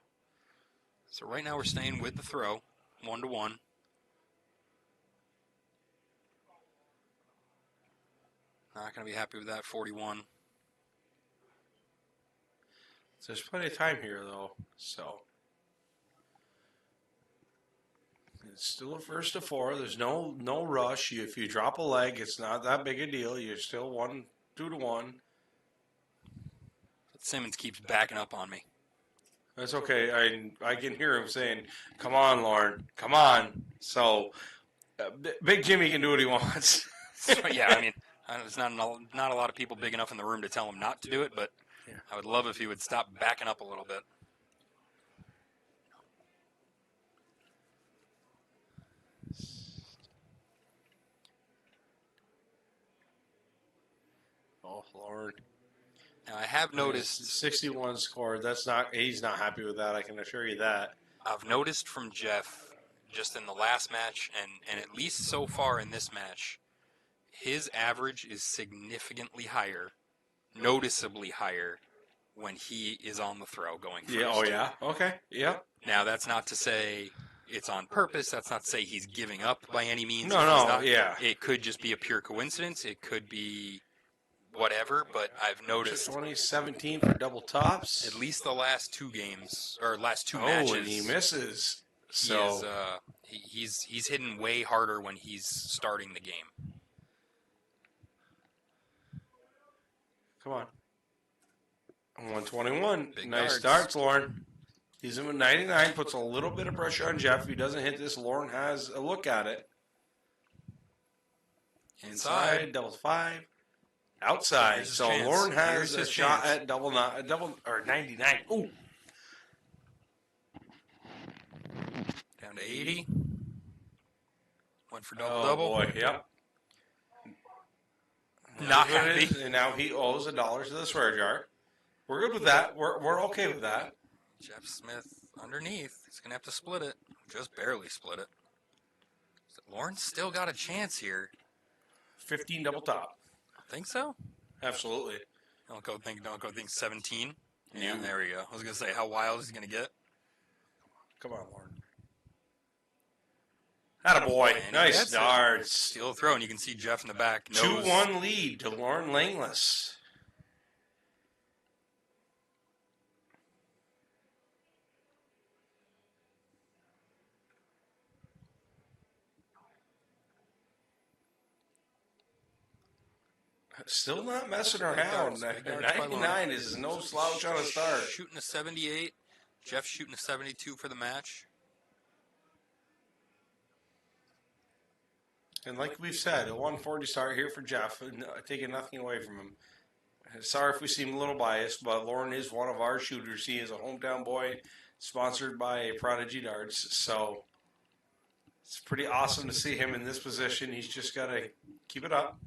So right now we're staying with the throw, 1-1. Not going to be happy with that, 41. There's plenty of time here, though. So It's still a first to four. There's no rush. If you drop a leg, it's not that big a deal. You're still 2 to 1. Simmons keeps backing up on me. That's okay. I can hear him saying, "Come on, Lauren, come on." So Big Jimmy can do what he wants. So, yeah, I mean, there's not a lot of people big enough in the room to tell him not to do it, but I would love if he would stop backing up a little bit. Oh, Lord. Now, I have noticed 61 scored. He's not happy with that. I can assure you that. I've noticed from Jeff, just in the last match, and at least so far in this match, his average is significantly higher, noticeably higher, when he is on the throw going first. Yeah. Oh, yeah. Okay. Yep. Now, that's not to say it's on purpose. That's not to say he's giving up by any means. No, He's no, not. yeah. It could just be a pure coincidence. It could be whatever, but I've noticed 2017 for double tops. at least the last two games, or last two Oh, matches. and he misses. He So is, he's hitting way harder when he's starting the game. come on. 121. Big Nice darts. darts, Lauren. He's in with 99. Puts a little bit of pressure on Jeff. If he doesn't hit this, Lauren has a look at it. Inside, double 5. Outside. Here's his So chance. Lauren has Here's a his shot chance. at double or 99. Ooh. Down to 80. Went for Oh, double. boy. Yep. Not That's what it happy. is, and now he owes $1 to the swear jar. We're good with that. We're okay with that. Jeff Smith underneath. He's going to have to split it. Just barely split it. So Lauren's still got a chance here. 15 double top. Think so? Absolutely. Don't go think 17. Yeah, there we go. I was going to say, how wild is he going to get? Come on, Lauren. Attaboy. And he Nice gets it. darts. Steal the throw, and you can see Jeff in the back. 2-1 lead to Lauren Langless. Still not messing around. Big darts by 99 is no slouch on a start. Shooting a 78. Jeff shooting a 72 for the match. And like we've said, a 140 start here for Jeff, taking nothing away from him. Sorry if we seem a little biased, but Lauren is one of our shooters. He is a hometown boy, sponsored by Prodigy Darts. So it's pretty awesome to see him in this position. He's just got to keep it up.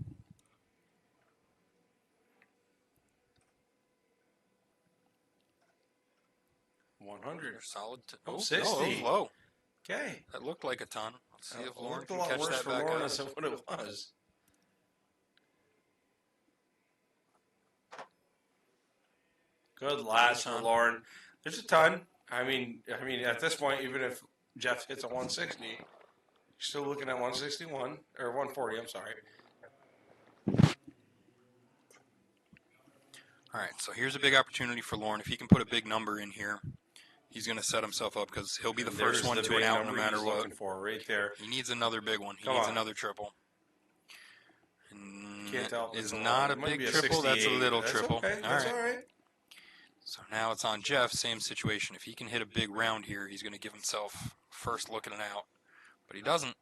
$100. Solid. Oh, No, 60. it was low. Okay. That looked like a ton. Let's see if It Lauren looked a can lot catch worse that for back Lauren up. than what it was. Good last for Lauren. There's a ton. I mean, at this point, even if Jeff hits a 160, you're still looking at 161 or 140. I'm sorry. All right, so here's a big opportunity for Lauren. If he can put a big number in here, he's going to set himself up because he'll be the first There's one the to big an out no number matter he's what. looking for right there. He needs another big one. He Come needs on. another triple. And Can't tell. it is It's not a it might big be triple. That's a 68. little That's triple. Okay. All That's right. all right. So now it's on Jeff. Same situation. If he can hit a big round here, he's going to give himself first look at an out. But he doesn't.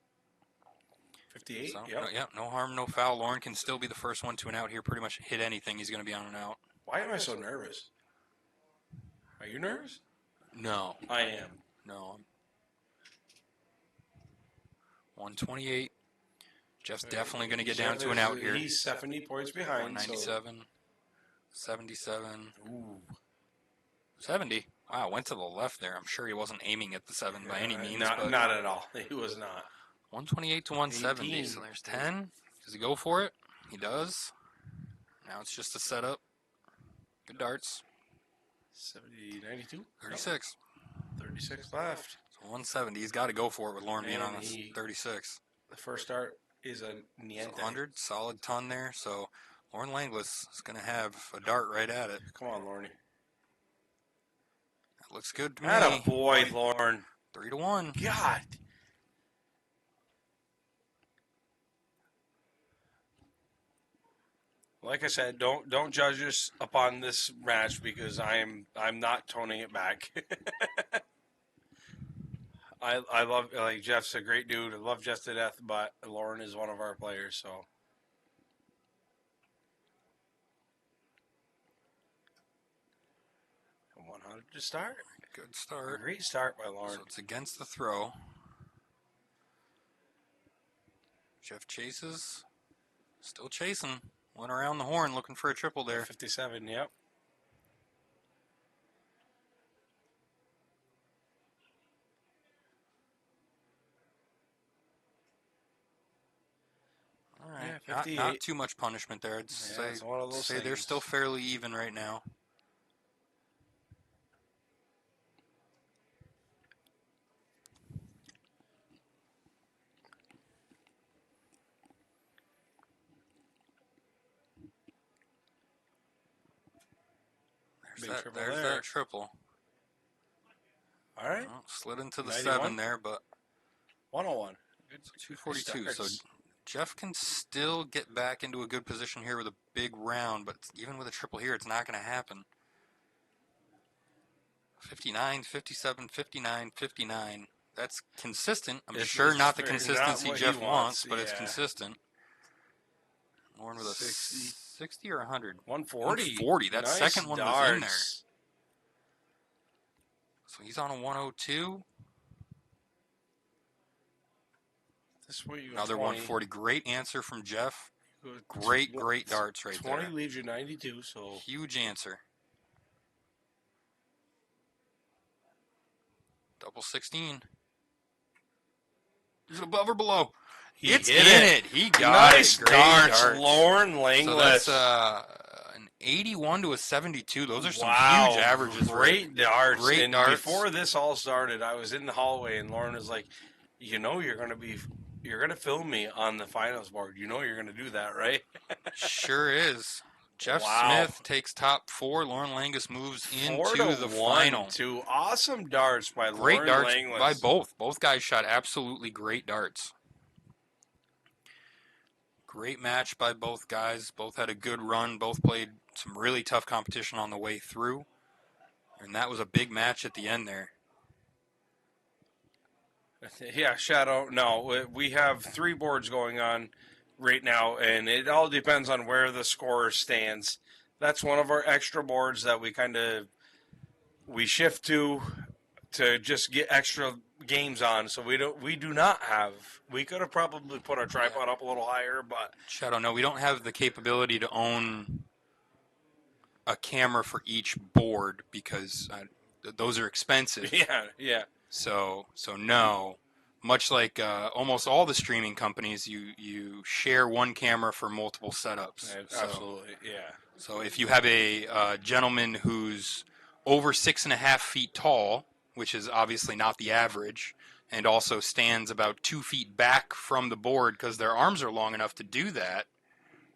58. So, Yep. no harm, no foul. Lauren can still be the first one to an out here. Pretty much hit anything, he's going to be on an out. Why am I so nervous? Are you nervous? No. I am. No. 128. Jeff's definitely going to get down to an out here. He's 70 points behind. 197. 77. Ooh. 70. Wow, went to the left there. I'm sure he wasn't aiming at the 7 by any means. but Not at all. He was not. 128 to 170. 18. So there's 10. Does he go for it? He does. Now it's just a setup. Good darts. 70, 92? 36. 36 left. So 170. He's got to go for it with Lauren being And on a 36. The first start is a niente. So 100. Solid ton there. So Lauren Langless is going to have a dart right at it. Come on, Lorne. That looks good to me. Atta boy, Lauren. 3 to 1. God. Like I said, don't judge us upon this match because I'm not toning it back. I love, like, Jeff's a great dude. I love Jeff to death, but Lauren is one of our players, so. 100 to start. Good start. Great start by Lauren. So it's against the throw. Jeff chases. Still chasing. Went around the horn looking for a triple there. 57, yep. All right. Yeah, not 58. too much punishment there. I'd It's one of those say they're things. still fairly even right now. Big There's triple there. that triple. All right. Well, slid into the 91? 7 there, but 101. Good. 242. So starts. Jeff can still get back into a good position here with a big round, but even with a triple here, it's not going to happen. 59, 57, 59, 59. That's consistent. I'm sure It's not the very- consistency not what Jeff he wants, but it's yeah. consistent. Lauren with a 60. 60 or 100? 140. 140. That Nice second one darts. was in there. So he's on a 102. This way you go Another 20. 140. Great answer from Jeff. Go Great tw- darts right 20 there. leaves you 92, so. Huge answer. Double 16. Is it above or below? He It's hit in it. it. He got Nice it. Great darts, Lauren So Langless. that's an 81 to a 72. Those are some Wow, huge averages. Great darts. Great and darts. Before this all started, I was in the hallway and Lauren was like, "You know, you're gonna film me on the finals board. You know, you're gonna do that, right?" Sure is. Jeff Wow. Smith takes top 4. Lauren Langus moves 4 into to the 1, final. 2 awesome darts by Great Lauren darts Langless. by both. Both guys shot absolutely great darts. Great match by both guys. Both had a good run. Both played some really tough competition on the way through. And that was a big match at the end there. Yeah, Shadow. No, we have 3 boards going on right now, and it all depends on where the scorer stands. That's one of our extra boards that we shift to just get extra games on. So we do not have. We could have probably put our tripod up a little higher, but Shadow, no, we don't have the capability to own a camera for each board because those are expensive. yeah. So no. Much like almost all the streaming companies, you share one camera for multiple setups. Absolutely, yeah. So if you have a gentleman who's over 6.5 feet tall, which is obviously not the average, and also stands about 2 feet back from the board because their arms are long enough to do that,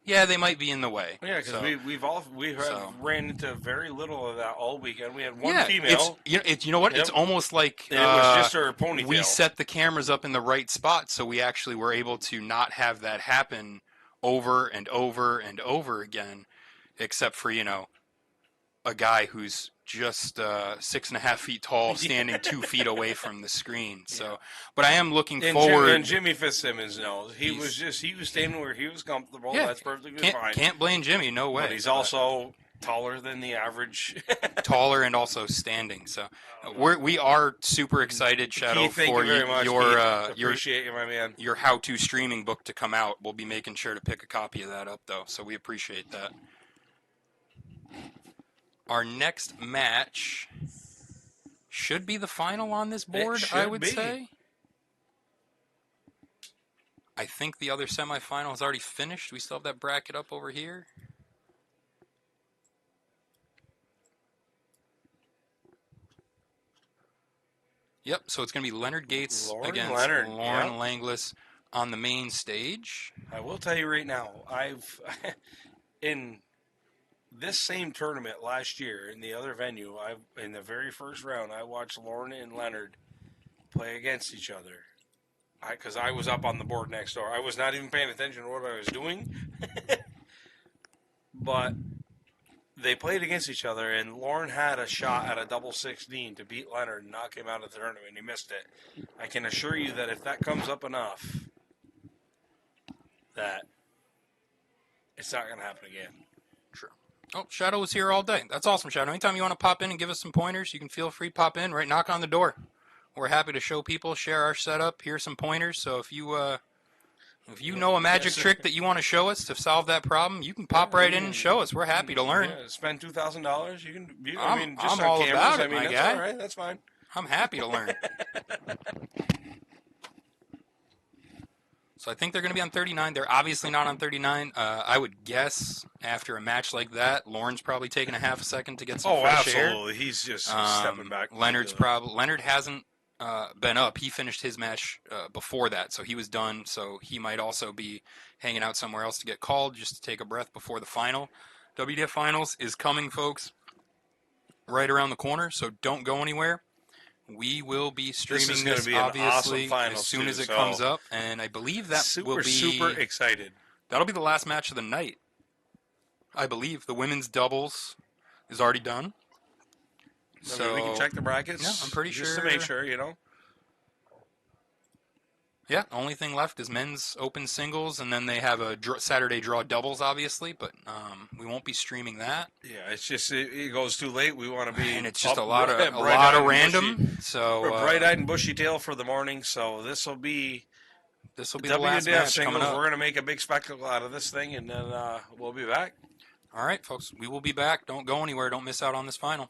yeah, they might be in the way. Yeah, because we ran into very little of that all weekend. We had one female. You know what? Yep. It's almost like It was just her ponytail. we set the cameras up in the right spot, so we actually were able to not have that happen over and over and over again, except for a guy who's just 6.5 feet tall, standing 2 feet away from the screen. So, but I am looking forward. And Jimmy Fitzsimmons knows he was standing where he was comfortable. Yeah, That's perfectly fine. Can't blame Jimmy. No way. But he's also taller than the average. Taller and also standing. So we are super excited, Shadow, Keith, thank for you very much, your appreciate you, my man. your how-to streaming book to come out. We'll be making sure to pick a copy of that up, though. So we appreciate that. Our next match should be the final on this board, I would say. I think the other semifinal is already finished. We still have that bracket up over here. Yep, so it's going to be Leonard Gates against Lauren Langless on the main stage. I will tell you right now, I've in this same tournament last year in the other venue, in the very first round, I watched Lauren and Leonard play against each other. Because I was up on the board next door. I was not even paying attention to what I was doing. but they played against each other, and Lauren had a shot at a double 16 to beat Leonard and knock him out of the tournament, and he missed it. I can assure you that if that comes up enough, that it's not going to happen again. True. Oh, Shadow was here all day. That's awesome, Shadow. Anytime you want to pop in and give us some pointers, you can feel free to pop in. Right, knock on the door. We're happy to show people, share our setup, hear some pointers. So if you know a magic trick that you want to show us to solve that problem, you can pop right in and show us. We're happy to learn. Yeah, spend $2,000. You can. I'm just on all cameras. about it, I mean, my that's guy. all right. That's fine. I'm happy to learn. So I think they're going to be on 39. They're obviously not on 39. I would guess after a match like that, Lauren's probably taking a half a second to get some fresh air. Absolutely. He's just stepping back. Leonard hasn't been up. He finished his match before that, so he was done. So he might also be hanging out somewhere else to get called just to take a breath before the final. WDF Finals is coming, folks, right around the corner, so don't go anywhere. We will be streaming this this be an obviously awesome finals, as soon as it so comes up, and I believe that will be super excited. That'll be the last match of the night. I believe the women's doubles is already done. So we can check the brackets. Yeah, I'm pretty just sure. to make sure, you know. Yeah, only thing left is men's open singles, and then they have a Saturday draw doubles, obviously, but we won't be streaming that. Yeah, it's just it goes too late. We want to be, And it's just up, a lot of bright-eyed and random. bushy. So We're bright-eyed and bushy tail for the morning. So this will be the last match singles. coming up. We're gonna make a big spectacle out of this thing, and then we'll be back. All right, folks, we will be back. Don't go anywhere. Don't miss out on this final.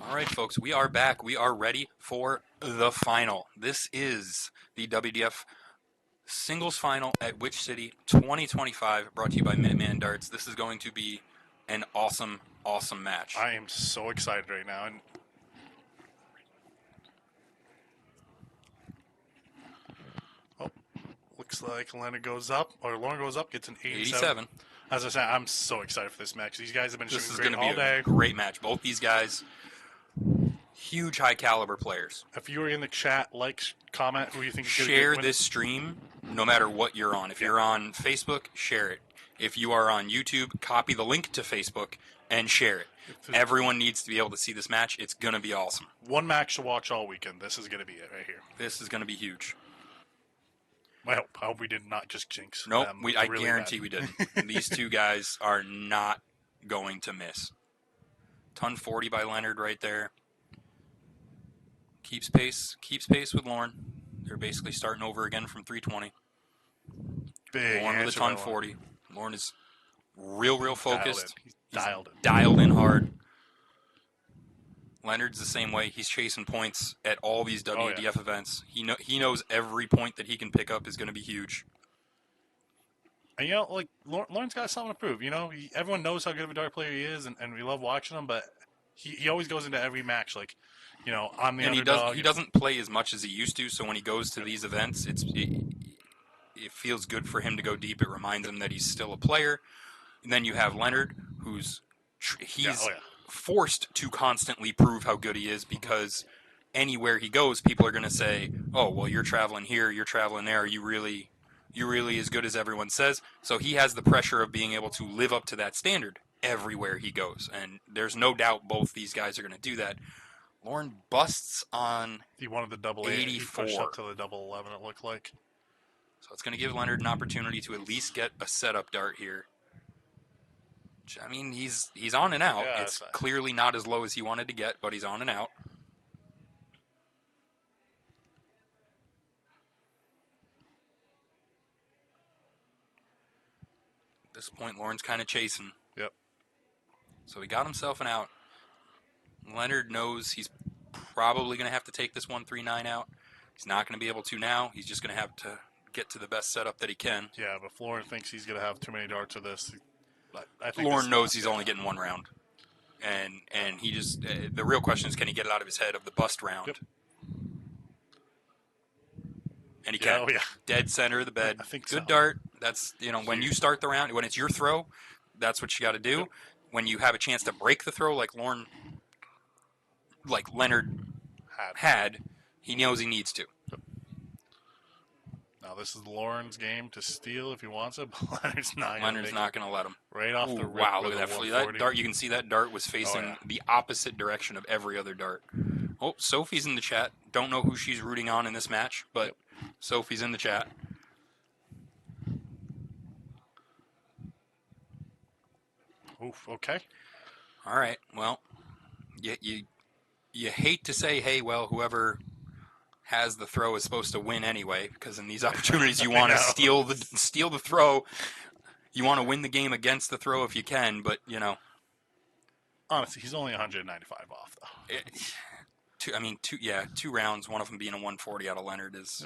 All right, folks, we are back. We are ready for the final. This is the WDF singles final at Which City 2025, brought to you by Minuteman Darts. This is going to be an awesome, awesome match. I am so excited right now. And looks like Leonard goes up, or Lauren goes up, gets an 87. As I said, I'm so excited for this match. These guys have been This shooting is great going to all be day. a great match. Both these guys, huge high caliber players. If you were in the chat, like, comment who you think is going to Share this stream no matter what you're on. If you're on Facebook, share it. If you are on YouTube, copy the link to Facebook and share it. Everyone needs to be able to see this match. It's going to be awesome. One match to watch all weekend. This is going to be it right here. This is going to be huge. I hope we did not just jinx Nope, them. I really guarantee bad. we didn't. These two guys are not going to miss. Ton 40 by Leonard right there. Keeps pace with Lauren. They're basically starting over again from 320. Big Lauren with a answer ton by 40. Lauren is real focused. He's dialed in. Dialed in hard. Leonard's the same way. He's chasing points at all these WDF events. He knows every point that he can pick up is going to be huge. And, like, Lauren's got something to prove. Everyone knows how good of a dart player he is, and we love watching him, but he always goes into every match like, I'm the underdog. He doesn't play as much as he used to, so when he goes to these events, it feels good for him to go deep. It reminds him that he's still a player. And then you have Leonard, who's forced to constantly prove how good he is, because anywhere he goes, people are going to say, oh, well, you're traveling here, you're traveling there, are you really as good as everyone says? So he has the pressure of being able to live up to that standard everywhere he goes, and there's no doubt both these guys are going to do that. Lauren busts on He wanted the double 84. He pushed up to the double 11, it looked like. So it's going to give Leonard an opportunity to at least get a setup dart here. I mean, he's on and out. Yeah, it's clearly not as low as he wanted to get, but he's on and out. At this point, Lauren's kind of chasing. Yep. So he got himself an out. Leonard knows he's probably going to have to take this 139 out. He's not going to be able to now. He's just going to have to get to the best setup that he can. Yeah, but Lauren thinks he's going to have too many darts of this. I think Lauren knows he's only getting one round. And he just, the real question is, can he get it out of his head of the bust round? Yep. And he can. Oh, yeah. Dead center of the bed. I think Good so. dart. That's, when you start the round, when it's your throw, that's what you got to do. Yep. When you have a chance to break the throw like Leonard had, he knows he needs to. Now this is Lauren's game to steal if he wants it, but Leonard's not going to let him. Right off the rip. Wow, with look at that. a That 140. dart, you can see that dart was facing the opposite direction of every other dart. Oh, Sophie's in the chat. Don't know who she's rooting on in this match, but Sophie's in the chat. Oof, okay. All right, well, you hate to say, hey, well, whoever has the throw is supposed to win anyway, because in these opportunities you want to steal the throw. You want to win the game against the throw if you can, but honestly, he's only 195 off though. Two rounds, one of them being a 140 out of Leonard is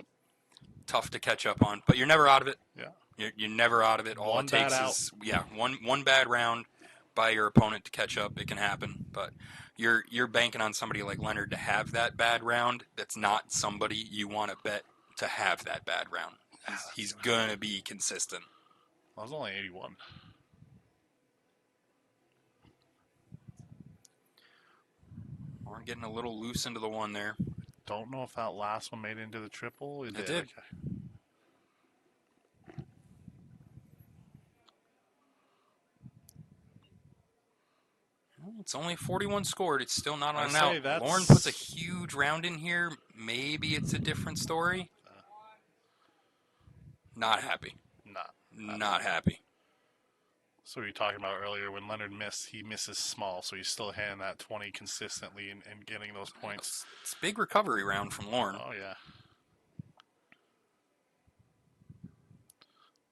tough to catch up on, but you're never out of it. Yeah. You're never out of it. All One it takes bad is one bad round by your opponent to catch up. It can happen, but you're banking on somebody like Leonard to have that bad round. That's not somebody you want to bet to have that bad round. He's gonna be consistent. I was only 81. We're getting a little loose into the one there. Don't know if that last one made it into the triple. It did. did. Okay. It's only 41 scored. It's still not on and say out. that's- Lauren puts a huge round in here. Maybe it's a different story. Not happy. Not happy. So we were talking about earlier when Leonard missed, he misses small, so he's still hitting that 20 consistently and getting those points. It's a big recovery round from Lauren. Oh, yeah.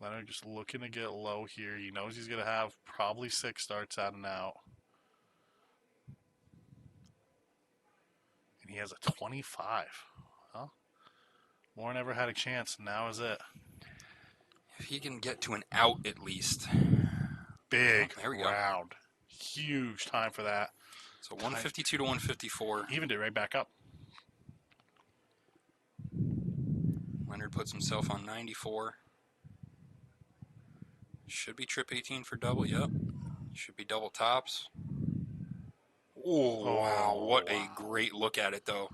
Leonard just looking to get low here. He knows he's going to have probably 6 starts out and out. And he has a 25. Well, Lauren never had a chance. Now is it. If he can get to an out at least. Big Oh, there we go. round. Huge time for that. So 152 to 154. Evened it right back up. Leonard puts himself on 94. Should be trip 18 for double. Yep. Should be double tops. Oh, wow. What a great look at it, though.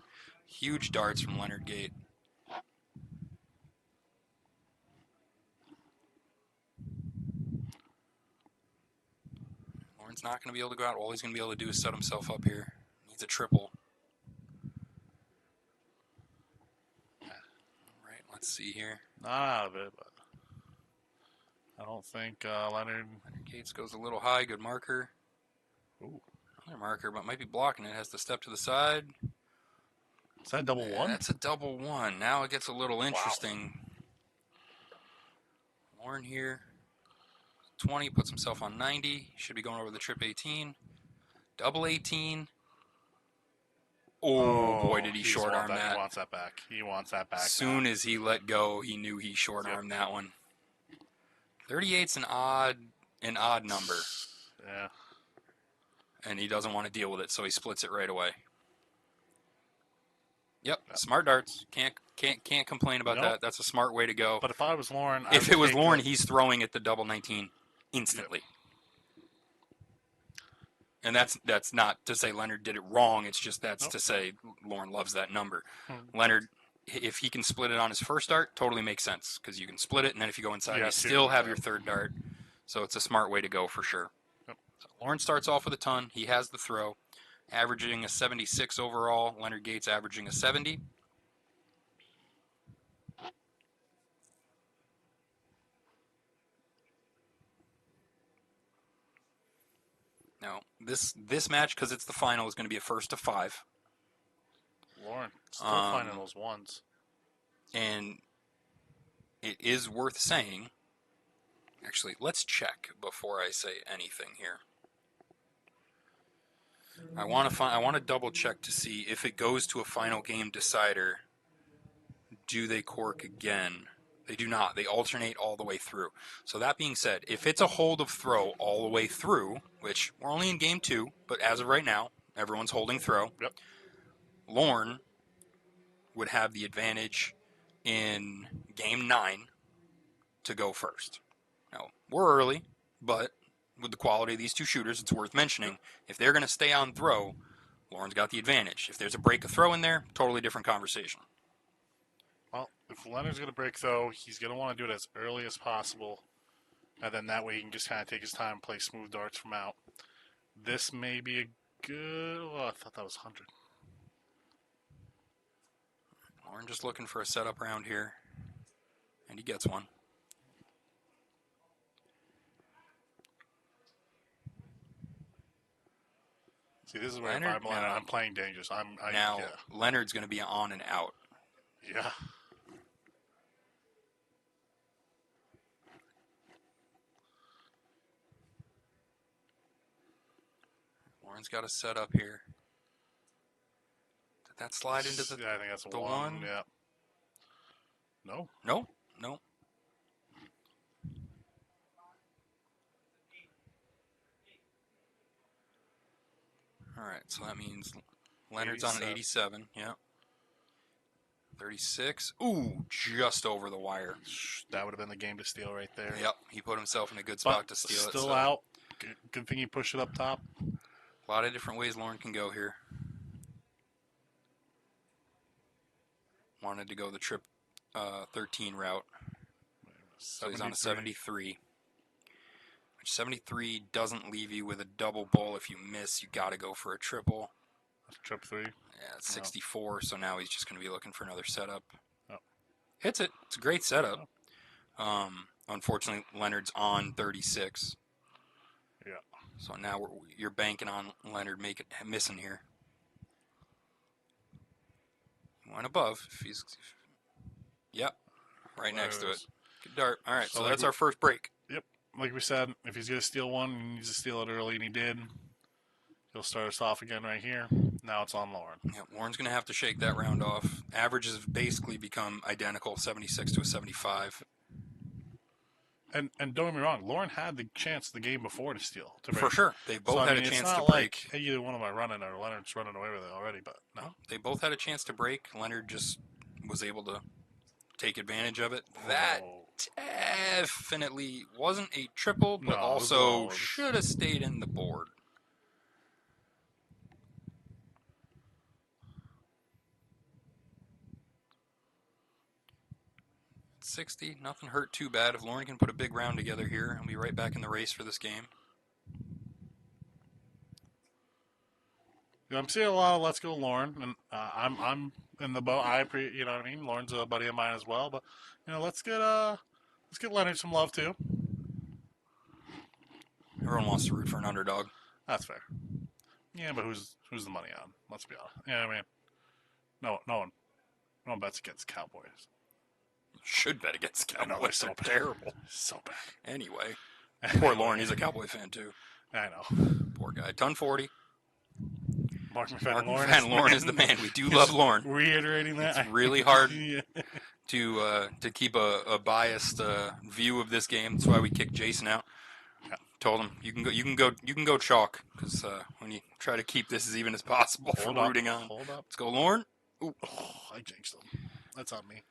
Huge darts from Leonard Gate. Lauren's not going to be able to go out. All he's going to be able to do is set himself up here. Needs a triple. All right, let's see here. Not out of it, but I don't think Leonard. Leonard Gates goes a little high. Good marker. Ooh. Another marker, but might be blocking it. Has to step to the side. Is that double one? That's a double one. Now it gets a little interesting. Lauren here. 20, puts himself on 90. Should be going over the trip 18. Double 18. Oh, boy, did he short arm that. He wants that back. He wants that back. As soon as he let go, he knew he short armed that one. 38's an odd number. Yeah. And he doesn't want to deal with it, so he splits it right away. Yep, smart darts. Can't complain about that. That's a smart way to go. But if I was Lauren, if it was Lauren, he's throwing at the double 19 instantly. Yep. And that's not to say Leonard did it wrong. It's just to say Lauren loves that number. Leonard, if he can split it on his first dart, totally makes sense because you can split it, and then if you go inside, you still have your third dart. So it's a smart way to go for sure. Yep. So Lauren starts off with a ton. He has the throw, averaging a 76 overall. Leonard Gates averaging a 70. Now, this match, because it's the final, is going to be a first to 5. Lauren still finding those ones. And it is worth saying, actually, let's check before I say anything here. I want to double check to see if it goes to a final game decider, do they cork again? They do not. They alternate all the way through. So that being said, if it's a hold of throw all the way through, which we're only in game 2, but as of right now, everyone's holding throw. Yep. Lauren would have the advantage in game 9 to go first. Now, we're early, but with the quality of these two shooters, it's worth mentioning. If they're going to stay on throw, Lauren's got the advantage. If there's a break of throw in there, totally different conversation. Well, if Leonard's going to break, though, he's going to want to do it as early as possible. And then that way he can just kind of take his time and play smooth darts from out. This may be a good... Oh, I thought that was 100. Lauren just looking for a setup round here. And he gets one. See, this is where Leonard, if I'm playing dangerous. Leonard's going to be on and out. Yeah. Lauren's got a setup here. Did that slide into the? Yeah, I think that's the one. Yeah. No. No. All right, so that means Leonard's 87. On an 87. Yeah. 36. Ooh, just over the wire. That would have been the game to steal right there. Yep, he put himself in a good spot to steal Still out. Good thing you pushed it up top. A lot of different ways Lauren can go here. Wanted to go the trip 13 route. So he's on a 73. Which 73 doesn't leave you with a double bull. If you miss, you got to go for a triple. That's trip 3. Yeah, it's 64, so now he's just going to be looking for another setup. Oh. Hits it. It's a great setup. Unfortunately, Leonard's on 36. Yeah. So now you're banking on Leonard missing here. He went above. Yep. Right next to it. Good dart. All right, so that's our first break. Yep. Like we said, if he's going to steal one, he needs to steal it early, and he did. He'll start us off again right here. Now it's on Lauren. Yeah, Lauren's going to have to shake that round off. Averages have basically become identical, 76 to a 75. And don't get me wrong, Lauren had the chance the game before to steal. To break. For sure. They both had a it's chance not to like break. either one of them are running or Leonard's running away with it already, but no. They both had a chance to break. Leonard just was able to take advantage of it. That definitely wasn't a triple, but No, it was also low. should have stayed in the board. At 60, nothing hurt too bad. If Lauren can put a big round together here, I'll be right back in the race for this game. I'm seeing a lot of Let's Go Lauren, and I'm in the boat. You know what I mean. Lauren's a buddy of mine as well, but let's get Leonard some love too. Everyone wants to root for an underdog. That's fair. Yeah, but who's the money on? Let's be honest. Yeah, I mean, no one bets against Cowboys. Should bet against I know, Cowboys. they're so They're terrible. So bad. Anyway, poor Lauren. He's a Cowboy fan too. I know. Poor guy. Ton 40. Mark McFadden Lauren is the man. We do love Lauren. Reiterating that. It's really hard Yeah. to keep a biased view of this game. That's why we kicked Jason out. Yeah. Told him you can go chalk because when you try to keep this as even as possible Hold for up. rooting on. Hold up. Let's go, Lauren. Oh, I jinxed them. That's on me.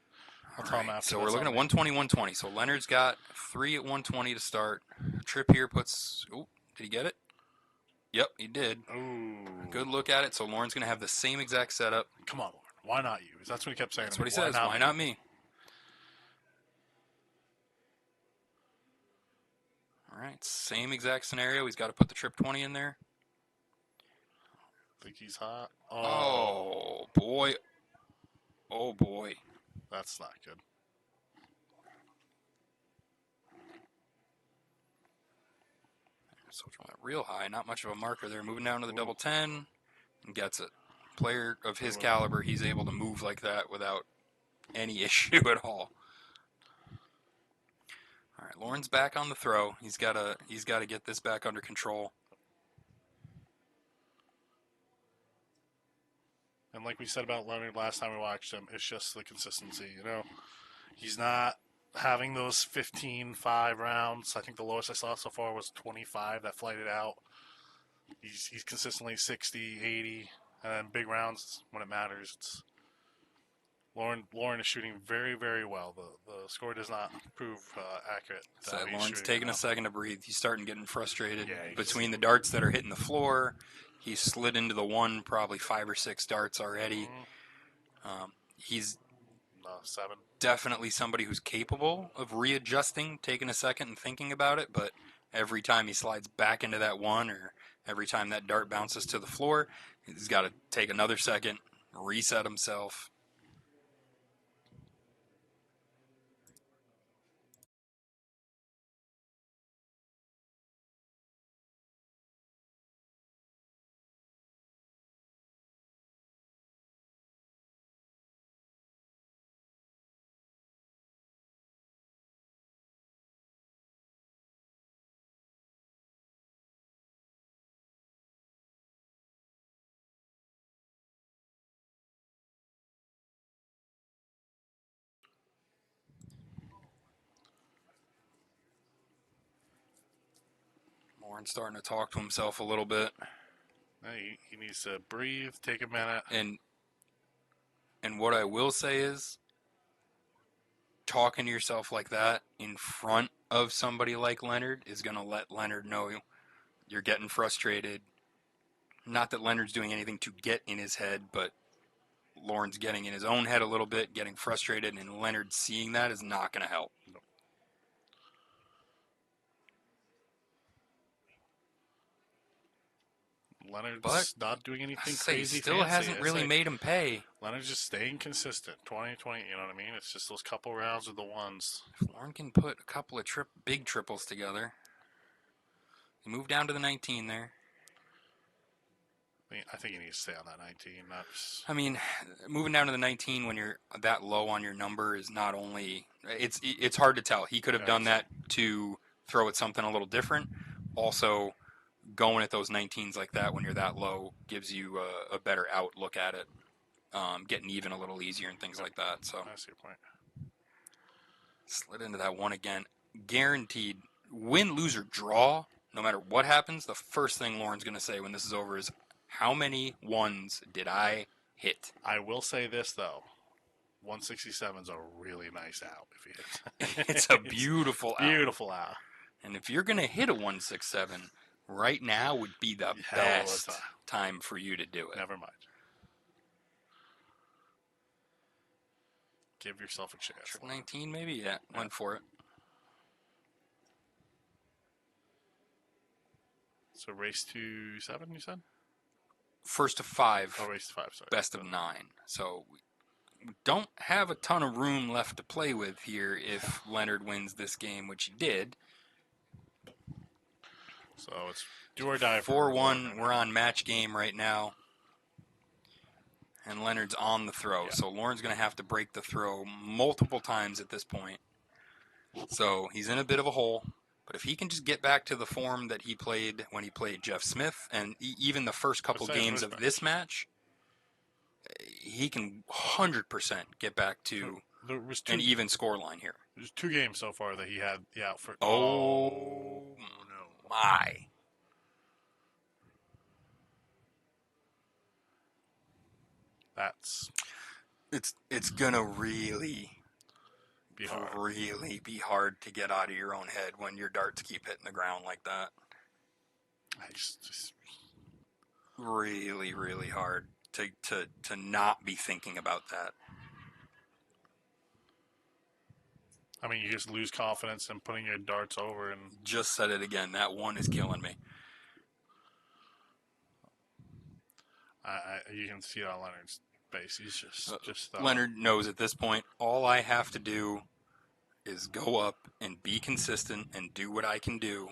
I'll All tell him right, after. so we're That's looking on at me. 120. So Leonard's got 3 at 120 to start. Trip here puts. Oh, did he get it? Yep, he did. Ooh. Good look at it. So Lauren's going to have the same exact setup. Come on, Lauren. Why not you? That's what he kept saying. That's to what me. he says. Why not me? All right, same exact scenario. He's got to put the trip 20 in there. Think he's hot. Oh, boy. Oh, boy. That's not good. So went real high. Not much of a marker there. Moving down to the double 10 and gets it. Player of his caliber, he's able to move like that without any issue at all. All right, Lauren's back on the throw. He's got to get this back under control. And like we said about Leonard last time we watched him, it's just the consistency. He's not having those 15-5 rounds. I think the lowest I saw so far was 25 that flighted out. He's consistently 60, 80, and then big rounds when it matters. Lauren is shooting very, very well. The score does not prove accurate. So Lauren's taking a second to breathe. He's starting getting frustrated Yeah, between the darts that are hitting the floor. He's slid into the one, probably 5 or 6 darts already. He's 7. definitely somebody who's capable of readjusting, taking a second and thinking about it, but every time he slides back into that one or every time that dart bounces to the floor, he's got to take another second, reset himself. Lauren's starting to talk to himself a little bit. He needs to breathe, take a minute. And what I will say is, talking to yourself like that in front of somebody like Leonard is going to let Leonard know you're getting frustrated. Not that Leonard's doing anything to get in his head, but Lauren's getting in his own head a little bit, getting frustrated, and Leonard seeing that is not going to help. Leonard's not doing anything crazy. Still fancy. hasn't It's really like made him pay. Leonard's just staying consistent. 2020, you know what I mean? It's just those couple rounds of the ones. If Lauren can put a couple of big triples together, he moved down to the 19 there. I think he needs to stay on that 19. I mean, moving down to the 19 when you're that low on your number is not only it's hard to tell. He could have done that to throw at something a little different. Also, going at those 19s like that when you're that low gives you a better outlook at it, getting even a little easier and things like that. So I see your point. slid into that one again. Guaranteed win, lose, or draw, no matter what happens, the first thing Lauren's going to say when this is over is, how many ones did I hit? I will say this, though. 167 is a really nice out if he hits. It's a beautiful out. Beautiful out. And if you're going to hit a 167, right now would be the Hell of a best time for you to do it. Never mind. Give yourself a chance. Triple 19 maybe? Yeah, went for it. So race to 7, you said? First to 5. Oh, race to 5, sorry. Best of 9. So we don't have a ton of room left to play with here if Leonard wins this game, which he did. So it's do or die. 4-1, we're on match game right now. And Leonard's on the throw. Yeah. So Lauren's going to have to break the throw multiple times at this point. So he's in a bit of a hole. But if he can just get back to the form that he played when he played Jeff Smith, and even the first couple games of this match, he can 100% get back to an even score line here. There's 2 games so far that he had the out for. Oh no. My. That's It's gonna really be hard. really be hard to get out of your own head when your darts keep hitting the ground like that. I just Really, really hard to not be thinking about that. I mean, you just lose confidence in putting your darts over, and Just said it again. That one is killing me. you can see it on Leonard's face. He's just Leonard knows at this point, all I have to do is go up and be consistent and do what I can do.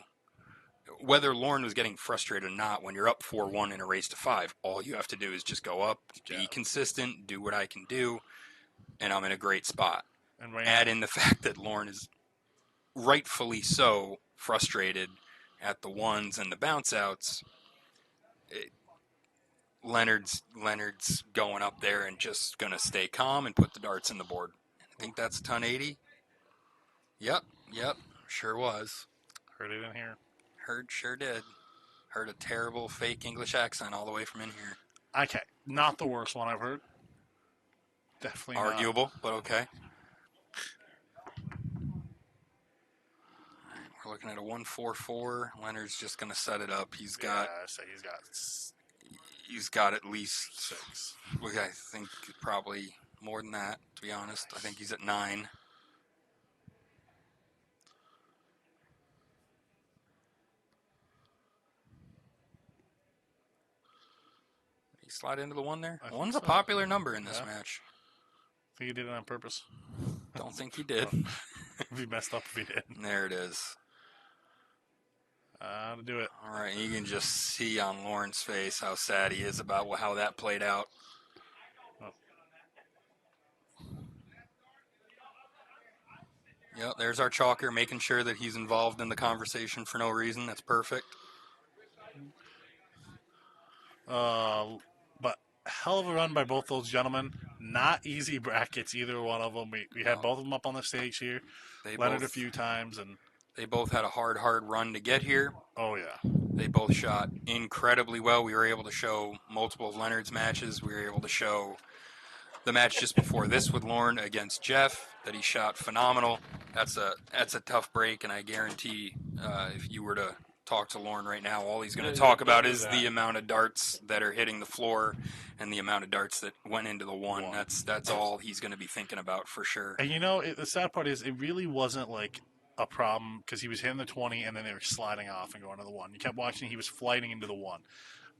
Whether Lauren was getting frustrated or not, when you're up 4-1 in a race to 5, all you have to do is just go up, be consistent, do what I can do, and I'm in a great spot. And right Add in the fact that Lauren is rightfully so frustrated at the ones and the bounce outs. Leonard's going up there and just going to stay calm and put the darts in the board. I think that's a ton 80. Yep, sure was. Heard it in here. Sure did. Heard a terrible fake English accent all the way from in here. Okay, not the worst one I've heard. Definitely Arguable, but okay. We're looking at a 1-4-4. Leonard's just going to set it up. He's got at least 6. I think probably more than that, to be honest. I think he's at 9. He slide into the 1 there? I think 1's so. a popular number in this match. I think he did it on purpose. Don't think he did. He messed up if he did. There it is. To do it. All right, you can just see on Lauren's face how sad he is about how that played out. Yep, there's our chalker, making sure that he's involved in the conversation for no reason. That's perfect. But hell of a run by both those gentlemen. Not easy brackets, either one of them. We had both of them up on the stage here. Leonard a few times, and they both had a hard run to get here. Oh, yeah. They both shot incredibly well. We were able to show multiple of Leonard's matches. We were able to show the match just before this with Lauren against Jeff that he shot phenomenal. That's a tough break, and I guarantee if you were to talk to Lauren right now, all he's going to talk about is the amount of darts that are hitting the floor and the amount of darts that went into the 1. That's all he's going to be thinking about for sure. And the sad part is it really wasn't like a problem because he was hitting the 20 and then they were sliding off and going to the 1. You kept watching, he was flighting into the 1.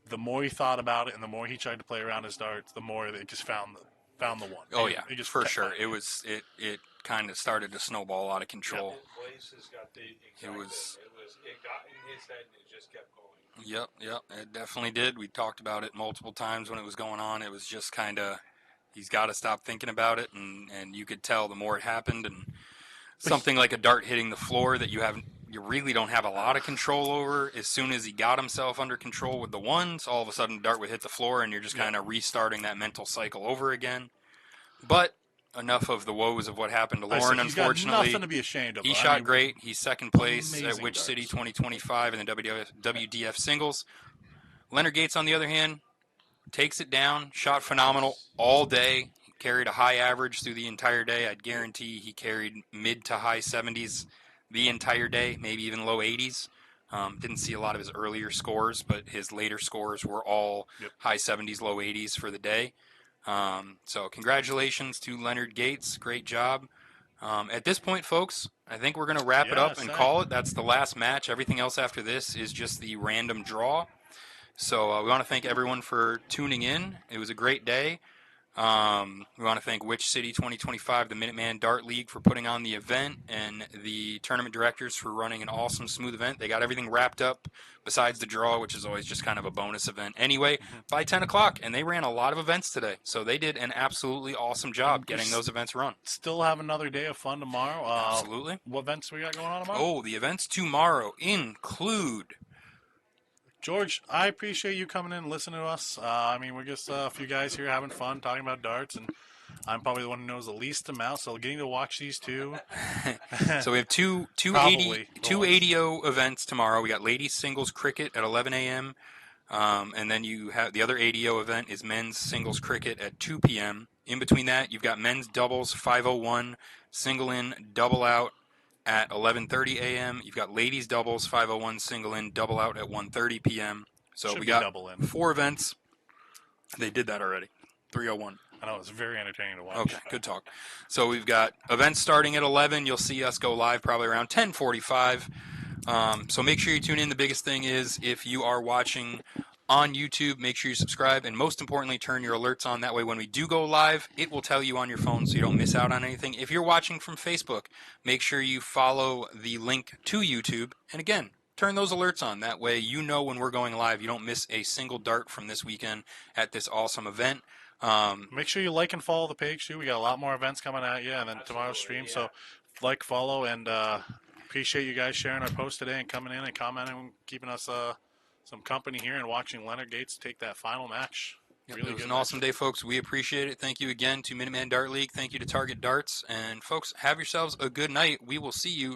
The more he thought about it and the more he tried to play around his darts, the more it just found the 1. Oh yeah, it just for sure. It kind of started to snowball out of control. It got in his head and it just kept going. Yep, it definitely did. We talked about it multiple times when it was going on. It was just kind of, he's got to stop thinking about it, and you could tell the more it happened, and something like a dart hitting the floor that you haven't you really don't have a lot of control over. As soon as he got himself under control with the ones, all of a sudden Dart would hit the floor, and you're just kind of restarting that mental cycle over again. But enough of the woes of what happened to Lauren, He's got unfortunately. nothing to be ashamed of. He I shot mean, great. He's second place at amazing Witch City darts. 2025 in the WDF singles. Leonard Gates, on the other hand, takes it down, shot phenomenal all day. He carried a high average through the entire day. I'd guarantee he carried mid to high 70s the entire day, maybe even low 80s. Didn't see a lot of his earlier scores, but his later scores were all high 70s, low 80s for the day. So congratulations to Leonard Gates. Great job. At this point, folks, I think we're going to wrap it up and call it. That's the last match. Everything else after this is just the random draw. So we want to thank everyone for tuning in. It was a great day. We want to thank Witch City 2025, the Minuteman Dart League, for putting on the event, and the tournament directors for running an awesome, smooth event. They got everything wrapped up besides the draw, which is always just kind of a bonus event anyway, by 10 o'clock. And they ran a lot of events today. So they did an absolutely awesome job getting those events run. Still have another day of fun tomorrow. Absolutely. What events we got going on tomorrow? Oh, the events tomorrow include... George, I appreciate you coming in and listening to us. I mean, we're just a few guys here having fun, talking about darts, and I'm probably the one who knows the least amount, so getting to watch these two. So we have two Probably 80 events tomorrow. We got ladies singles cricket at 11 a.m., and then you have the other 80 event is men's singles cricket at 2 p.m. In between that, you've got men's doubles 501, single in, double out at 11:30 a.m. You've got ladies doubles 501, single in, double out at 1:30 p.m. So Should we be got double in. 4 events. They did that already. 301. I know, it's very entertaining to watch. Okay, good talk. So we've got events starting at 11. You'll see us go live probably around 10:45. So make sure you tune in. The biggest thing is if you are watching on YouTube, make sure you subscribe, and most importantly, turn your alerts on. That way when we do go live, it will tell you on your phone so you don't miss out on anything. If you're watching from Facebook, make sure you follow the link to YouTube. And again, turn those alerts on. That way you know when we're going live. You don't miss a single dart from this weekend at this awesome event. Make sure you like and follow the page, too. We got a lot more events coming at you, and then tomorrow's stream. So like, follow, and appreciate you guys sharing our post today and coming in and commenting and keeping us some company here and watching Leonard Gates take that final match. Yep, Really it was good an awesome match. day, folks. We appreciate it. Thank you again to Minuteman Dart League. Thank you to Target Darts. And, folks, have yourselves a good night. We will see you